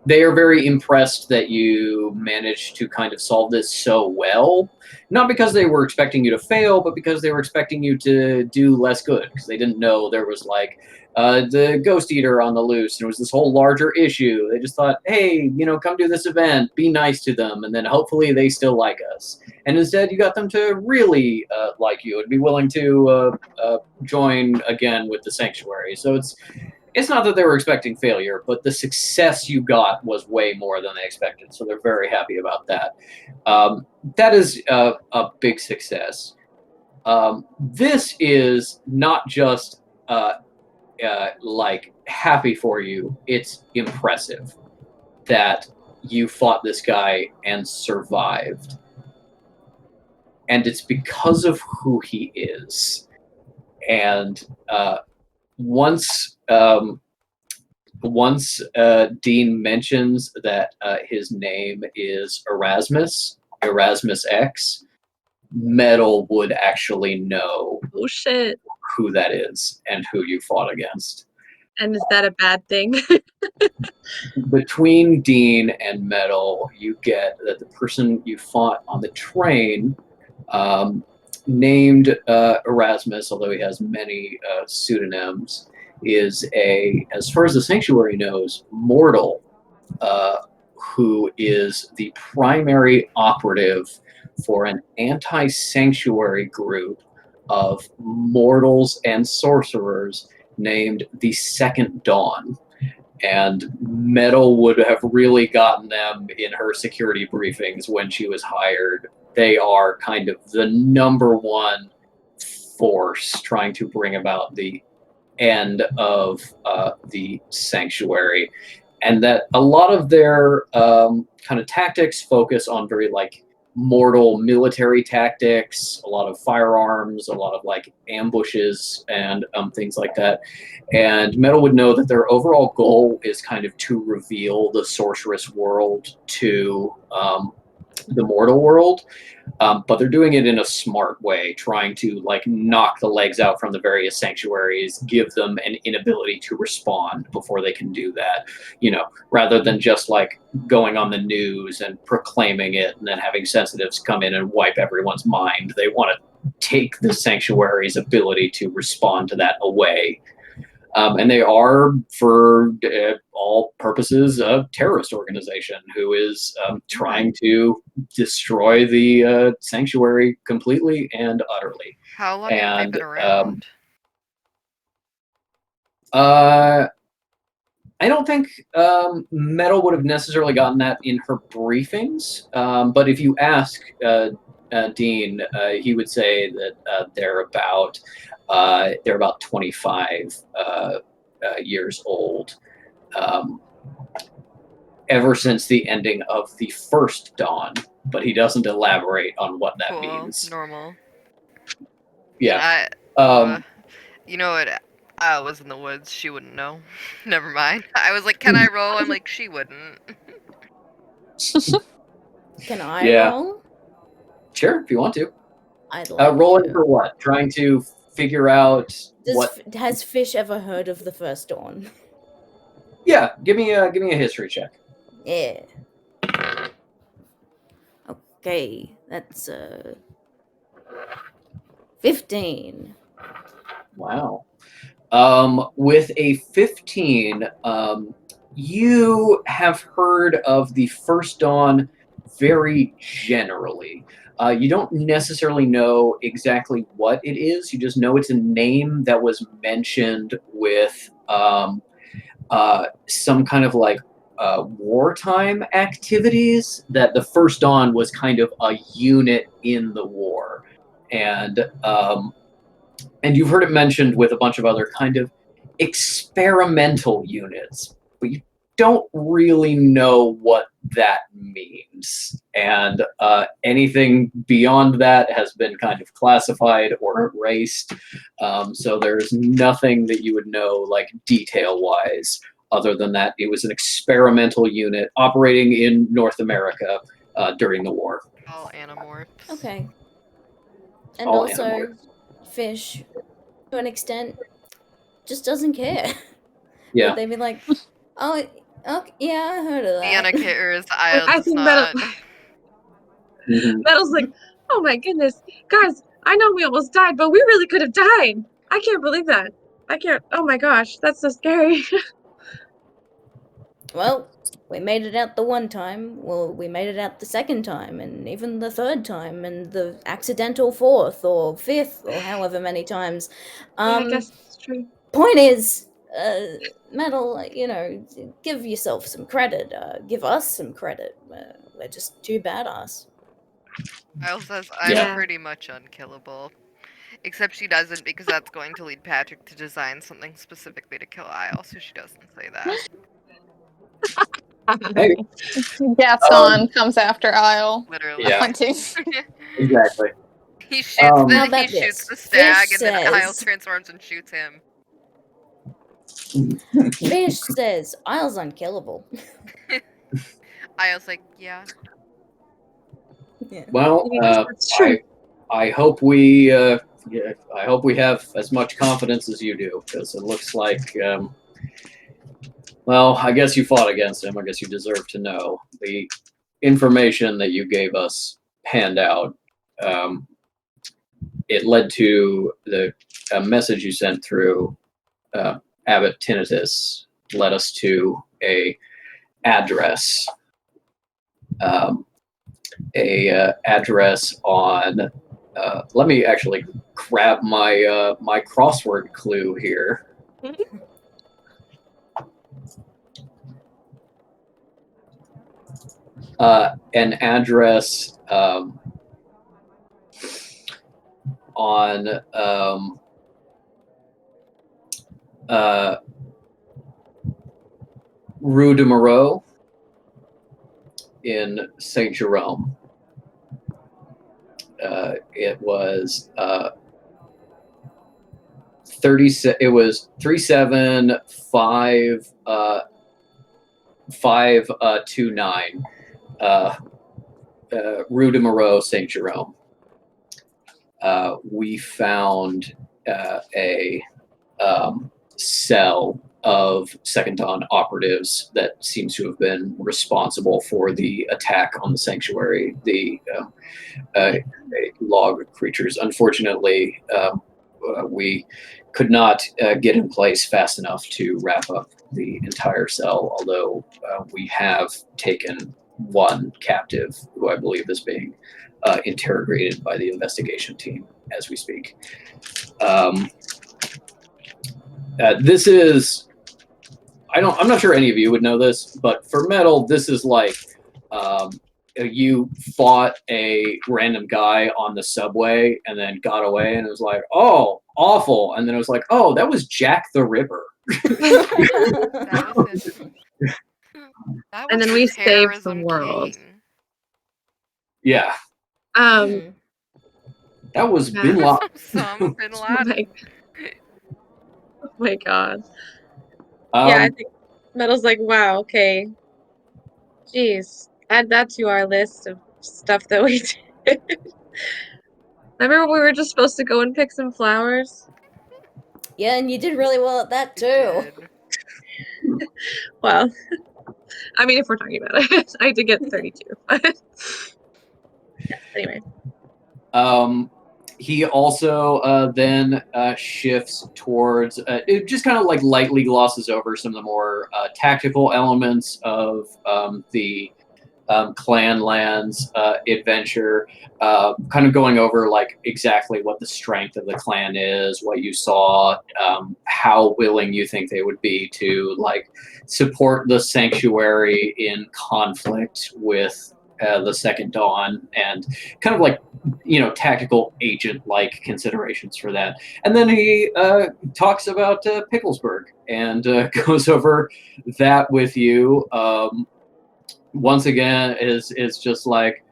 they are very impressed that you managed to kind of solve this so well. Not because they were expecting you to fail, but because they were expecting you to do less good, because they didn't know there was like the Ghost Eater on the loose, and it was this whole larger issue. They just thought, hey, come do this event, be nice to them, and then hopefully they still like us. And instead, you got them to really like you and be willing to join again with the Sanctuary. So it's not that they were expecting failure, but the success you got was way more than they expected. So they're very happy about that. That is a big success. This is not just like happy for you. It's impressive that you fought this guy and survived. And it's because of who he is. And once Dean mentions that his name is Erasmus X, Metal would actually know Oh, shit. who that is and who you fought against. And is that a bad thing? Between Dean and Metal, you get that the person you fought on the train, named Erasmus, although he has many pseudonyms, is as far as the Sanctuary knows, mortal, who is the primary operative for an anti-sanctuary group of mortals and sorcerers named the Second Dawn. And Metal would have really gotten them in her security briefings when she was hired. They are kind of the number one force trying to bring about the end of the Sanctuary. And that a lot of their kind of tactics focus on very like mortal military tactics, a lot of firearms, a lot of like ambushes and things like that. And Metal would know that their overall goal is kind of to reveal the sorceress world to the mortal world. But they're doing it in a smart way, trying to like knock the legs out from the various sanctuaries, give them an inability to respond before they can do that, rather than just like going on the news and proclaiming it and then having sensitives come in and wipe everyone's mind. They want to take the sanctuary's ability to respond to that away. And they are, for all purposes, a terrorist organization who is trying to destroy the sanctuary completely and utterly. How long have they And been around? I don't think Metal would have necessarily gotten that in her briefings, but if you ask Dean, he would say that they're about 25 years old. Ever since the ending of the first Dawn, but he doesn't elaborate on what that means. Normal. Yeah. You know what? I was in the woods. She wouldn't know. Never mind. I was like, can I roll? I'm like, she wouldn't. Can I roll? Sure, if you want to. I'd like rolling to. for what? Trying to figure out Has Fish ever heard of the First Dawn? Yeah, give me a history check. Yeah. Okay, that's 15. Wow. With a 15, you have heard of the First Dawn very generally. You don't necessarily know exactly what it is. You just know it's a name that was mentioned with some kind of like wartime activities. That the First Dawn was kind of a unit in the war, and you've heard it mentioned with a bunch of other kind of experimental units, but you don't really know what that means. And anything beyond that has been kind of classified or erased. So there's nothing that you would know, like detail-wise, other than that it was an experimental unit operating in North America during the war. All Animorphs. Okay. And All also, Animorphs. Fish, to an extent, just doesn't care. Yeah. Would they be like, oh, okay, yeah, I heard of that. Deanna cares, Isle I does think not. Mhm. Metal's like, oh my goodness, guys, I know we almost died, but we really could have died. I can't believe that. I can't. Oh my gosh, that's so scary. Well, we made it out the one time. Well, we made it out the second time, and even the third time, and the accidental fourth or fifth, or however many times. Yeah, I guess it's true. Point is, Metal, give yourself some credit. Give us some credit. We're just too badass. Isle says, I'm Yeah. pretty much unkillable. Except she doesn't, because that's going to lead Patrick to design something specifically to kill Isle, so she doesn't say that. Hey. Gaston comes after Isle. Literally. Yeah. Hunting. Exactly. He shoots How the about he shoots this? the stag, Fish and then Isle says- transforms and shoots him. Fish says, Isle's unkillable. Isle's like, yeah. Yeah. Well, Yes, that's true. I hope we I hope we have as much confidence as you do, because it looks like well, I guess you fought against him. I guess you deserve to know. The information that you gave us panned out. It led to the message you sent through Abbot Tinnitus led us to a address. Address on. Let me actually grab my my crossword clue here. An address on Rue de Moreau in Saint Jerome. It was 30. It was 37529 Rue de Moreau, Saint Jerome. We found a cell of Second Dawn operatives that seems to have been responsible for the attack on the sanctuary, the log creatures. Unfortunately, we could not get in place fast enough to wrap up the entire cell, although we have taken one captive who I believe is being interrogated by the investigation team as we speak. This is, I'm not sure any of you would know this, but for Metal, this is like you fought a random guy on the subway and then got away, and it was like, oh, awful, and then it was like, oh, that was Jack the Ripper. That was it. That And was then the we saved the terrorism world. king. Yeah, Mhm. that was Yeah. Bin Laden. Osama bin Oh Laden. my god. Yeah, I think Metal's like, wow, okay. Jeez. Add that to our list of stuff that we did. Remember when we were just supposed to go and pick some flowers? Yeah, and you did really well at that too. Did. Well, I mean, if we're talking about it, I did get 32. But yeah, anyway. he also then shifts towards it just kind of like lightly glosses over some of the more tactical elements of the Clanlands adventure, kind of going over like exactly what the strength of the clan is, what you saw, how willing you think they would be to like support the sanctuary in conflict with the Second Dawn, and kind of like tactical agent like considerations for that. And then he talks about Picklesburg and goes over that with you. Once again, is just like,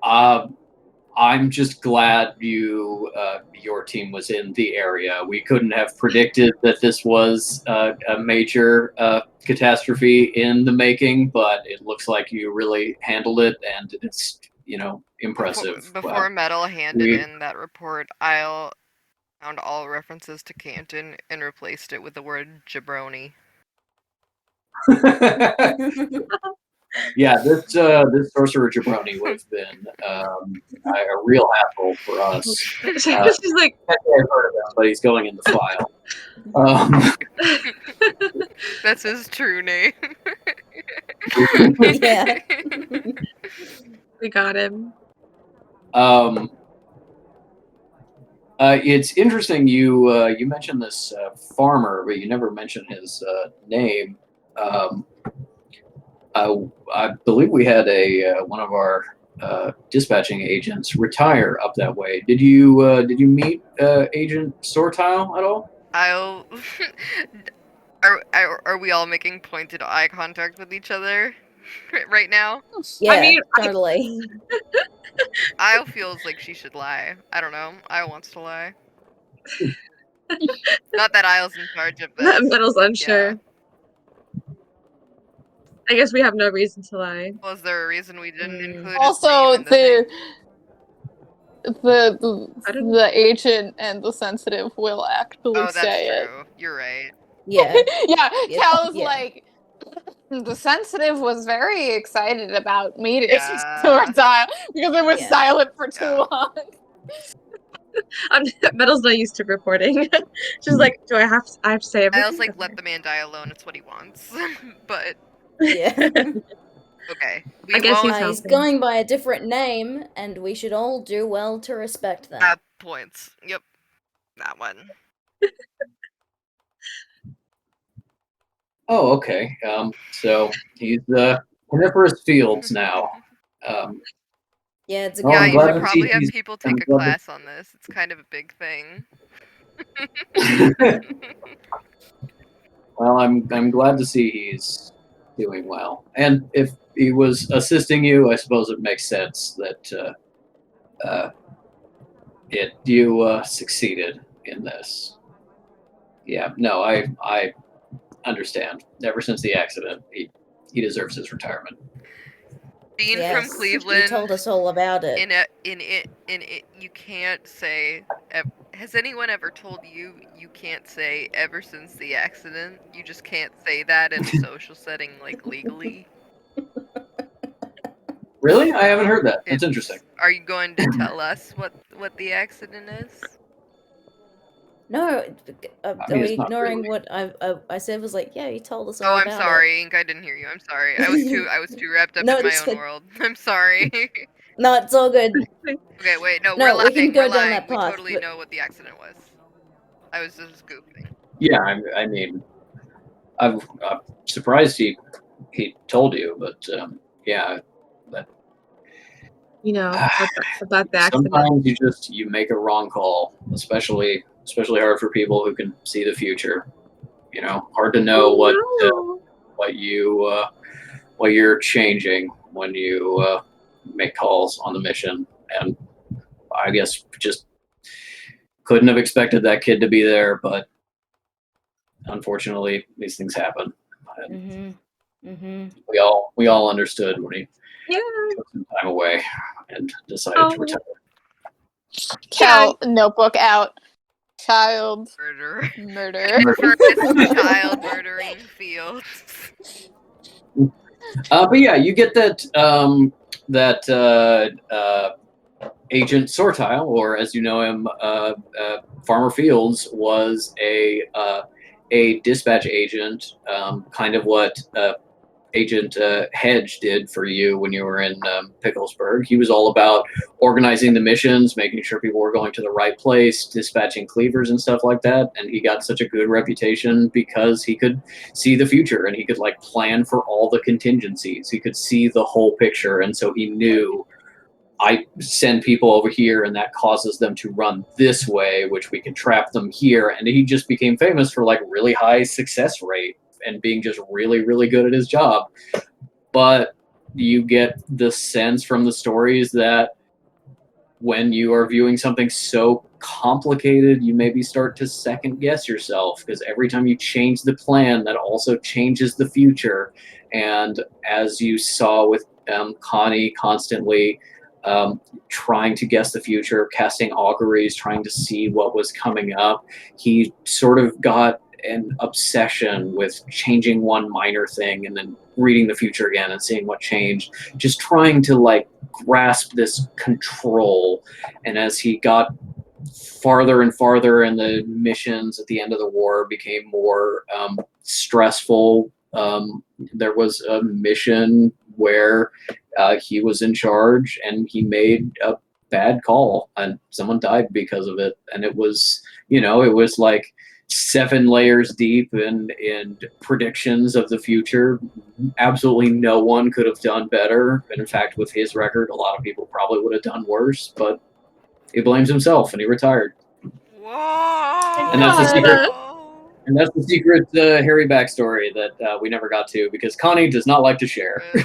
I'm just glad your team was in the area. We couldn't have predicted that this was a major catastrophe in the making, but it looks like you really handled it, and it's impressive. Before Metal handed in that report, I'll found all references to Canton and replaced it with the word jabroni. Yeah, this sorcerer jabroni would have been a real hassle for us. She's like, I've heard of him, but he's going in the file. That's his true name. Yeah. we got him. It's interesting you mentioned this farmer, but you never mentioned his name. I believe we had one of our dispatching agents retire up that way. Did you meet Agent Sortile at all? Are we all making pointed eye contact with each other right now? Yeah, I mean, totally. Isle feels like she should lie. I don't know. Isle wants to lie. Not that Isle's in charge of this. Metal's unsure. Yeah. I guess we have no reason to lie. Was there a reason we didn't include his Also, name in the thing? the agent and the sensitive will actually Oh, that's say true. You're right. Yeah. Yeah, Yeah, Cal's yeah. like, the sensitive was very excited about meeting Yeah. Sortile because it was Yeah. silent for too Yeah. long. Metal's not used to reporting. She's like, I have to say everything? Isle's like, let the man die alone. It's what he wants. But Yeah. okay, I guess won't he's He's going by a different name, and we should all do well to respect that. have points. Yep, that one. Oh, okay. So he's Coniferous Fields now. Yeah, it's a Oh, Yeah, I'm you glad should to probably see have he's- people I'm take a glad to- class on this. It's kind of a big thing. Well, I'm glad to see he's doing well. And if he was assisting you, I suppose it makes sense that you succeeded in this. Yeah, no, I understand. Ever since the accident, he deserves his retirement. Dean Yes, from Cleveland. You told us all about it. In it, you can't say. Has anyone ever told you you can't say ever since the accident? You just can't say that in a social setting, like legally. Really? I haven't heard that. That's interesting. Are you going to tell us what the accident is? No, I are mean, we it's not ignoring really. what I said? Was like, yeah, you told us all Oh, about I'm it. sorry, Ink. I didn't hear you. I'm sorry. I was too wrapped up No, in my it's own good. world. I'm sorry. No, it's all good. Okay, wait. No, No, we're we lying. can go We're down lying. that We path, totally but- know what the accident was. I was just goofing. Yeah, I mean, I'm surprised he told you, but yeah. About the accident. Sometimes you make a wrong call, especially hard for people who can see the future. Hard to know what you're changing when you make calls on the mission, and I guess just couldn't have expected that kid to be there, but unfortunately these things happen. And we all understood when he took some time away and decided to retire. Cal, notebook out. Child Murder. murder. First child murdering fields. But yeah, you get that Agent Sortile, or as you know him, Farmer Fields, was a dispatch agent, kind of what Agent Hedge did for you when you were in Picklesburg. He was all about organizing the missions, making sure people were going to the right place, dispatching cleavers and stuff like that. And he got such a good reputation because he could see the future and he could like plan for all the contingencies. He could see the whole picture, and so he knew, I send people over here and that causes them to run this way, which we can trap them here. And he just became famous for like really high success rate and being just really, really good at his job. But you get the sense from the stories that when you are viewing something so complicated, you maybe start to second guess yourself, because every time you change the plan, that also changes the future. And as you saw with Connie constantly trying to guess the future, casting auguries, trying to see what was coming up, he sort of got an obsession with changing one minor thing and then reading the future again and seeing what changed, just trying to like grasp this control. And as he got farther and farther and the missions at the end of the war became more stressful, there was a mission where he was in charge and he made a bad call and someone died because of it. And it was, it was like 7 layers deep and predictions of the future. Absolutely no one could have done better. And in fact, with his record, a lot of people probably would have done worse, but he blames himself and he retired. Whoa! And that's the secret. And that's the secret Harry backstory that we never got to, because Connie does not like to share. No,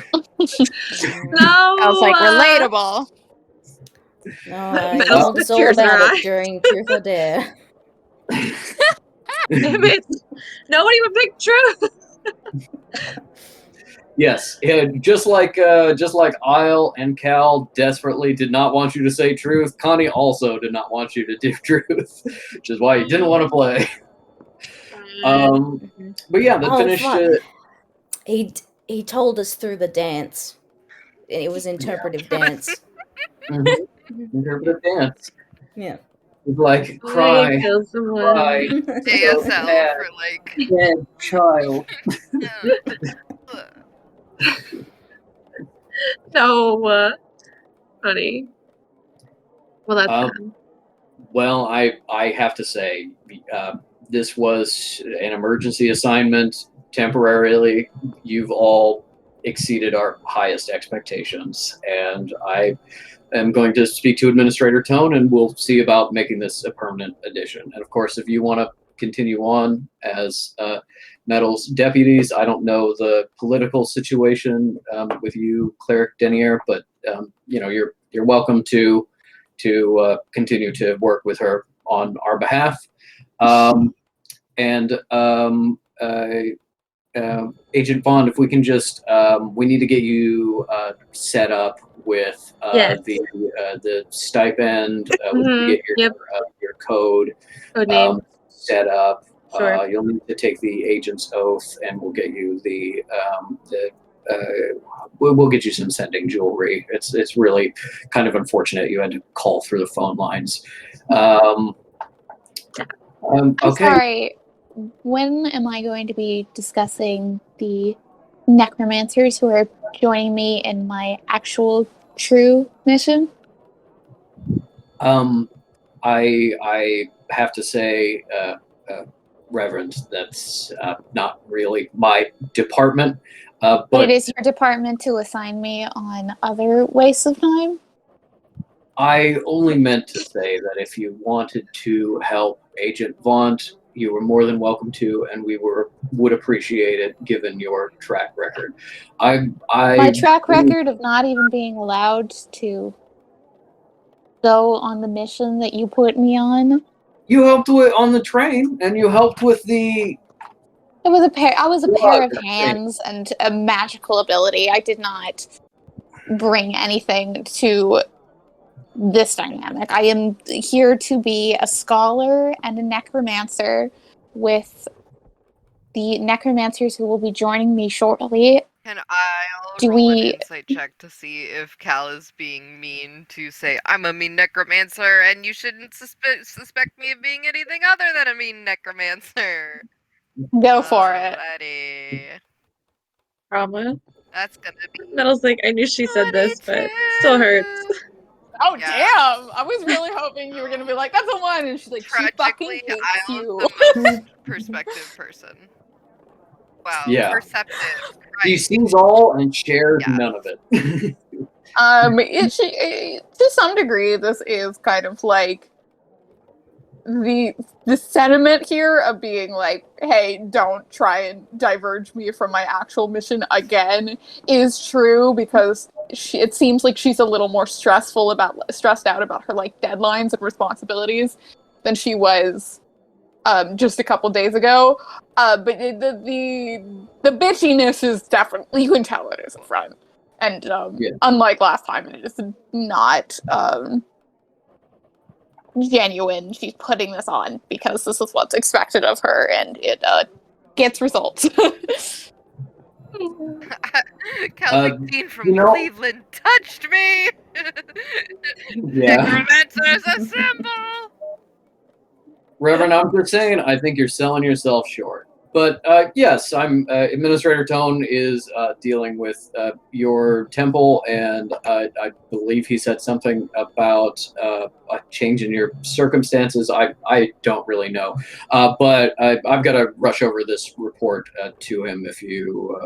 I was like, relatable. No, I Metal's told put us all tears in her about eye. it during Truth or Dare. Damn it. Nobody would pick truth. Yes, just like Isle and Cal desperately did not want you to say truth, Connie also did not want you to do truth, which is why you didn't want to play. But yeah, that finished. Fun. He told us through the dance. It was interpretive dance. Interpretive dance. Yeah. Like cry, Kill someone. cry, ASL for like dead child. No, honey. Well, that's sad. Well, I have to say, this was an emergency assignment. Temporarily, you've all exceeded our highest expectations, and I am going to speak to Administrator Tone, and we'll see about making this a permanent addition. And of course, if you want to continue on as Metal's deputies, I don't know the political situation with you, Cleric Denier, but you're welcome to continue to work with her on our behalf. Agent Bond, if we can just, we need to get you set up with Yes. the stipend. We need to get your code name. set up. Sure. You'll need to take the agent's oath, and we'll get you we'll get you some sending jewelry. It's really kind of unfortunate you had to call through the phone lines. I'm Okay. sorry. When am I going to be discussing the necromancers who are joining me in my actual true mission? I have to say, Reverend, that's not really my department. But it is your department to assign me on other wastes of time? I only meant to say that if you wanted to help Agent Vaunt, you were more than welcome to, and we would appreciate it given your track record. My track record of not even being allowed to go on the mission that you put me on. You helped on the train, and you helped with the. I was a pair of hands and a magical ability. I did not bring anything to this dynamic. I am here to be a scholar and a necromancer with the necromancers who will be joining me shortly. Can Isle I'll Do roll an we- insight check to see if Cal is being mean to say, I'm a mean necromancer and you shouldn't suspect me of being anything other than a mean necromancer. Go for it. Alrighty. Trauma. That's gonna be Metal's like, I knew she said this, but it still hurts. 22. Oh Yeah. damn! I was really hoping you were gonna be like, "That's a one," and she's like, "She fucking Tragically, hates I you." was the most perspective person. Wow, Yeah. perceptive. She Right. sees all and shares Yeah. none of it. To some degree, this is kind of like the sentiment here of being like, "Hey, don't try and diverge me from my actual mission again," is true because it seems like she's a little more stressed out about her like deadlines and responsibilities than she was just a couple days ago. But the bitchiness is definitely, you can tell it is a front, and Yeah. unlike last time, it is not genuine. She's putting this on because this is what's expected of her, and it gets results. Calvin from you know- Cleveland touched me! Yeah. Necromancers assemble! Reverend, I'm just saying, I think you're selling yourself short. But yes, I'm Administrator Tone is dealing with your temple, and I believe he said something about a change in your circumstances. I don't really know, but I've got to rush over this report to him if you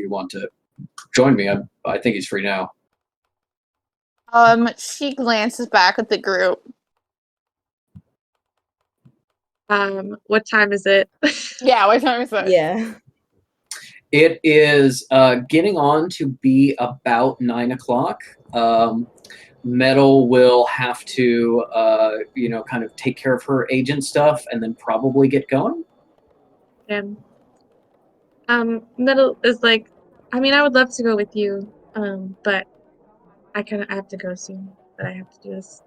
want to join me. I think he's free now. She glances back at the group. What time is it? Yeah, what time is it? Yeah. It is getting on to be about 9 o'clock. Metal will have to, kind of take care of her agent stuff and then probably get going. Metal is like, I mean, I would love to go with you, but I have to go soon. But I have to do this.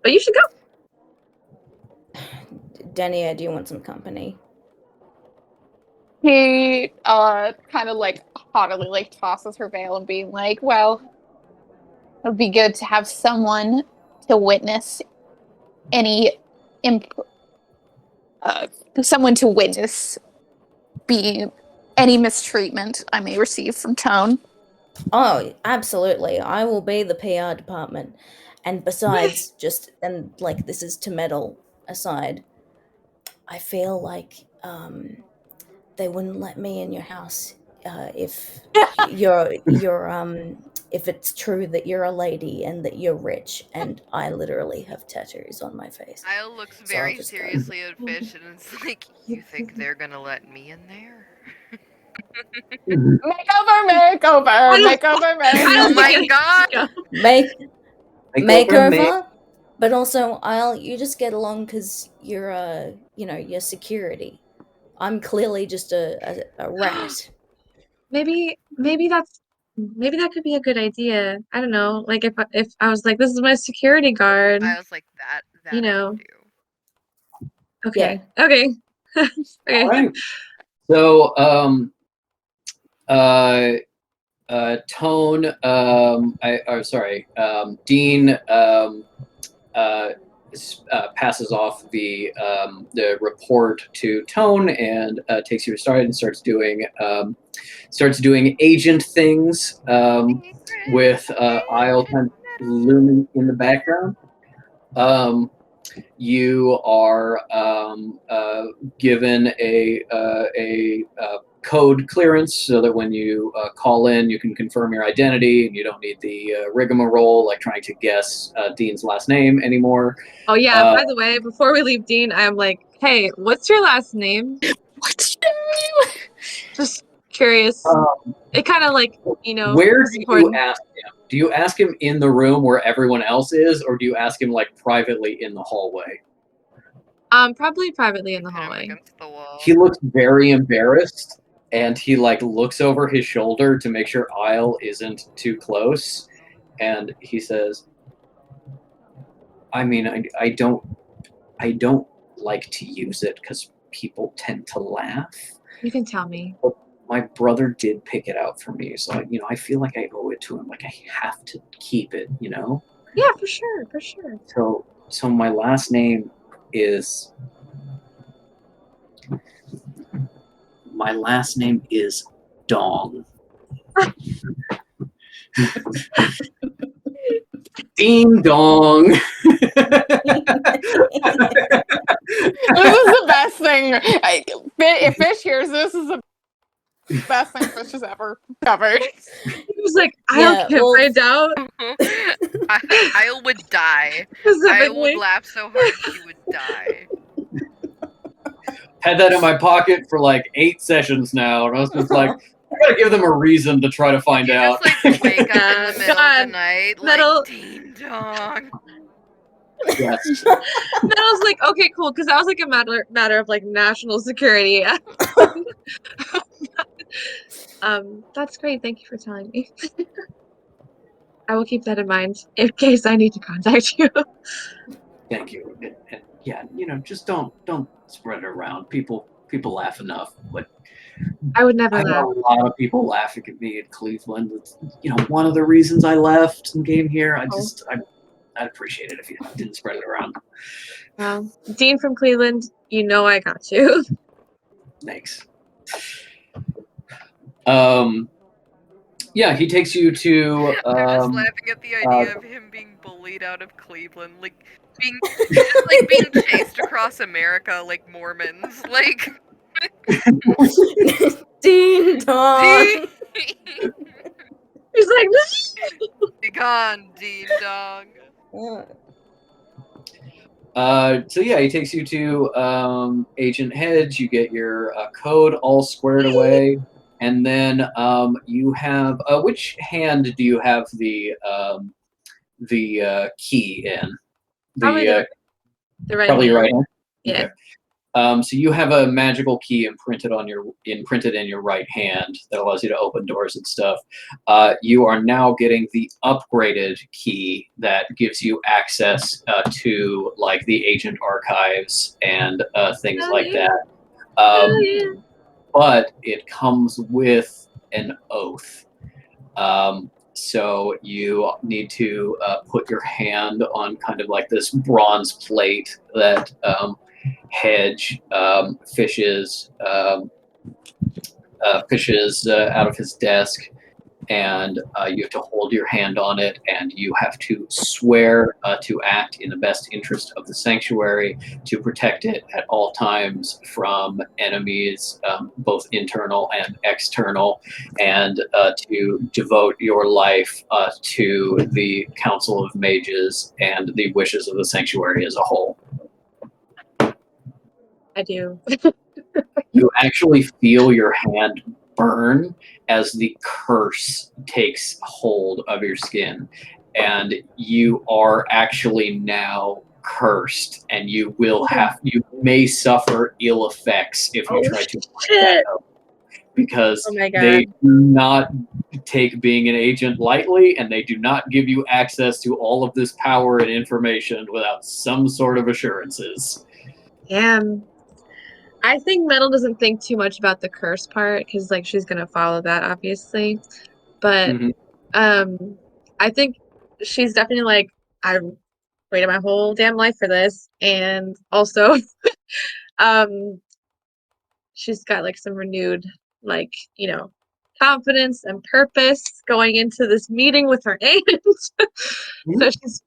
But you should go. Dania, do you want some company? He kind of like haughtily like tosses her veil and being like, "Well, it would be good to have someone to witness any someone to witness be any mistreatment I may receive from Tone." Oh, absolutely. I will be the PR department. And besides, this is to meddle aside, I feel like they wouldn't let me in your house if if it's true that you're a lady and that you're rich, and I literally have tattoos on my face. Isle looks So I'll very just go. seriously at Fish and it's like, you think they're gonna let me in there? Makeover. Oh my god! Makeover, but also you just get along because you're you're security. I'm clearly just a rat. Maybe that could be a good idea. I don't know. Like if I was like, this is my security guard. I was like, that You I know. can do. Okay. Okay. Okay. All right. So, Tone, Dean passes off the report to Tone and takes you aside and starts doing agent things with Isle kind of looming in the background. You are given a code clearance so that when you call in, you can confirm your identity and you don't need the rigmarole like trying to guess Dean's last name anymore. Oh yeah, by the way, before we leave Dean, I'm like, hey, what's your last name? What's your name? Just curious. It kind of like, Where is do important. you ask him? Do you ask him in the room where everyone else is, or do you ask him like privately in the hallway? Probably privately in the Pin him hallway. against the wall. He looks very embarrassed, and he like looks over his shoulder to make sure Isle isn't too close, and he says, "I mean, I don't like to use it because people tend to laugh. You can tell me. But my brother did pick it out for me, so I feel like I owe it to him. Like I have to keep it, you know. Yeah, for sure, for sure. So my last name is Dong. Ding dong. This is the best thing. If Fish hears this, is the best thing Fish has ever covered. He was like, I Yeah, don't care. well- Find out. Isle would die. Isle would Specifically. laugh so hard she would die. Had that in my pocket for like 8 sessions now, and I was just like, I gotta give them a reason to try to find You out. just like wake up in the middle of the God, night, Metal- like ding dong. Yes. And I was like, okay, cool, because that was like a matter of like national security. That's great. Thank you for telling me. I will keep that in mind in case I need to contact you. Thank you. And yeah, just don't spread it around. People laugh enough, but I would never I laugh. got a lot of people laughing at me in Cleveland. It's, one of the reasons I left and came here. I'd appreciate it if you didn't spread it around. Well, Dean from Cleveland, I got you. Thanks. Yeah, he takes you to. I'm just laughing at the idea of him being bullied out of Cleveland, like being chased across America like Mormons, like. Ding dong. He's like, Be gone, Dean Dong. So yeah, he takes you to Agent Hedge. You get your code all squared away, and then you have which hand do you have the key in? probably the right probably your hand. right hand. Yeah. Okay. So you have a magical key imprinted in your right hand that allows you to open doors and stuff. You are now getting the upgraded key that gives you access to like the agent archives and things like that. But it comes with an oath. So you need to put your hand on kind of like this bronze plate that Hedge fishes out of his desk, and you have to hold your hand on it, and you have to swear to act in the best interest of the sanctuary, to protect it at all times from enemies, both internal and external, and to devote your life to the Council of Mages and the wishes of the sanctuary as a whole. I do. You actually feel your hand burn as the curse takes hold of your skin, and you are actually now cursed, and you may suffer ill effects if you try to break that up, because Oh my God. they do not take being an agent lightly, and they do not give you access to all of this power and information without some sort of assurances. Damn. I think Metal doesn't think too much about the curse part because like she's gonna follow that obviously. But I think she's definitely like, I waited my whole damn life for this. And also she's got like some renewed like, confidence and purpose going into this meeting with her aunt. So she's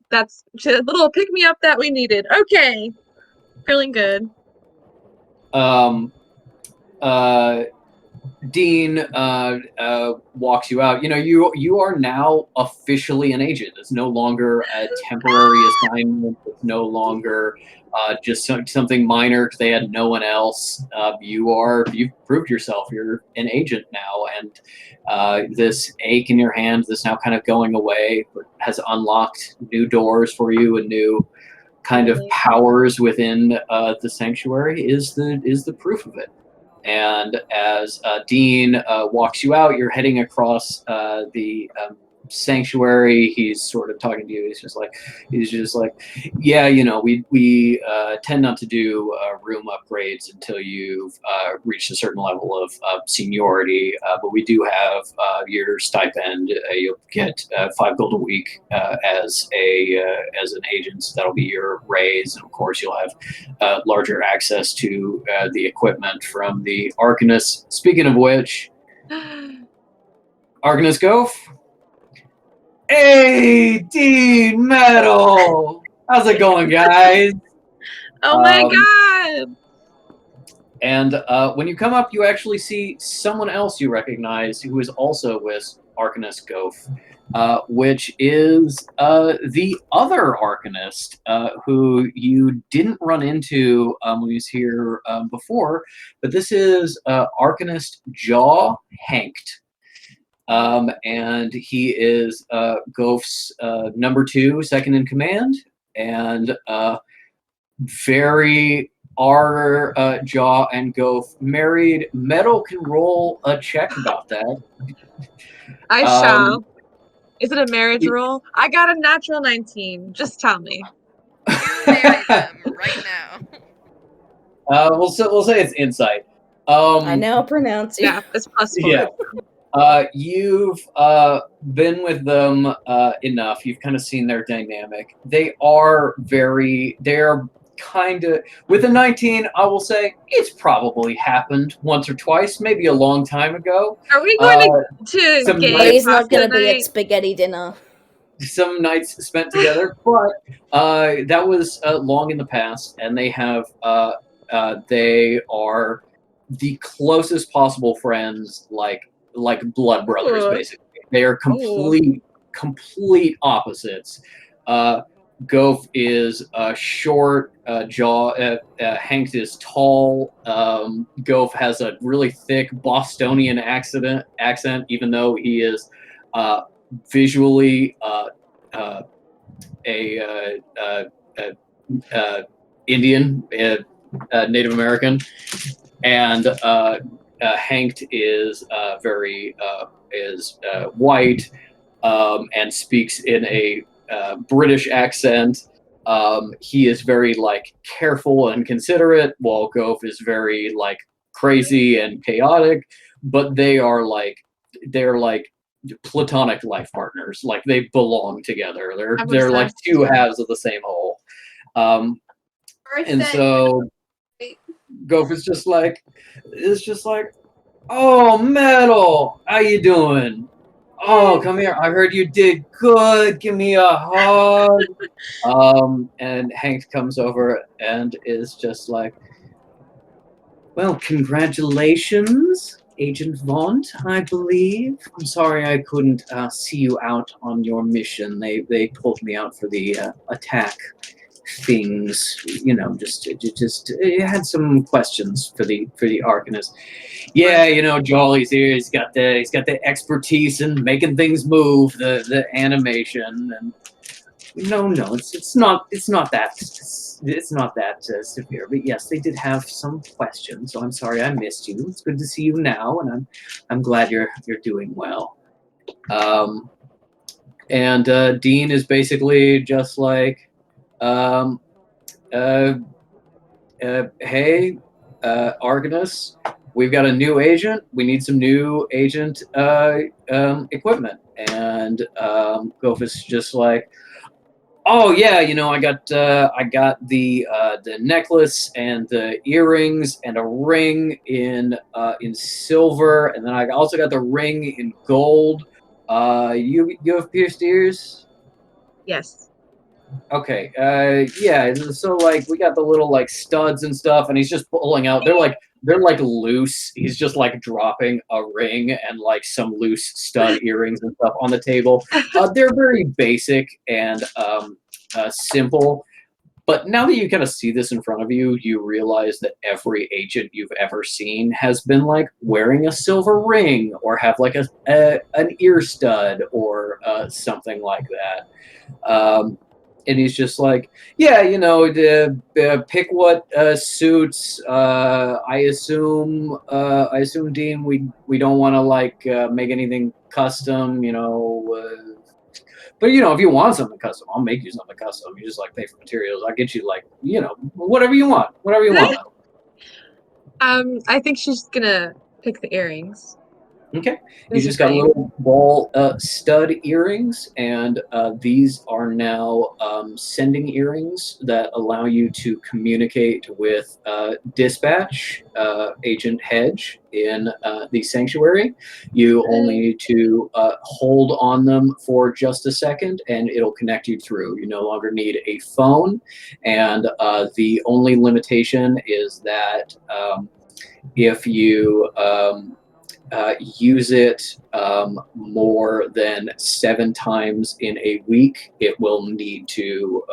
a little pick me up that we needed. Okay. Feeling good. Dean walks you out. You are now officially an agent. It's no longer a temporary assignment. It's no longer just something minor because they had no one else. You've proved yourself. You're an agent now, and this ache in your hand, this now kind of going away, has unlocked new doors for you and new kind of powers within the sanctuary. Is the proof of it. And as Dean walks you out, you're heading across the sanctuary. He's sort of talking to you. He's just like, yeah, we tend not to do room upgrades until you've reached a certain level of seniority, but we do have your stipend. You'll get 5 gold a week as an agent. So that'll be your raise, and of course you'll have larger access to the equipment from the Arcanist. Speaking of which, Arcanist Goph. Hey, Dean Metal! How's it going, guys? Oh my god! And when you come up, you actually see someone else you recognize who is also with Arcanist Goph, which is the other Arcanist who you didn't run into when he was here before, but this is Arcanist Jaw Hanked. And he is Goph's number 2, second in command, and Jaw and Goph married. Metal can roll a check about that. I shall. Is it a marriage role? I got a natural 19. Just tell me. You marry them right now. We'll say it's insight. I now pronounce you. Yeah, it's +4. Yeah. You've been with them enough. You've kind of seen their dynamic. They're kind of, with a 19, I will say it's probably happened once or twice, maybe a long time ago. Are we going to gay He's not going to be night? at spaghetti dinner. Some nights spent together, but that was long in the past, and they are the closest possible friends, like blood brothers, basically. They are complete opposites. Goph is short, Hank is tall. Goph has a really thick Bostonian accent, even though he is visually Indian, Native American, and Hank is very white and speaks in a British accent. He is very careful and considerate, while Goph is very crazy and chaotic. But they're platonic life partners. They belong together. They're like 2 halves of the same whole. And so Goph is just like, oh, Metal, how you doing? Oh, come here. I heard you did good. Give me a hug. And Hank comes over and is just like, well, congratulations, Agent Vaunt, I believe. I'm sorry I couldn't see you out on your mission. They pulled me out for the attack things, just had some questions for the Arcanist. Yeah, Jolly's here. He's got the expertise in making things move, the animation, and no, it's not that severe. But yes, they did have some questions. So I'm sorry I missed you. It's good to see you now, and I'm glad you're doing well. And Dean is basically just like, hey, Arcanus, we've got a new agent. We need some new agent equipment. And Goph is just like, oh yeah, I got the necklace and the earrings and a ring in silver, and then I also got the ring in gold. You have pierced ears? Yes. Okay, yeah, so we got the little studs and stuff, and he's just pulling out. They're loose. He's just dropping a ring and some loose stud earrings and stuff on the table. They're very basic and simple. But now that you kind of see this in front of you, you realize that every agent you've ever seen has been wearing a silver ring or have an ear stud or something like that. And he's just like, yeah, pick what suits. I assume, Dean, we don't want to make anything custom. But if you want something custom, I'll make you something custom. You just like pay for materials. I'll get you like whatever you want, whatever you want. I think she's gonna pick the earrings. Okay. You This is just got great. little ball stud earrings, and these are now sending earrings that allow you to communicate with Dispatch, Agent Hedge in the sanctuary. You only need to hold on them for just a second, and it'll connect you through. You no longer need a phone, and the only limitation is that if you use it more than 7 times in a week, it will need to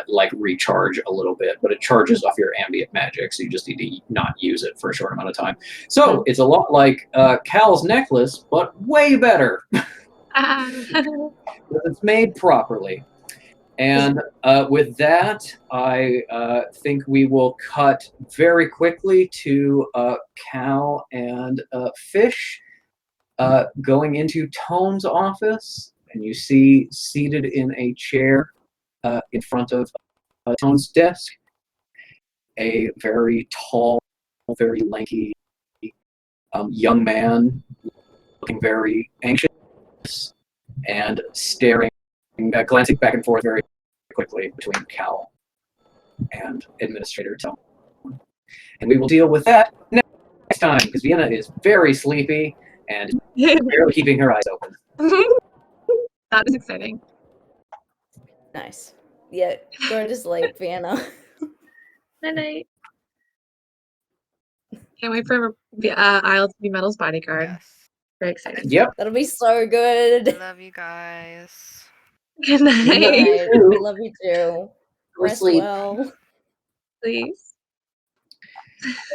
like recharge a little bit, but it charges off your ambient magic, so you just need to not use it for a short amount of time. So it's a lot like Cal's necklace, but way better. It's made properly. And with that, I think we will cut very quickly to Cal and Fish going into Tone's office. And you see seated in a chair in front of Tone's desk, a very tall, very lanky young man looking very anxious and staring, glancing back and forth very quickly between Cal and Administrator Tone. And we will deal with that next time, because Vienna is very sleepy and barely keeping her eyes open. That is exciting. Nice. Yeah, go to sleep, Vienna. Night night. Can't wait for Isle to be Metal's bodyguard. Yes. Very exciting. Yep. That'll be so good. Love you guys. Good night. Night. Love you too. Go Rest sleep. well. Please.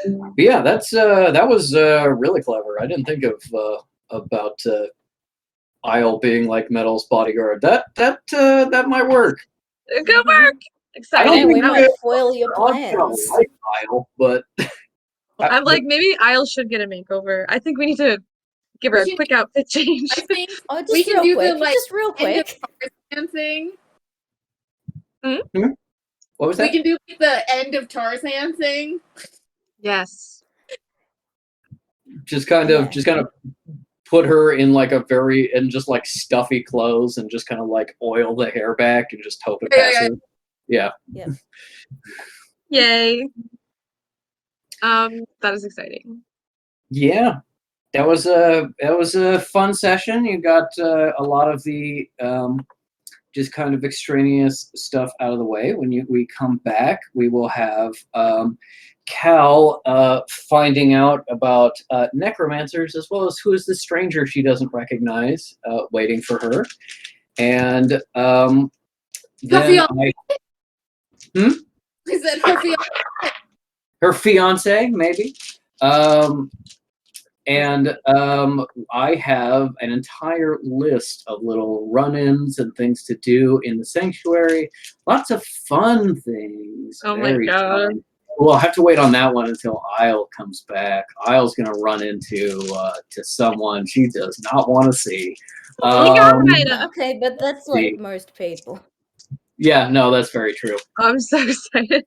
But yeah, that was really clever. I didn't think of about Isle being like Metal's bodyguard. That might work. Good work. I Exciting. don't Yeah, we think might foil your I'll plans. like Isle, but I'm like, maybe Isle should get a makeover. I think we need to give her We a should- quick outfit change. I think Oh, we just can real do quick. the like Just real end of quick. Tarzan thing. what was We that? can do like, the end of Tarzan thing. Yes. Just kind of put her in like just like stuffy clothes and just kind of like oil the hair back and just hope it passes. Yeah. Yay. That is exciting. Yeah. That was a fun session. You got a lot of the just kind of extraneous stuff out of the way. When we come back, we will have Cal finding out about necromancers, as well as who is the stranger she doesn't recognize waiting for her. And then Is that her fiance? her fiance, maybe. And I have an entire list of little run-ins and things to do in the sanctuary. Lots of fun things. Oh my Very God. fun. Well, I'll have to wait on that one until Isle comes back. Isle's going to run into to someone she does not want to see. Okay, but that's like most people. Yeah, no, that's very true. I'm so excited.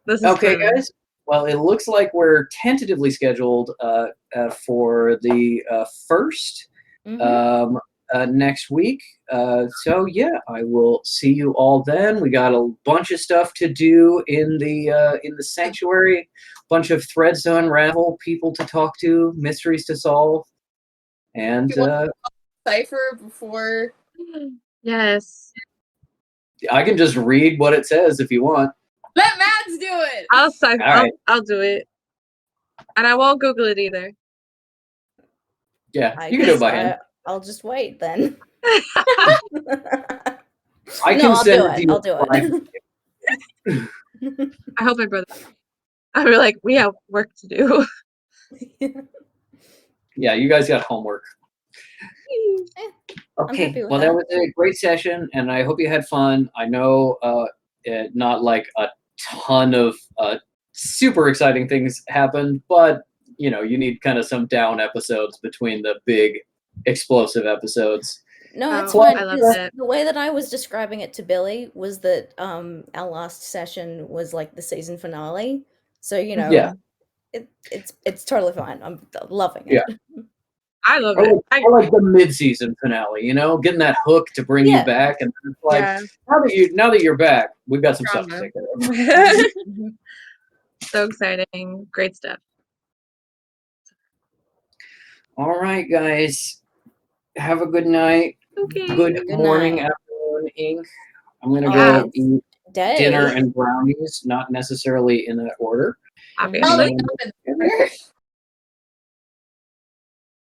This is Okay, fun. guys. Well, it looks like we're tentatively scheduled for the 1st next week. So yeah, I will see you all then. We got a bunch of stuff to do in the sanctuary, bunch of threads to unravel, people to talk to, mysteries to solve, and Cipher before. Yes. I can just read what it says if you want. Let Mads do it. I'll do it. And I won't Google it either. Yeah, I you can do it guess by hand. I'll just wait then. I can I'll send do it to it. you. I'll do it. I hope my brother. I be like, we have work to do. Yeah, you guys got homework. Okay, happy with well, that that. was a great session, and I hope you had fun. I know not like a ton of super exciting things happened, but you need kind of some down episodes between the big explosive episodes. No, it's Oh, fine I love because it. the way that I was describing it to Billy was that our last session was like the season finale. So, you know, Yeah. it's totally fine. I'm loving Yeah. it. I love Or it. like, or like the mid-season finale, you know, getting that hook to bring you Yeah. back, and it's like, Yeah. now that you're back, we've got some stuff to Drama. take care of. So exciting. Great stuff. All right, guys, have a good night. Okay. Good Good morning, night. afternoon, Ink. I'm gonna Yeah. go eat Day. dinner and brownies, not necessarily in that order. Obviously. And-